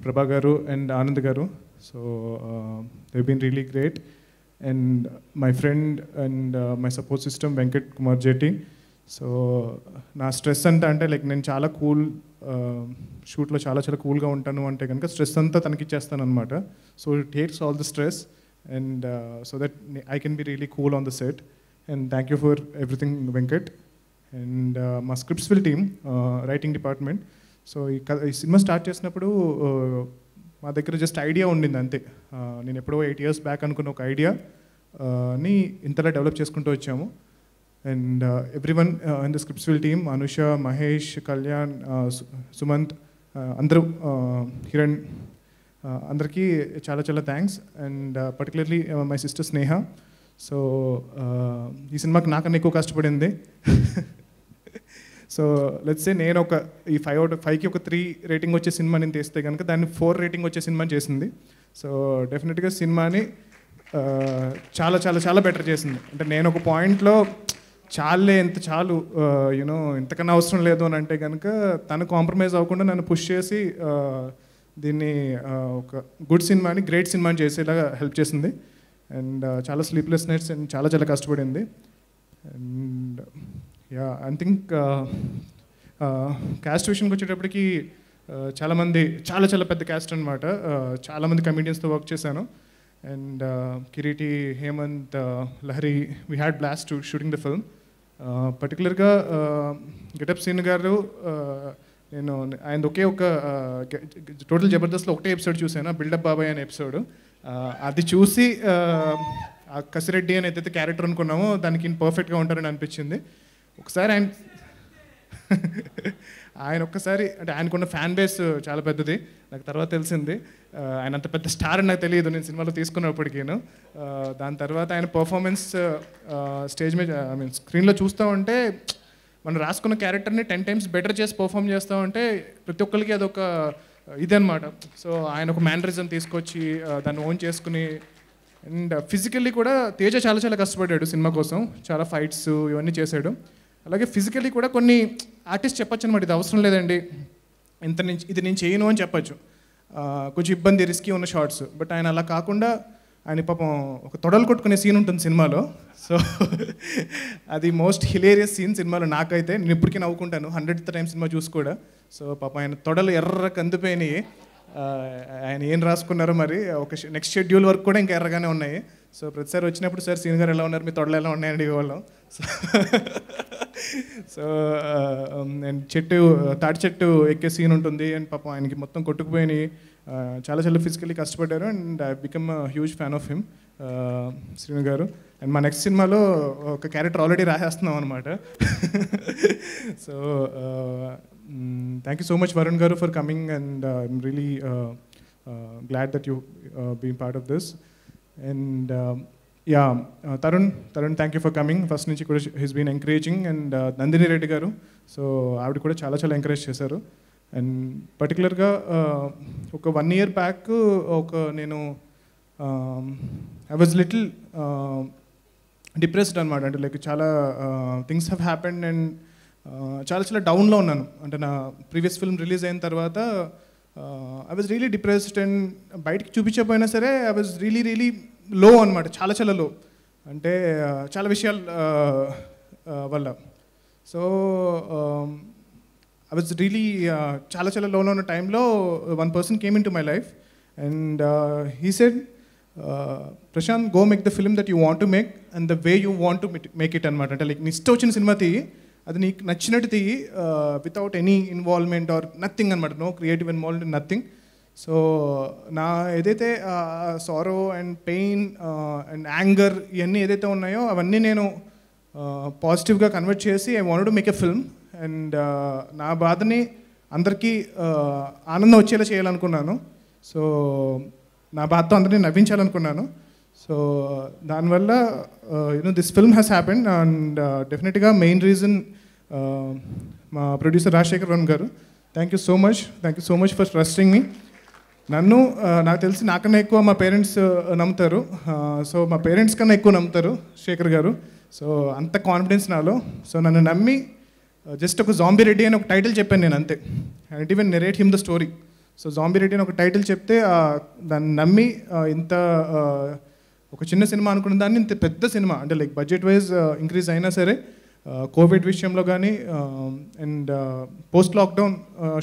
Prabha garu and Anand garu. So they been really great. And my friend and my support system Venkat Kumar Jeti. So నా stress అంతా అంటే like నేను చాలా cool, షూట్లో చాలా చాలా కూల్గా ఉంటాను అంటే కనుక స్ట్రెస్ అంతా తనకి ఇచ్చేస్తాను అనమాట. So it takes all the stress and so that I can be really cool on the set. And thank you for everything Venkat. And మా స్క్రిప్ట్స్విల్ టీమ్, రైటింగ్ డిపార్ట్మెంట్. సో ఈ సినిమా స్టార్ట్ చేసినప్పుడు మా దగ్గర జస్ట్ ఐడియా ఉండింది అంతే. నేను ఎప్పుడో 8 years back అనుకున్న ఒక ఐడియా ని ఇంతలా డెవలప్ చేసుకుంటూ వచ్చాము. And everyone in the scripts will team, Anusha, Mahesh, Kalyan, Sumanth, అందరూ, హిరణ్, అందరికీ చాలా చాలా thanks. And particularly my sister Sneha. So ఈ సినిమాకి నాకన్నా ఎక్కువ కష్టపడింది. సో లెట్స్ సే నేను ఈ 5 out of 5కి ఒక 3 రేటింగ్ వచ్చే సినిమా నేను తీస్తే కనుక దాన్ని 4 రేటింగ్ వచ్చే సినిమా చేసింది. సో డెఫినెట్గా సినిమాని చాలా చాలా చాలా బెటర్ చేసింది. అంటే నేను ఒక పాయింట్లో చాలు యూనో ఇంతకన్నా అవసరం లేదు అని అంటే కనుక తను కాంప్రమైజ్ అవ్వకుండా నన్ను పుష్ చేసి దీన్ని ఒక గుడ్ సినిమాని, గ్రేట్ సినిమాని చేసేలాగా హెల్ప్ చేసింది. అండ్ చాలా స్లీప్లెస్ నైట్స్ అండ్ చాలా చాలా కష్టపడింది. And yeah, I think cast విషయానికి వచ్చేటప్పటికి చాలామంది చాలా చాలా పెద్ద క్యాస్ట్ అనమాట. చాలామంది కమెడియన్స్తో వర్క్ చేశాను. And Kireeti, Hemant, Lahari, we had blast shooting the film. పర్టికులర్గా గెటప్ సీన్ గారు, నేను ఆయన ఒకే ఒక టోటల్ జబర్దస్త్లో ఒకటే ఎపిసోడ్ చూశాను, బిల్డప్ బాబాయ్ అనే ఎపిసోడ్. అది చూసి ఆ కసిరెడ్డి అని ఏదైతే క్యారెక్టర్ అనుకున్నామో దానికి పర్ఫెక్ట్గా ఉంటారని అనిపించింది. ఒకసారి ఆయన ఒక్కసారి, అంటే ఆయనకున్న ఫ్యాన్ బేస్ చాలా పెద్దది, నాకు తర్వాత తెలిసింది. ఆయన అంత పెద్ద స్టార్ అని నాకు తెలియదు నేను సినిమాలో తీసుకున్నప్పటికీను. దాని తర్వాత ఆయన పర్ఫార్మెన్స్ స్టేజ్ మీద, ఐ మీన్ స్క్రీన్లో చూస్తూ ఉంటే మనం రాసుకున్న క్యారెక్టర్ని 10 times బెటర్ చేసి పర్ఫామ్ చేస్తూ ఉంటే ప్రతి ఒక్కరికి అదొక ఇదనమాట. సో ఆయన ఒక మ్యానరిజం తీసుకొచ్చి దాన్ని ఓన్ చేసుకుని, అండ్ ఫిజికల్లీ కూడా తేజ చాలా చాలా కష్టపడ్డాడు సినిమా కోసం. చాలా ఫైట్స్ ఇవన్నీ చేశాడు. అలాగే ఫిజికల్లీ కూడా కొన్ని ఆర్టిస్ట్ చెప్పచ్చు అనమాట, ఇది అవసరం లేదండి, ఇది నేను చేయను అని చెప్పచ్చు, కొంచెం ఇబ్బంది, రిస్కీ ఉన్న షార్ట్స్. బట్ ఆయన అలా కాకుండా ఆయన పాపం ఒక తొడలు కొట్టుకునే సీన్ ఉంటుంది సినిమాలో. సో అది మోస్ట్ హిలేరియస్ సీన్ సినిమాలో నాకైతే. నేను ఇప్పటికీ నవ్వుకుంటాను 100th time సినిమా చూసి కూడా. సో పాపం ఆయన తొడలు ఎర్ర కందిపోయినాయి. ఆయన ఏం రాసుకున్నారో మరి, ఒక నెక్స్ట్ షెడ్యూల్ వరకు కూడా ఇంకా ఎర్రగానే ఉన్నాయి. సో ప్రతిసారి వచ్చినప్పుడు సార్ సీన్ గారు ఎలా ఉన్నారు, మీ తొడలు ఎలా ఉన్నాయండి ఇవాళ. సో అండ్ తాటి చెట్టు ఎక్కే సీన్ ఉంటుంది. అండ్ పాపం ఆయనకి మొత్తం కొట్టుకుపోయినాయి. చాలా చాలా ఫిజికల్లీ కష్టపడ్డారు. And I become huge fan of him, Srinu గారు. అండ్ మా నెక్స్ట్ సినిమాలో ఒక క్యారెక్టర్ ఆల్రెడీ రాసేస్తున్నాం అనమాట. So thank you so much Varun garu for coming. And I'm really glad that you being part of this. And yeah, Tarun, thank you for coming. First నుంచి కూడా he's been encouraging. And Nandini Reddy garu, so ఆవిడ కూడా చాలా చాలా encourage చేశారు. And పర్టికులర్గా ఒక 1 year back నేను ఐ వాజ్ లిటిల్ డిప్రెస్డ్ అనమాట. అంటే లైక్ చాలా థింగ్స్ హ్యావ్ హ్యాపెండ్ అండ్ చాలా చాలా డౌన్లో ఉన్నాను. అంటే నా ప్రీవియస్ ఫిల్మ్ రిలీజ్ అయిన తర్వాత I was really depressed. And బయటికి చూపించకపోయినా సరే ఐ వాజ్ రియలీ లో అనమాట, చాలా చాలా లో. అంటే చాలా విషయాల వల్ల. సో ఐ వాజ్ రియలీ చాలా చాలా లోలో ఉన్న టైంలో one person came into my life and he said, Prashant, go make the film that you want to make and the way you want to make it అనమాట. అంటే like నీ ఇష్టం వచ్చిన cinema తీయి, అది నీకు నచ్చినట్టు తీయి, without any involvement or nothing అనమాట, no creative involvement, nothing. So నా ఏదైతే sorrow and pain and anger ఇవన్నీ ఏదైతే ఉన్నాయో అవన్నీ నేను పాజిటివ్గా కన్వర్ట్ చేసి I wanted to make a film. And నా బాధని అందరికీ ఆనందం వచ్చేలా చేయాలనుకున్నాను. సో నా బాధతో అందరినీ నవ్వించాలనుకున్నాను. సో దానివల్ల this film has happened. And డెఫినెట్గా మెయిన్ రీజన్ మా ప్రొడ్యూసర్ రాజశేఖర్ వరుణ్ గారు. Thank you so much for trusting me. నన్ను నాకు తెలిసి నాకన్నా ఎక్కువ మా పేరెంట్స్ నమ్ముతారు. సో మా పేరెంట్స్ కన్నా ఎక్కువ నమ్ముతారు శేఖర్ గారు. సో అంత కాన్ఫిడెన్స్ నాలో. సో నన్ను నమ్మి జస్ట్ ఒక జాంబీ రెడ్డి అని ఒక టైటిల్ చెప్పాను నేను, అంతే. And even narrate him the story. So zombie Reddy అని ఒక టైటిల్ చెప్తే దాన్ని నమ్మి ఇంత ఒక చిన్న సినిమా అనుకున్న దాన్ని ఇంత పెద్ద సినిమా, అంటే లైక్ బడ్జెట్ వైజ్ ఇంక్రీజ్ అయినా సరే కోవిడ్ విషయంలో కానీ and post lockdown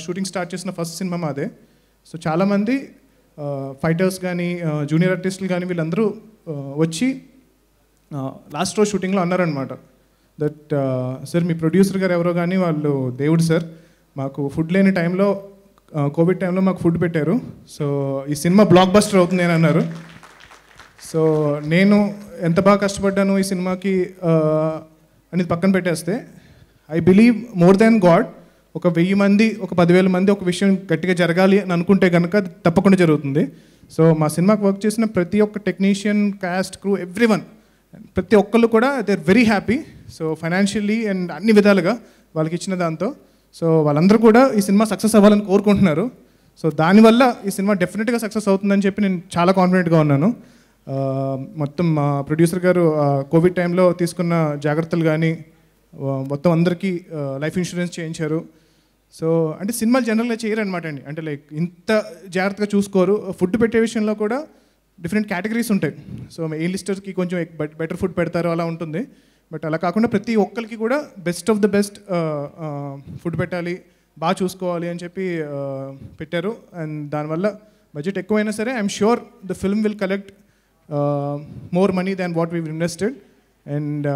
shooting start చేసిన ఫస్ట్ సినిమా మాదే. సో చాలామంది ఫైటర్స్ కానీ జూనియర్ ఆర్టిస్టులు కానీ వీళ్ళందరూ వచ్చి లాస్ట్ రోజు షూటింగ్లో అన్నారనమాట దట్ సార్ మీ ప్రొడ్యూసర్ గారు ఎవరో కానీ వాళ్ళు దేవుడు సార్, మాకు ఫుడ్ లేని టైంలో కోవిడ్ టైంలో మాకు ఫుడ్ పెట్టారు. సో ఈ సినిమా బ్లాక్ బస్టర్ అవుతుంది అని అన్నారు. సో నేను ఎంత బాగా కష్టపడ్డాను ఈ సినిమాకి అనేది పక్కన పెట్టేస్తే, I believe more than God, ఒక 1000 మంది, ఒక 10,000 మంది ఒక విషయం గట్టిగా జరగాలి అని అనుకుంటే కనుక అది తప్పకుండా జరుగుతుంది. సో మా సినిమాకి వర్క్ చేసిన ప్రతి ఒక్క టెక్నీషియన్, కాస్ట్, క్రూ, ఎవ్రీవన్, ప్రతి ఒక్కళ్ళు కూడా they are very happy. So financially and అన్ని విధాలుగా వాళ్ళకి ఇచ్చిన దాంతో సో వాళ్ళందరూ కూడా ఈ సినిమా సక్సెస్ అవ్వాలని కోరుకుంటున్నారు. సో దానివల్ల ఈ సినిమా డెఫినెట్గా సక్సెస్ అవుతుందని చెప్పి నేను చాలా కాన్ఫిడెంట్గా ఉన్నాను. మొత్తం మా ప్రొడ్యూసర్ గారు కోవిడ్ టైంలో తీసుకున్న జాగ్రత్తలు కానీ మొత్తం అందరికీ లైఫ్ ఇన్సూరెన్స్ చేయించారు. సో అంటే సినిమాలు జనరల్గా చేయరు అనమాట అండి, అంటే లైక్ ఇంత జాగ్రత్తగా చూసుకోరు. ఫుడ్ పెట్టే విషయంలో కూడా డిఫరెంట్ కేటగిరీస్ ఉంటాయి. సో ఏ లిస్టర్స్కి కొంచెం బెటర్ ఫుడ్ పెడతారు, అలా ఉంటుంది. బట్ అలా కాకుండా ప్రతి ఒక్కరికి కూడా best of the best food పెట్టాలి, బాగా చూసుకోవాలి అని చెప్పి పెట్టారు. అండ్ దానివల్ల బడ్జెట్ ఎక్కువైనా సరే I'm sure the film will collect more money than what we invested. And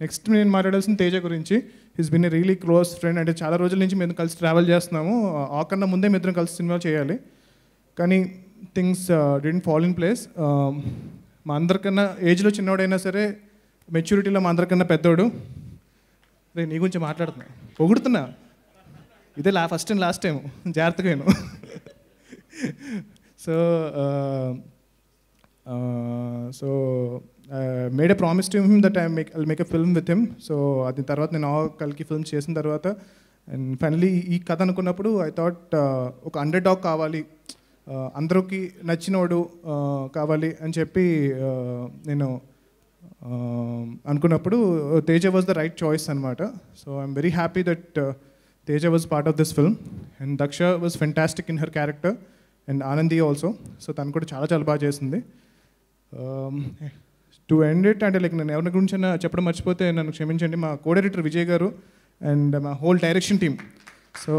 next నేను మాట్లాడాల్సిన తేజ గురించి. He's been a really close friend. అంటే చాలా రోజుల నుంచి మేము కలిసి ట్రావెల్ చేస్తున్నాము. ఆ కన్నా ముందే మేము ఇద్దరం కలిసి సినిమా చేయాలి, కానీ things didn't fall in place. మా అందరికన్నా ఏజ్లో చిన్నవాడైనా సరే మెచ్యూరిటీలో మా అందరికన్నా పెద్దోడు. రే నీ గురించి మాట్లాడుతున్నా, పొగుడుతున్నా, ఇదే ఫస్ట్ అండ్ లాస్ట్ టైం, జాగ్రత్తగా నేను. So made a promise to him that I'll make a film with him. So అది తర్వాత నేను కలికి ఫిల్మ్స్ చేసిన తర్వాత అండ్ ఫైనలీ ఈ కథ అనుకున్నప్పుడు ఐ థాట్ ఒక అండర్ డాగ్ కావాలి, అందరికి నచ్చినోడు కావాలి అని చెప్పి నేను అనుకున్నప్పుడు Teja was the right choice అనమాట. So I'm very happy that Teja was part of this film. And Daksha was fantastic in her character and Anandi also. So తను కూడా చాలా చాలా బాగా చేసింది. టు ఎండ్ ఇట్, అంటే లైక్ నేను ఎవరి గురించి చెప్పడం మర్చిపోతే నన్ను క్షమించండి. మా కో డైరెక్టర్ విజయ్ గారు అండ్ మా హోల్ డైరెక్షన్ టీమ్. సో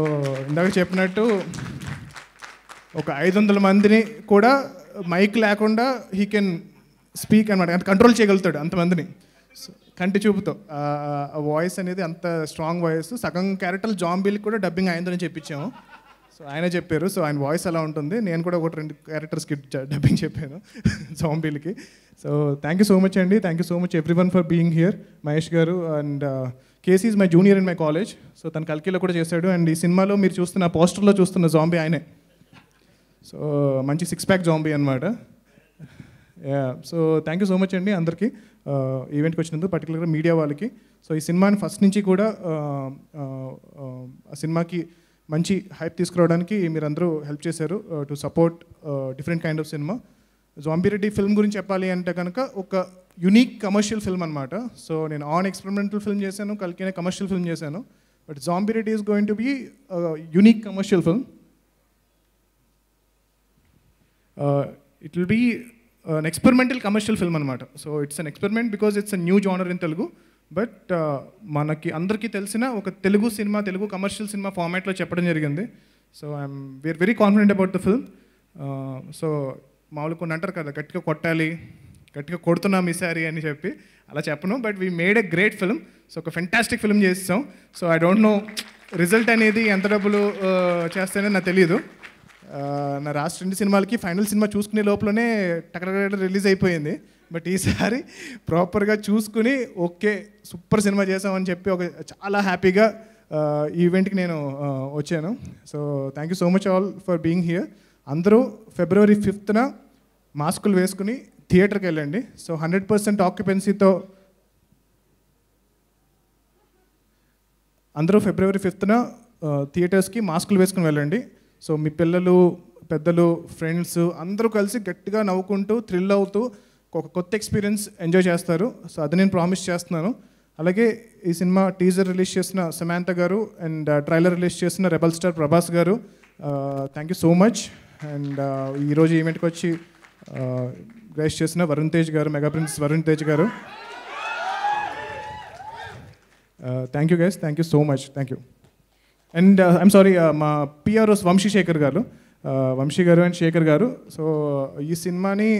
ఇందాక చెప్పినట్టు ఒక 500 మందిని కూడా మైక్ లేకుండా హీ కెన్ స్పీక్ అనమాట, అంత కంట్రోల్ చేయగలుగుతాడు అంతమందిని కంటి చూపుతో. ఆ వాయిస్ అనేది అంత స్ట్రాంగ్ వాయిస్. సగం క్యారెక్టర్ జాంబీలకి కూడా డబ్బింగ్ అయిందని చెప్పించాము. సో ఆయనే చెప్పారు. సో ఆయన వాయిస్ అలా ఉంటుంది. నేను కూడా 1-2 క్యారెక్టర్స్కి డబ్బింగ్ చెప్పాను జాంబీలకి. So thank you so much అండి. Thank you so much everyone for being here. Mahesh garu and KC is my junior in my college. So తను కల్కిలో కూడా చేశాడు. అండ్ ఈ సినిమాలో మీరు చూస్తున్న పోస్టర్లో చూస్తున్న జాంబీ ఆయనే. సో మంచి 6-pack జాంబీ అనమాట. So thank you so much అండి అందరికీ ఈవెంట్కి వచ్చినందుకు, పర్టికులర్గా మీడియా వాళ్ళకి. సో ఈ సినిమాని ఫస్ట్ నుంచి కూడా ఆ సినిమాకి మంచి హైప్ తీసుకురావడానికి మీరందరూ హెల్ప్ చేశారు to support different kind of సినిమా. జాంబీ రెడ్డి ఫిల్మ్ గురించి చెప్పాలి అంటే కనుక ఒక యునిక్ కమర్షియల్ ఫిల్మ్ అనమాట. సో నేను ఆన్ ఎక్స్పెరిమెంటల్ ఫిల్మ్ చేశాను, కల్కినే కమర్షియల్ ఫిల్మ్ చేశాను. But zombie Reddy is going to be unique commercial film. It will be an experimental commercial film అనమాట. So it's an experiment because it's a new genre in Telugu. బట్ మనకి అందరికీ తెలిసిన ఒక తెలుగు సినిమా, తెలుగు కమర్షియల్ సినిమా ఫార్మాట్లో చెప్పడం జరిగింది. So we are very confident about the film. So మామూలుగా కొన్ని అంటారు కదా, గట్టిగా కొట్టాలి, గట్టిగా కొడుతున్నాం ఈసారి అని చెప్పి, అలా చెప్పను. But we made a great film. So ఒక ఫెంటాస్టిక్ ఫిల్మ్ చేస్తాం. So I don't no result అనేది ఎంత డబ్బులు చేస్తేనే నాకు తెలియదు. నా రాష్ట్ర 2 సినిమాలకి ఫైనల్ సినిమా చూసుకునే లోపలనే టకటక రిలీజ్ అయిపోయింది. బట్ ఈసారి ప్రాపర్గా చూసుకుని ఓకే సూపర్ సినిమా చేసామని చెప్పి ఒక చాలా హ్యాపీగా ఈవెంట్కి నేను వచ్చాను. So thank you so much all for being here. అందరూ February 5th మాస్కులు వేసుకుని థియేటర్కి వెళ్ళండి. సో 100% ఆక్యుపెన్సీతో అందరూ February 5th థియేటర్స్కి మాస్కులు వేసుకుని వెళ్ళండి. సో మీ పిల్లలు, పెద్దలు, ఫ్రెండ్స్ అందరూ కలిసి గట్టిగా నవ్వుకుంటూ థ్రిల్ అవుతూ ఒక కొత్త ఎక్స్పీరియన్స్ ఎంజాయ్ చేస్తారు. సో అది నేను ప్రామిస్ చేస్తున్నాను. అలాగే ఈ సినిమా టీజర్ రిలీజ్ చేసిన సమాంత గారు అండ్ ట్రైలర్ రిలీజ్ చేసిన రెబల్ స్టార్ ప్రభాస్ గారు, thank you so much. And ఈరోజు ఈవెంట్కి వచ్చి గ్రేస్ చేసిన వరుణ్ తేజ్ గారు, మెగా ప్రిన్స్ వరుణ్ తేజ్ గారు, thank you guys, thank you so much, thank you. And I'm sorry, మా పిఆర్ఓస్ వంశీ గారు అండ్ శేఖర్ గారు. సో ఈ సినిమాని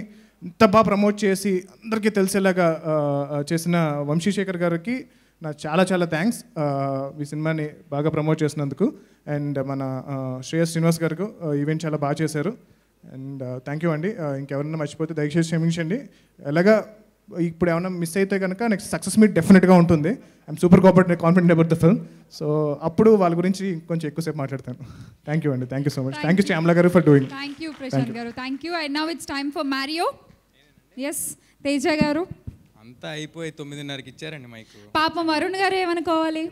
ఇంత బాగా ప్రమోట్ చేసి అందరికీ తెలిసేలాగా చేసిన వంశీ శేఖర్ గారికి నాకు చాలా చాలా థ్యాంక్స్ ఈ సినిమాని బాగా ప్రమోట్ చేసినందుకు. అండ్ మన శ్రేయస్ శ్రీనివాస్ గారికి ఈవెంట్ చాలా బాగా చేశారు. అండ్ థ్యాంక్ యూ అండి. ఇంకెవరైనా మర్చిపోతే దయచేసి క్షమించండి. ఎలాగా ఇప్పుడు ఏమైనా మిస్ అయితే కనుక నెక్స్ట్ సక్సెస్ మీట్ డెఫినెట్గా ఉంటుంది. I'm super confident about the film. So అప్పుడు వాళ్ళ గురించి కొంచెం ఎక్కువసేపు మాట్లాడతాను. థ్యాంక్ యూ అండి. Thank you so much. Thank you Shyamala garu for doing.
Thank you Prashanth garu. Thank you. And now it's time for Mario. Yes Teja garu.
అంతా అయిపోయి 9:30కి ఇచ్చారండి మైకు.
పాపం వరుణ్ గారు ఏమనుకోవాలి?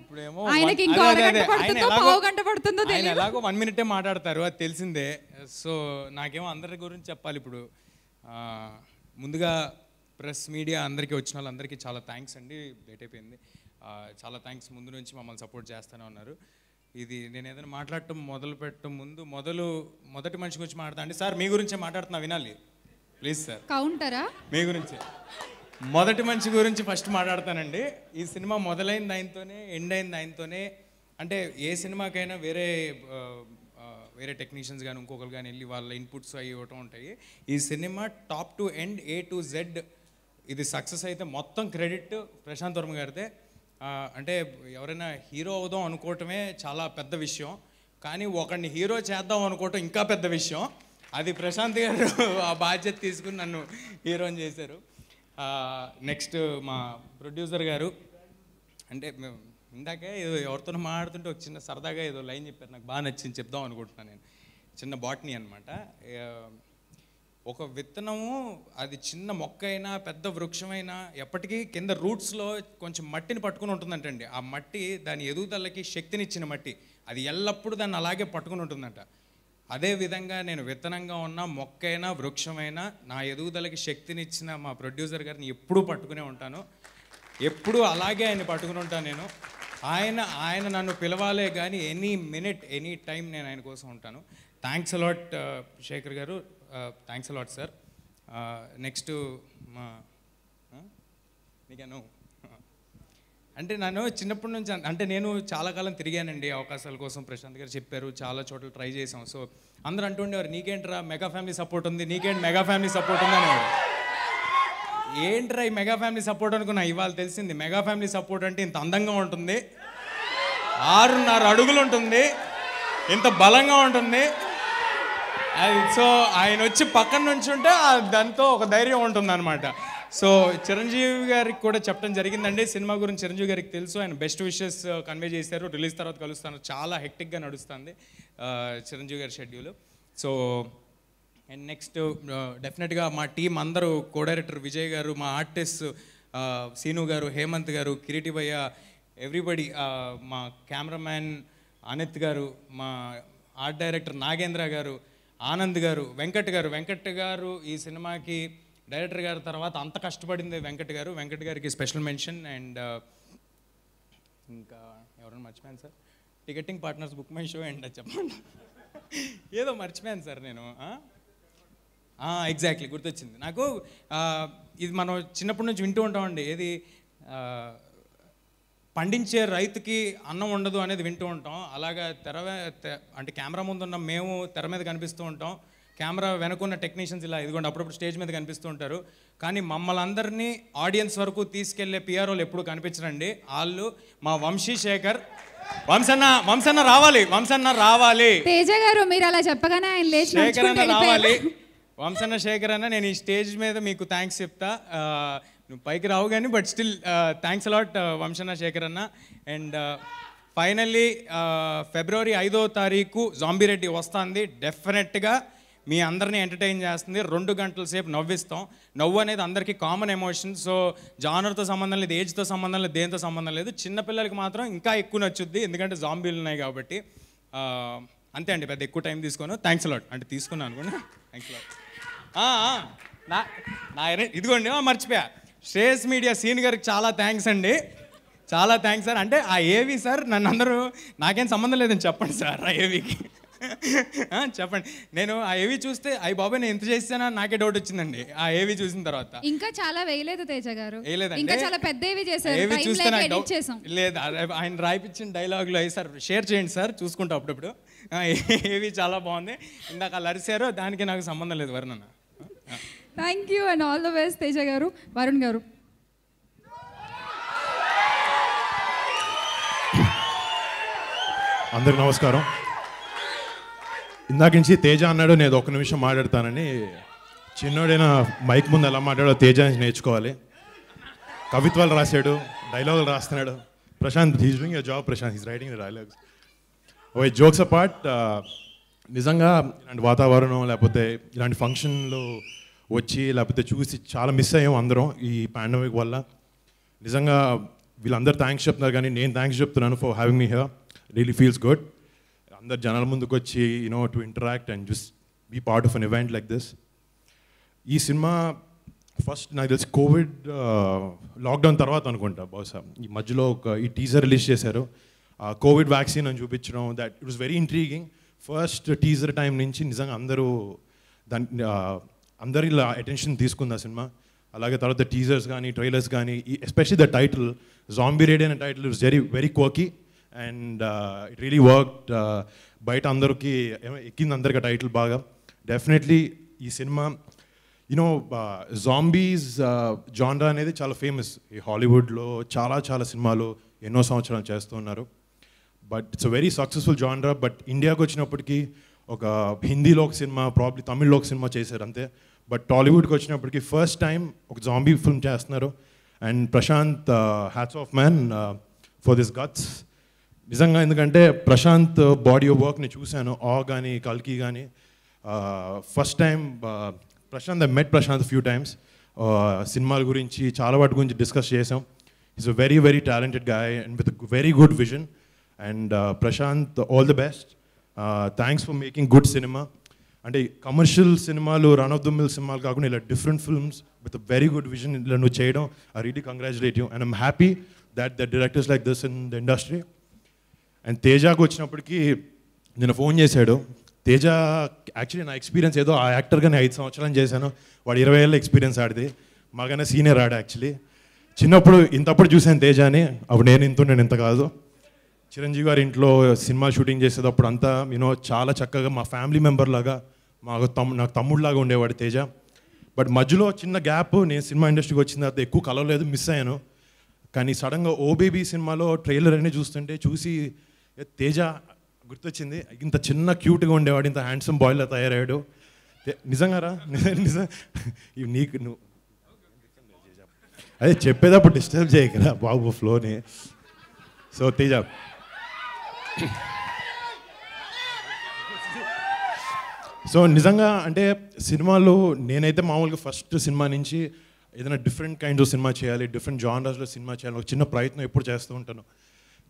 ఆయనకి ఇంకో అరగంట పడుతుందో పావు గంట పడుతుందో తెలియదు.
ఎలాగో 1 minute మాట్లాడతారు, అది తెలిసిందే. సో నాకేమో అందరి గురించి చెప్పాలి ఇప్పుడు. ముందుగా ప్రెస్ మీడియా అందరికీ వచ్చిన వాళ్ళందరికీ చాలా థ్యాంక్స్ అండి. లేట్ అయిపోయింది. చాలా థ్యాంక్స్. ముందు నుంచి మమ్మల్ని సపోర్ట్ చేస్తూనే ఉన్నారు. ఇది నేను ఏదైనా మాట్లాడటం మొదలు పెట్టడం ముందు మొదటి మనిషి గురించి మాట్లాడతా అండి. సార్ మీ గురించే మాట్లాడుతున్నా, వినాలి ప్లీజ్ సార్.
కౌంటరా?
మీ గురించే మొదటి మనిషి గురించి ఫస్ట్ మాట్లాడతానండి. ఈ సినిమా మొదలైంది ఆయనతోనే, ఎండ్ అయింది ఆయనతోనే. అంటే ఏ సినిమాకైనా వేరే టెక్నీషియన్స్ కానీ ఇంకొకరు కానీ వెళ్ళి వాళ్ళ ఇన్పుట్స్ అవి ఇవ్వటం ఉంటాయి. ఈ cinema top to end A to Z ఇది సక్సెస్ అయితే మొత్తం క్రెడిట్ ప్రశాంత్ వర్మ గారిదే. అంటే ఎవరైనా హీరో అవుదాం అనుకోవటమే చాలా పెద్ద విషయం, కానీ ఒకరిని హీరో చేద్దాం అనుకోవటం ఇంకా పెద్ద విషయం. అది ప్రశాంత్ గారు ఆ బాధ్యత తీసుకుని నన్ను హీరోని చేశారు. నెక్స్ట్ మా ప్రొడ్యూసర్ గారు, అంటే ఇందాకే ఏదో ఎవరితో మాట్లాడుతుంటే ఒక చిన్న సరదాగా ఏదో లైన్ చెప్పారు, నాకు బాగా నచ్చింది, చెప్దాం అనుకుంటున్నాను. నేను చిన్న బాటనీ అనమాట. ఒక విత్తనము అది చిన్న మొక్క అయినా పెద్ద వృక్షమైనా ఎప్పటికీ కింద రూట్స్లో కొంచెం మట్టిని పట్టుకుని ఉంటుందంటండి. ఆ మట్టి దాని ఎదుగుదలకి శక్తినిచ్చిన మట్టి, అది ఎల్లప్పుడూ దాన్ని అలాగే పట్టుకుని ఉంటుందంట. అదేవిధంగా నేను విత్తనంగా ఉన్న మొక్కైనా వృక్షమైనా నా ఎదుగుదలకి శక్తినిచ్చిన మా ప్రొడ్యూసర్ గారిని ఎప్పుడూ పట్టుకునే ఉంటాను, ఎప్పుడూ అలాగే ఆయన పట్టుకుని ఉంటాను నేను. ఆయన నన్ను పిలవాలే కానీ ఎనీ మినిట్ ఎనీ టైం నేను ఆయన కోసం ఉంటాను. థ్యాంక్స్ అలాట్ శేఖర్ గారు, థ్యాంక్స్ అలాట్ సార్. నెక్స్ట్ మా నీకేను అంటే నన్ను చిన్నప్పటి నుంచి అంటే నేను చాలా కాలం తిరిగానండి అవకాశాల కోసం. ప్రశాంత్ గారు చెప్పారు, చాలా చోట్ల ట్రై చేసాం. సో అందరూ అంటుండేవారు, నీకేంట్రా మెగా ఫ్యామిలీ సపోర్ట్ ఉంది, నీకేంటి మెగా ఫ్యామిలీ సపోర్ట్ ఉంది అనేవారు. ఏంట్రా ఈ మెగా ఫ్యామిలీ సపోర్ట్ అనుకున్నా. ఇవాళ తెలిసింది మెగా ఫ్యామిలీ సపోర్ట్ అంటే ఇంత అందంగా ఉంటుంది, 6.5 అడుగులు ఉంటుంది, ఇంత బలంగా ఉంటుంది. అది సో ఆయన వచ్చి పక్కన నుంచి ఉంటే దాంతో ఒక ధైర్యం ఉంటుంది అనమాట. సో చిరంజీవి గారికి కూడా చెప్పడం జరిగిందండి సినిమా గురించి. చిరంజీవి గారికి తెలుసు, ఆయన బెస్ట్ విషెస్ కన్వే చేశారు. రిలీజ్ తర్వాత కలుస్తాను. చాలా హెక్టిక్గా నడుస్తుంది చిరంజీవి గారి షెడ్యూల్. సో అండ్ నెక్స్ట్ డెఫినెట్గా మా టీం అందరూ, కో డైరెక్టర్ విజయ్ గారు, మా ఆర్టిస్ట్ సీను గారు, హేమంత్ గారు, కిరీటి భయ్య, ఎవ్రీబడి, మా కెమెరామ్యాన్ అనిత్ గారు, మా ఆర్ట్ డైరెక్టర్ నాగేంద్ర గారు, ఆనంద్ గారు, వెంకట్ గారు ఈ సినిమాకి డైరెక్టర్ గారి తర్వాత అంత కష్టపడింది వెంకట్ గారికి స్పెషల్ మెన్షన్. అండ్ ఇంకా ఎవరైనా మర్చిపోయాను sir, ticketing partners, book my show and చెప్పండి, ఏదో మర్చిపోయాను సార్ నేను. ఎగ్జాక్ట్లీ గుర్తొచ్చింది నాకు. ఇది మనం చిన్నప్పటి నుంచి వింటూ ఉంటామండి, ఏది పండించే రైతుకి అన్నం ఉండదు అనేది వింటూ ఉంటాం. అలాగా అంటే కెమెరా ముందు ఉన్న మేము తెర మీద కనిపిస్తూ ఉంటాం, కెమెరా వెనుకున్న టెక్నీషియన్స్ ఇలా ఇదిగోండి అప్పుడప్పుడు స్టేజ్ మీద కనిపిస్తూ ఉంటారు. కానీ మమ్మల్ని అందరినీ ఆడియన్స్ వరకు తీసుకెళ్లే పిఆర్ఓలు ఎప్పుడు కనిపించరండి. వాళ్ళు మా వంశీశేఖర్. వంశన్న రావాలి.
తేజ గారు మీరు అలా చెప్పగానే ఆయన లేచి
శేఖర్ అన్న రావాలి. వంశన్న శేఖర్ అన్న, నేను ఈ స్టేజ్ మీద మీకు థ్యాంక్స్ చెప్తా. నువ్వు పైకి రావు కానీ బట్ స్టిల్ థ్యాంక్స్ అలాట్ వంశన్న శేఖర్ అన్న. అండ్ ఫైనల్లీ ఫిబ్రవరి 5వ తారీఖు జాంబీ రెడ్డి వస్తుంది. డెఫినెట్గా మీ అందరినీ ఎంటర్టైన్ చేస్తుంది. 2 గంటల సేపు నవ్విస్తాం. నవ్వు అనేది అందరికీ కామన్ ఎమోషన్. సో జానర్తో సంబంధం లేదు, ఏజ్తో సంబంధం లేదు, దేంతో సంబంధం లేదు. చిన్నపిల్లలకి మాత్రం ఇంకా ఎక్కువ నచ్చుద్ది, ఎందుకంటే జాంబీలు ఉన్నాయి కాబట్టి. అంతే అండి, పెద్ద ఎక్కువ టైం తీసుకోను. Thanks a lot. అంటే తీసుకున్నాను అనుకోండి. Thanks a lot. ఇదిగోండి మర్చిపోయా, శ్రేయస్ మీడియా సీన్ గారికి చాలా థ్యాంక్స్ అండి. చాలా థ్యాంక్స్ సార్. అంటే ఆ ఏవి సార్ నన్ను అందరూ నాకేం సంబంధం లేదని చెప్పండి సార్ ఆ ఏవికి. చెప్పండి. నేను ఆ ఏవి చూస్తే అయ్యి బాబాయ్ నేను ఎంత చేసానా నాకే డౌట్ వచ్చిందండి ఆ ఏవి చూసిన తర్వాత.
ఇంకా చాలా వేయలేదు తేజ గారు,
వేయలేదండి,
ఇంకా చాలా పెద్ద ఏవి చేశారు.
ఏవి చూస్తే నాకు డౌట్
చేసాం.
లేదు, ఆయన రాయిపించిన డైలాగులు అయ్యి సార్ షేర్ చేయండి సార్, చూసుకుంటా అప్పుడప్పుడు. ఏవి చాలా బాగుంది. ఇందాక వాళ్ళు అరిశారో దానికి నాకు సంబంధం లేదు వరుణ్ అన్న.
Thank you and all the best Teja గారు. వరుణ్ గారు.
అందరికి నమస్కారం. ఇందాక నుంచి తేజ అన్నాడు నేను ఒక నిమిషం మాట్లాడతానని. చిన్నోడైనా మైక్ ముందు ఎలా మాట్లాడో తేజ నుంచి నేర్చుకోవాలి. కవిత్వాలు రాశాడు, డైలాగులు రాస్తున్నాడు. Prashant he's doing your job. Prashant he's writing the dialogues. Oh jokes apart, నిజంగా ఇలాంటి వాతావరణం లేకపోతే ఇలాంటి ఫంక్షన్లు వచ్చి లేకపోతే చూసి చాలా మిస్ అయ్యాం అందరం ఈ పాండమిక్ వల్ల. నిజంగా వీళ్ళందరూ థ్యాంక్స్ చెప్తున్నారు కానీ నేను థ్యాంక్స్ చెప్తున్నాను for having me here. Really feels good. అందరు జనాల ముందుకు వచ్చి to interact and just be part of an event like this. ఈ సినిమా ఫస్ట్ నాకు తెలిసి కోవిడ్ లాక్డౌన్ తర్వాత అనుకుంటా బహుశా. ఈ మధ్యలో ఈ టీజర్ రిలీజ్ చేశారు. కోవిడ్ వ్యాక్సిన్ అని చూపించడం, that it was very intriguing. First teaser time నుంచి నిజంగా అందరి అటెన్షన్ తీసుకుంది ఆ సినిమా. అలాగే తర్వాత టీజర్స్ కానీ ట్రైలర్స్ కానీ especially the title zombie Reddy అనే title it's very very quirky and it really worked. బయట అందరికీ ఎక్కింది అందరికీ టైటిల్ బాగా. డెఫినెట్లీ ఈ సినిమా జాంబీస్ జాన్రా అనేది చాలా ఫేమస్ ఈ హాలీవుడ్లో. చాలా చాలా సినిమాలు ఎన్నో సంవత్సరాలు చేస్తూ ఉన్నారు. But it's a very successful genre. But ఇండియాకి వచ్చినప్పటికీ ఒక హిందీలో ఒక సినిమా, ప్రాబ్లీ తమిళ్లో ఒక సినిమా చేశారు అంతే. బట్ టాలీవుడ్కి వచ్చినప్పటికీ ఫస్ట్ టైం ఒక జాంబీ ఫిల్మ్ చేస్తున్నారు. And Prashant hats off man for this guts. నిజంగా ఎందుకంటే ప్రశాంత్ బాడీ ఆఫ్ వర్క్ని చూశాను, కానీ కల్కి కానీ. First time Prashant I met Prashant few times. సినిమాల గురించి చాలా వాటి గురించి డిస్కస్ చేసాం. Is a very very talented guy and with very good vision. And Prashant all the best. Thanks for making good సినిమా. అంటే కమర్షియల్ సినిమాలు, రన్ ఆఫ్ ద మిల్ సినిమాలు కాకుండా ఇలా different films with very good vision ఇలా నువ్వు చేయడం I really congratulate you. And I'm happy that the directors like this in the industry. And తేజాకు వచ్చినప్పటికీ నేను ఫోన్ చేశాడు. తేజ యాక్చువల్లీ నా ఎక్స్పీరియన్స్ ఏదో ఆ యాక్టర్గా నేను 5 సంవత్సరాలు చేశాను. వాడు 20 ఏళ్ళ ఎక్స్పీరియన్స్ ఆడిది. మాకన్నా సీనియర్ ఆడ యాక్చువల్లీ. చిన్నప్పుడు ఇంతప్పుడు చూశాను తేజాని. అప్పుడు నేను ఇంత కాదు. చిరంజీవి గారి ఇంట్లో సినిమా షూటింగ్ చేసేటప్పుడు అంతా చాలా చక్కగా మా ఫ్యామిలీ మెంబర్ లాగా నాకు తమ్ముడులాగా ఉండేవాడు తేజ. బట్ మధ్యలో చిన్న గ్యాప్, నేను సినిమా ఇండస్ట్రీకి వచ్చిన తర్వాత ఎక్కువ కలవలేదు, మిస్ అయ్యాను. కానీ సడన్గా ఓ బేబీ సినిమాలో ట్రైలర్ అన్నీ చూసి తేజ గుర్తొచ్చింది. ఇంత చిన్న క్యూట్గా ఉండేవాడు, ఇంత హ్యాండ్సమ్ బాయ్లా తయారయ్యాడు. నిజంగా రా నీకు నువ్వు అదే చెప్పేటప్పుడు డిస్టర్బ్ చేయకరా బాబు ఫ్లోని. సో తేజ సో నిజంగా అంటే సినిమాలో నేనైతే మామూలుగా ఫస్ట్ సినిమా నుంచి ఏదైనా డిఫరెంట్ కైండ్స్ ఆఫ్ సినిమా చేయాలి, డిఫరెంట్ జానర్స్లో సినిమా చేయాలి, ఒక చిన్న ప్రయత్నం ఎప్పుడు చేస్తూ ఉంటాను.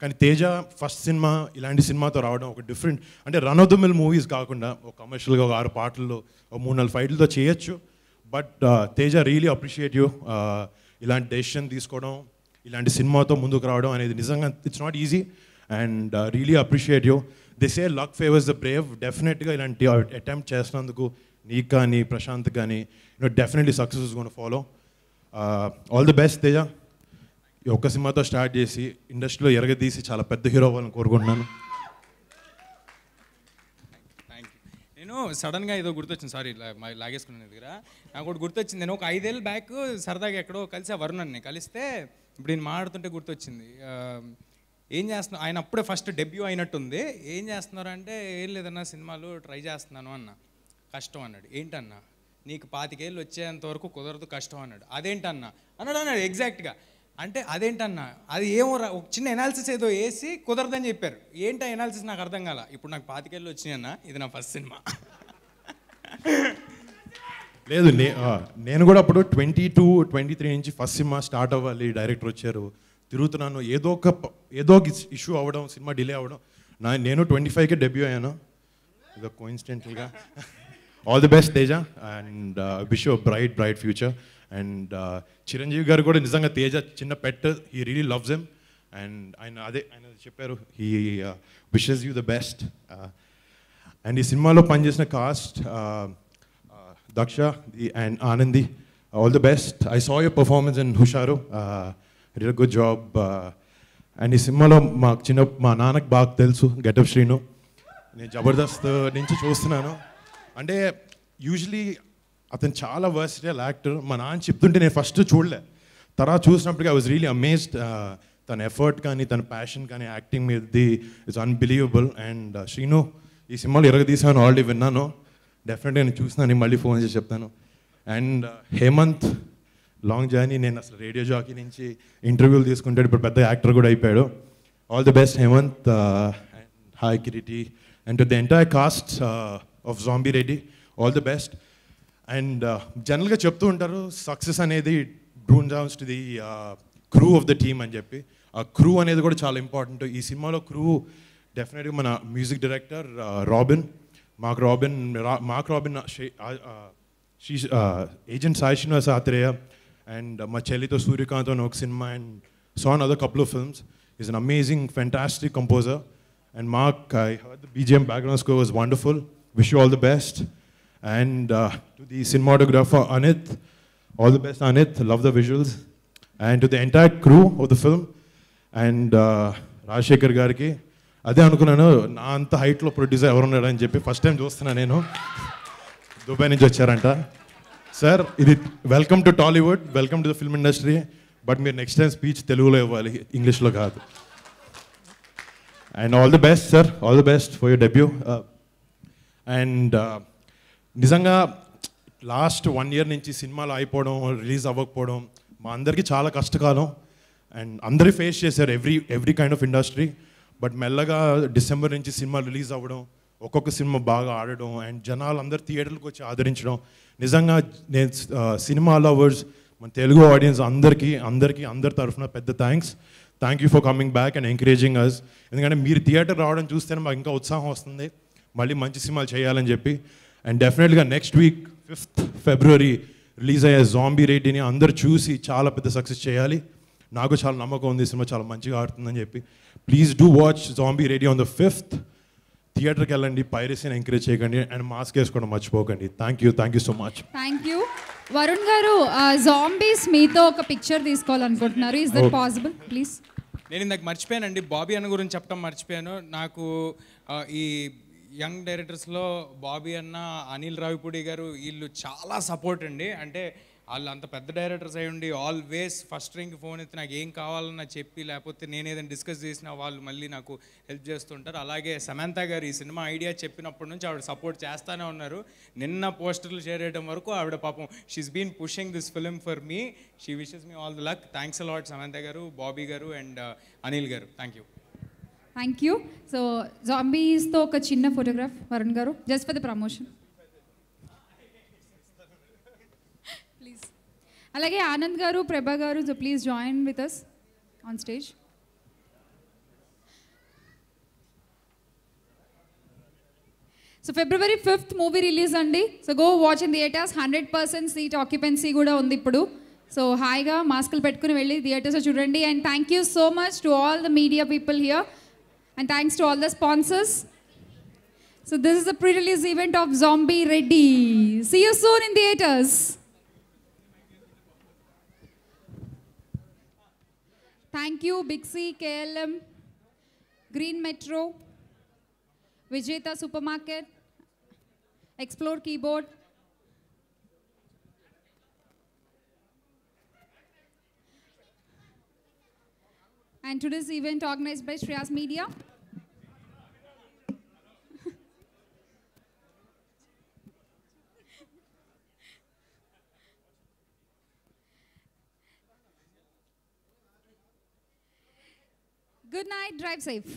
కానీ తేజ ఫస్ట్ సినిమా ఇలాంటి సినిమాతో రావడం, ఒక డిఫరెంట్ అంటే run of the mill movies కాకుండా ఒక కమర్షియల్గా ఒక 6 పాటల్లో ఒక 3-4 ఫైట్లతో చేయొచ్చు. But Teja really appreciate you. ఇలాంటి డెసిషన్ తీసుకోవడం, ఇలాంటి సినిమాతో ముందుకు రావడం అనేది నిజంగా it's not easy. And really appreciate you. They say luck favours the Brave. డెఫినెట్గా ఇలాంటి అటెంప్ట్ చేసినందుకు నీకు కానీ ప్రశాంత్ కానీ definitely success is gonna follow. All the best Teja. ఈ ఒక్క సినిమాతో స్టార్ట్ చేసి ఇండస్ట్రీలో ఎరగదీసి చాలా పెద్ద హీరో అవ్వాలని కోరుకుంటున్నాను.
నేను సడన్గా ఏదో గుర్తొచ్చింది, సారీ లాగేసుకున్నాను దగ్గర. నాకు ఒకటి గుర్తొచ్చింది. నేను ఒక 5 ఏళ్ళ బ్యాక్ సరదాగా ఎక్కడో కలిసి ఆ వరుణ్ కలిస్తే ఇప్పుడు నేను మాట్లాడుతుంటే గుర్తొచ్చింది. ఏం చేస్తున్నా, ఆయన అప్పుడే ఫస్ట్ డెబ్యూ అయినట్టుంది. ఏం చేస్తున్నారు అంటే ఏం లేదన్నా సినిమాలు ట్రై చేస్తున్నాను అన్న. కష్టం అన్నాడు. ఏంటన్నా, నీకు 25 ఏళ్ళు వచ్చేంత వరకు కుదరదు, కష్టం అన్నాడు. అదేంటన్నా అన్నాడు ఎగ్జాక్ట్గా. అంటే అదేంటన్నా, అది ఏమో ఒక చిన్న ఎనాలిసిస్ ఏదో వేసి కుదరదని చెప్పారు. ఏంటో ఎనాలిసిస్ నాకు అర్థం కాల. ఇప్పుడు నాకు 25 ఏళ్ళు వచ్చినాయన్నా, ఇది నా ఫస్ట్ సినిమా.
లేదు నేను కూడా అప్పుడు 22-23 నుంచి ఫస్ట్ సినిమా స్టార్ట్ అవ్వాలి, డైరెక్టర్ వచ్చారు, తిరుగుతున్నాను. ఏదో ఒక ఇష్యూ అవ్వడం, సినిమా డిలే అవ్వడం. నేను 25కే డెబ్యూ అయ్యాను. ఇదో కోఇన్సిడెంటల్గా. All the best Teja and wish you bright future. And Chiranjeevi garu కూడా నిజంగా తేజ చిన్న pet, he really loves him. And ఆయన చెప్పారు he wishes you the best. And ఈ సినిమాలో పనిచేసిన cast Daksha and Anandi, all the best. I saw your performance in Husharu, real good job. And ఈ సినిమాలో మా నాన్నకు బాగా తెలుసు గెటప్ శ్రీను. నేను జబర్దస్త్ నుంచి చూస్తున్నాను. అంటే యూజువలీ అతను చాలా వర్సిటైల్ యాక్టర్. మా నాన్న చెప్తుంటే నేను ఫస్ట్ చూడలే, తర్వాత చూసినప్పటికీ ఐ వాజ్ రియలీ అమేజ్డ్. తన ఎఫర్ట్ కానీ తన ప్యాషన్ కానీ యాక్టింగ్ మీదది ఇట్స్ అన్బిలీవబుల్. అండ్ శ్రీను ఈ సినిమాలో ఇరగదీసాను ఆల్రెడీ విన్నాను, డెఫినెట్గా నేను చూసినాను, మళ్ళీ ఫోన్ చేసి చెప్తాను. అండ్ హేమంత్ లాంగ్ జర్నీ, నేను అసలు రేడియో జాకీ నుంచి ఇంటర్వ్యూలు తీసుకుంటాడు, ఇప్పుడు పెద్ద యాక్టర్ కూడా అయిపోయాడు. All the best Hemanth. And hi Kireeti and to the entire cast of zombie Reddy, all the best. And జనరల్గా చెప్తూ ఉంటారు సక్సెస్ అనేది drone downs to the crew of the team అని చెప్పి. ఆ క్రూ అనేది కూడా చాలా ఇంపార్టెంట్. ఈ సినిమాలో క్రూ డెఫినెట్గా మన music director Robin, Mark Robin, agent Sai Srinivas Athreya, and మా చెల్లితో సూర్యకాంత్ అని ఒక సినిమా, and saw another couple of films. He's an amazing, fantastic composer. And Mark, I heard the BGM background score was wonderful. Wish you all the best. And to the cinematographer Anith, all the best Anith, love the visuals. And to the entire crew of the film, and Rajshekhar gariki, అదే అనుకున్నాను నా అంత హైట్లో producer ఎవరున్నాడు అని చెప్పి first time చూస్తున్నా నేను. Dubai నుంచి వచ్చారంట. సార్ ఇది welcome to Tollywood, welcome to the film industry, but మీరు నెక్స్ట్ టైం స్పీచ్ తెలుగులో ఇవ్వాలి, ఇంగ్లీష్లో కాదు. And all the best sir, all the best for your debut. And నిజంగా లాస్ట్ 1 year నుంచి సినిమాలు అయిపోవడం, రిలీజ్ అవ్వకపోవడం మా అందరికీ చాలా కష్టకాలం. అండ్ అందరూ ఫేస్ చేశారు, every kind of industry. But మెల్లగా డిసెంబర్ నుంచి సినిమా రిలీజ్ అవ్వడం, ఒక్కొక్క సినిమా బాగా ఆడడం, అండ్ జనాలు అందరు థియేటర్లకు వచ్చి ఆదరించడం, నిజంగా నేను సినిమా లవర్స్ మన తెలుగు ఆడియన్స్ అందరి తరఫున పెద్ద thank you for coming back and encouraging us. ఎందుకంటే మీరు థియేటర్ రావడం చూస్తేనే మాకు ఇంకా ఉత్సాహం వస్తుంది మళ్ళీ మంచి సినిమాలు చేయాలని చెప్పి. అండ్ డెఫినెట్గా next week 5th February release అయ్యే జాంబీ రెడ్డిని అందరు చూసి చాలా పెద్ద సక్సెస్ చేయాలి. నాకు చాలా నమ్మకం ఉంది సినిమా చాలా మంచిగా ఆడుతుందని చెప్పి. Please do watch zombie Reddy on the 5th. థియేటర్కి వెళ్ళండి, పైరసీని ఎంకరేజ్ చేయకండి, అండ్ మాస్క్ వేసుకోవడం మర్చిపోకండి. Thank you so much.
Thank you. Varun garu, zombies మీతో ఒక పిక్చర్ తీసుకోవాలనుకుంటున్నారు, ఇస్ దట్ పాసిబుల్ ప్లీజ్?
నేను ఇందాక మర్చిపోయానండి, బాబీ అన్న గురించి చెప్పడం మర్చిపోయాను. నాకు ఈ యంగ్ డైరెక్టర్స్లో బాబీ అన్న, అనిల్ రావిపూడి గారు, వీళ్ళు చాలా సపోర్ట్ అండి. అంటే వాళ్ళు అంత పెద్ద డైరెక్టర్స్ అయి ఉండి ఆల్వేస్ ఫస్ట్ రింగ్ ఫోన్ ఎత్తి నాకు ఏం కావాలన్నా చెప్పి, లేకపోతే నేను ఏదైనా డిస్కస్ చేసినా వాళ్ళు మళ్ళీ నాకు హెల్ప్ చేస్తుంటారు. అలాగే సమంత గారు ఈ సినిమా ఐడియా చెప్పినప్పటి నుంచి ఆవిడ సపోర్ట్ చేస్తూనే ఉన్నారు. నిన్న పోస్టర్లు షేర్ చేయడం వరకు ఆవిడ పాపం she's been pushing this film for me. She wishes me all the luck. Thanks a lot Samantha గారు, బాబీ గారు అండ్ అనిల్ గారు. Thank you.
సో జాంబీస్తో ఒక చిన్న photograph Varun garu, just for the promotion please. అలాగే Anand garu, Prabha garu, so please join with us on stage. So February 5th movie release అండి. So go watch in theatres. 100% seat occupancy కూడా ఉంది ఇప్పుడు. సో హాయిగా మాస్కులు పెట్టుకుని వెళ్ళి థియేటర్స్లో చూడండి. And thank you so much to all the media people here. And thanks to all the sponsors. So this is the pre-release event of Zombie Reddy. See you soon in theaters. Thank you Big C, KLM, Green Metro, Vijeta Supermarket, Explore Keyboard, and today's event organized by Shreyas Media. Good night, drive safe.